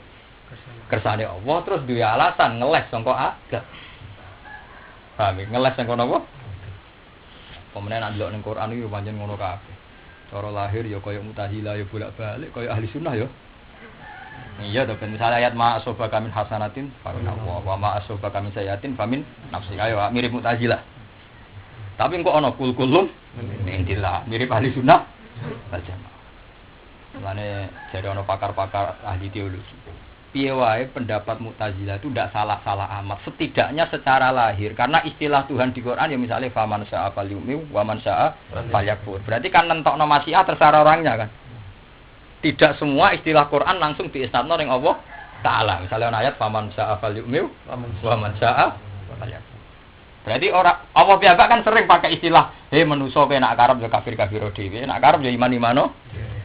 kersane Allah terus duwe alasan ngeles sangka adab. Paham ngeles sangka napa? Pemenang nak delok ning Quran iki pancen ngono kabeh. Cara lahir ya kaya Mu'tazilah ya bolak-balik kaya ahli sunnah ya. Iya to, misalnya ayat ma asobaka min hasanatin fa min Allah wa ma asobaka min sayyi'atin fa min nafsi. Ayo mirip Mu'tazilah. Tapi kok ana kul-kulun indillah, mirip ahli sunnah wal jamaah. Mane jare ana pakar-pakar ahli teologi. Piye wae pendapat Mu'tazilah itu tidak salah-salah amat setidaknya secara lahir karena istilah Tuhan di Quran ya misalnya faman syaa falyu'min wa man syaa falyakfur. Berarti kan nentokno masyiah terserah orangnya kan. Tidak semua istilah Quran langsung diisnadno ning Allah taala. Misalnya ayat faman syaa falyu'min wa man syaa falyakfur. Berarti orang Allah piyambak kan sering pakai istilah manusa kowe nak karep ya kafir-kafir dhewe, nak karep ya iman-imano.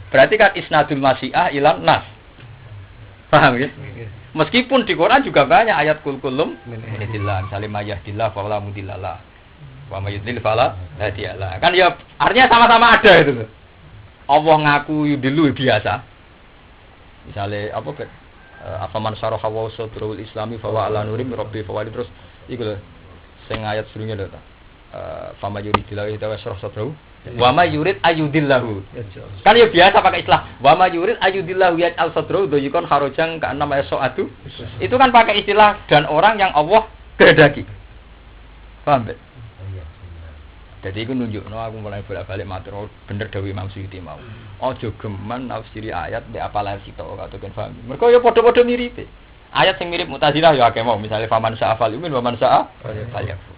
Berarti kan isnadul masyiah ilan nas. Paham ya? Meskipun di Quran juga banyak ayat kul-kulum minillah, misalnya mayahdillah fala mudhillalah wa mayyudlil fala hadiyalah. Kan ya artinya sama-sama ada itu. Allah ngaku yudhilu biasa. Misalnya apa kan? Afaman syaraha wa sadrul islami fa wa ala nurim rabbi fa terus iku lho. Sing ayat sedurunge lho ta. Fama yuridillahu ila syarah sadru wa ma yurid ayudillahu. Kan ya biasa pakai istilah wa ma yurid ayudillahu ya al sadru doyikon kharojang ka nama yasoatu. Itu kan pakai istilah dan orang yang Allah kehendaki. Paham be? Jadi iku nunjukno aku mulai bolak-balik matur bener dawuh Imam Suyuti mau. Aja geman nafsiri ayat mbek apalan sito katoken paham. Mergo ya padha-padha miripe. Ayat sing mirip Mu'tazilah ya akeh mau misalnya faman sa'a falyumin wa man sa'a falyakfur.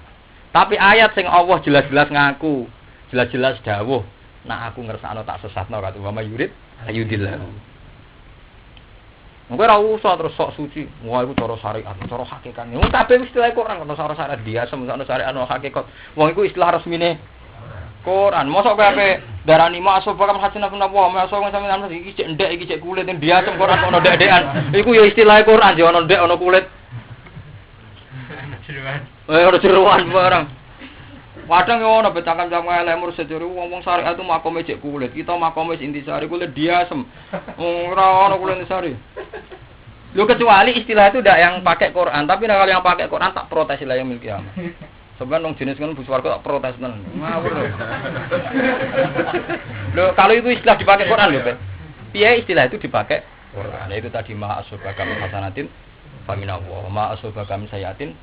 Tapi ayat sing Allah jelas-jelas ngaku, jelas-jelas dawuh, nah aku ngersakno tak sesatno kata wa mayurid ayudillah. Mengko ora usah terus sok suci, wah iku cara syariat, cara hakikat. Wong kabeh istilah Quran karo cara syariat dia semono syariat ana hakikat. Wong iku istilah resmine Quran. Mosok kowe ape darani masuk bakal hasilna pun apa, masuk sampeyan iki cek ndek iki cek kulit dia sem Quran ono ndek-ndekan. Iku ya istilah Quran, ya ono ndek ono kulit. Ora jeroan barang. Kadang yo ono betakan jam elek mursyid wong-wong syariat itu makome cek kulit. Kita makome intisari kulit diasem. Ora ono kulit intisari. Lho kecuali istilah itu ndak yang pakai Quran, tapi kalau yang pakai Quran tak protes lah yang milki kiamat. Sebenarnya nong jenis kan bus warga tak protes tenan. Ngawur lho. Lho kalau itu istilah dipakai Quran lho, Pak. Piye istilah itu dipakai Quran. Itu tadi ma asobaka min hasanatin faminallah, ma asobaka min sayyatin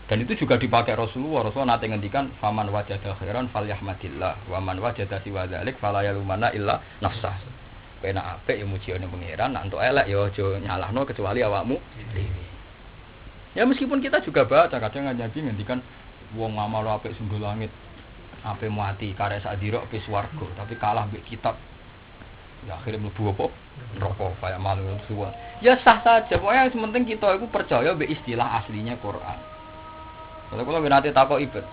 Dan itu juga dipakai Rasulullah. Rasulullah nanti ngendikan faman wajada khairan falyahmadillah wa man wajada siwa dzalik fala yalumanna illa nafsah. Kena apik ya mujiane pangeran, nek entuk elek ya aja nyalahno kecuali awakmu dhewe. Ya meskipun kita juga baca kadang Nabi ngendikan wong ngamal apik sungguh langit, apik mati karek sak dirok pe swarga, tapi kalah mbek kitab. Ya akhirnya mlebu apa? Neraka kaya malu suwa. Ya sah saja, pokoknya yang penting kita itu percaya mbek istilah aslinya Quran. Kalau nanti takok ibad,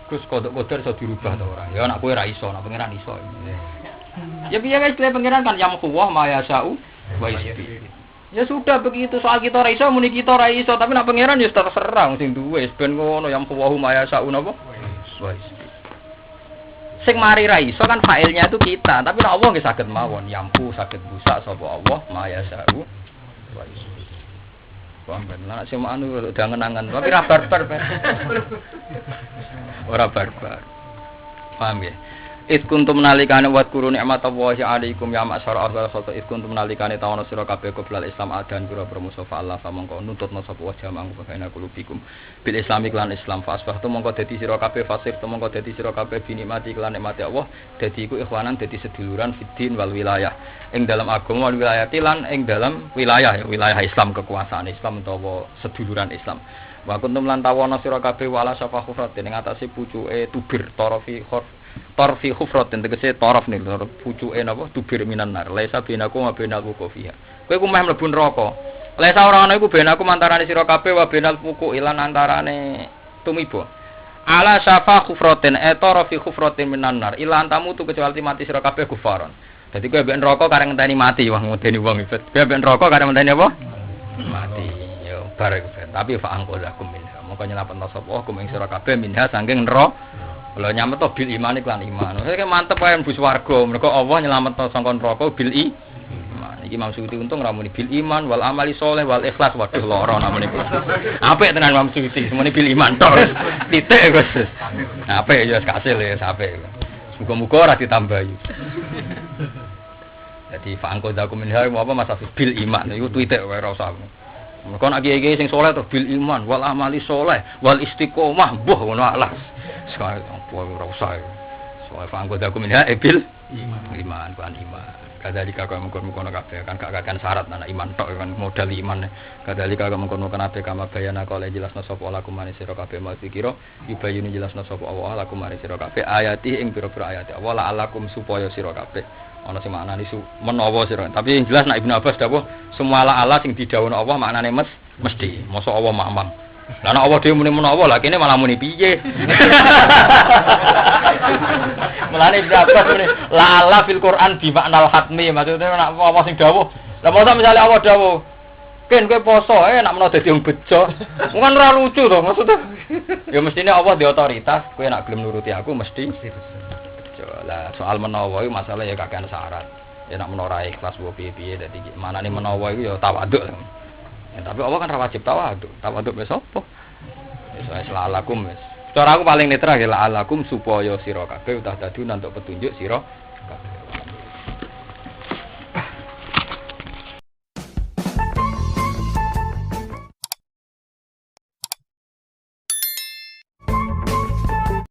Gus kodok-kodok iso dirubah ta ora? Ya nek kowe ra iso, nek pangeran iso. Ya piye guys, pangeran kan yang kuwah maya sa'u wa isbi. Ya sudah begitu, soal kita ra iso muni kita ra iso, tapi nek pangeran ya terserah sing duwe ben ngono yang kuwah maya sa'u napa? Wa isbi. Sing mari ra iso kan failnya itu kita, tapi nek Allah nggih saged mawon, yampu saged busak sapa Allah maya sa'u wa isbi. Wah benar, cuma anu udah ngenangan, tapi ora barbar. Ora barbar. Paham ya? Id kuntum nalikane wat kuru nikmatallahi alaikum ya ma'syar ahwal khata id kuntum nalikane tawana sira kabeh qoblal Islam adan pira musafa Allah mongko nuntutna sapa wajah mangko bagaina kulubikum bil islami lan Islam fa asbahtu mongko dadi sira kabeh fasir mongko dadi sira kabeh binikmati lan nikmati Allah dadi iku ikhwanan dadi seduluran fiddin wal wilayah ing dalam agama wal wilayah lan ing dalam wilayah Islam kekuasaan Islam utawa seduluran Islam wa kuntum lan tawana sira kabeh wala safa khufrat ing atase pucuke tubir tarfi khufratin tegese taraf nih pucuke napa tubir minan nar laisa binaku wa binal wuqufiha kowe ku meh mlebu neraka laisa ora ana iku benaku antarane sira kabeh wa binal wuqu ilan antarane tumiba ala safa khufratin tarfi khufratin minan nar ilan tamu tu kecuali mati sira kabeh kufaron dadi kowe mbek neraka kareng ngenteni mati wah ngenteni wong ibet kowe mbek neraka kareng ngenteni apa mati yo bareng tapi fa angkozakum minha mongko nyelametno sapa kum ing sira kabeh minha saking neraka. Lha nyamet to bil iman iklan iman. Iki mantep ae mlebu swarga. Mergo Allah nyelametno sangka neraka bil iman. Iki Imam Suyuti untung ra muni bil iman wal amali sholeh wal ikhlas. Waduh lara namane iku. Apik tenan Imam Suyuti, semene bil iman tok. Titik Gus. Apik ya kasil ya apik. Muga-muga ora ditambahi. Jadi fa'angko zakum minha apa masa bil iman iku titik wae ora usah. Mergo nek iki sing saleh to bil iman wal amali sholeh wal istiqomah mbuh ngono alas. Sekarang ora usah. Soale fanggo daku minha bil iman kan iman. Kadalika kok mengkon-mengkon kabeh kan gak kakan syarat anak iman tok kan modal iman. Kadalika kok mengkon-mengkon kabeh kama bayana kala jelasna sapa lakum manis sira kabeh mazikira yubayinu jelasna sapa Allah lakum manis sira kabeh ayati ing pira-pira ayat Allah alakum supaya sira kabeh ana sing maknane menawa sira. Tapi yang jelas nek Ibnu Abbas dawuh semua ala sing didhawuhna Allah maknane mesti. Mosok Allah mamang. Lah nek Allah dhewe muni menawa lah kene malah muni piye. Mulane Ibnu Abbas muni la ala fil Quran bi maknal hatmi maksudnya nek apa sing dawuh. Lah mosok misale Allah dawuh ken kowe poso nek menawa dadi wong bejo. Mungkin ora lucu to maksudnya. Ya mestine Allah di otoritas kowe nek gelem nuruti aku mesti lah soal menawa itu masalah ya kakean syarat. Ya nek menawa ikhlas wo piye-piye dadi manane menawa iku ya tawaduk. Ya, tapi Allah kan ra wajib tawaduk. Tawaduk wis apa? Wis lalakum wis. Cara aku paling netral ya lalakum supaya sira kabeh udah dadi untuk petunjuk sira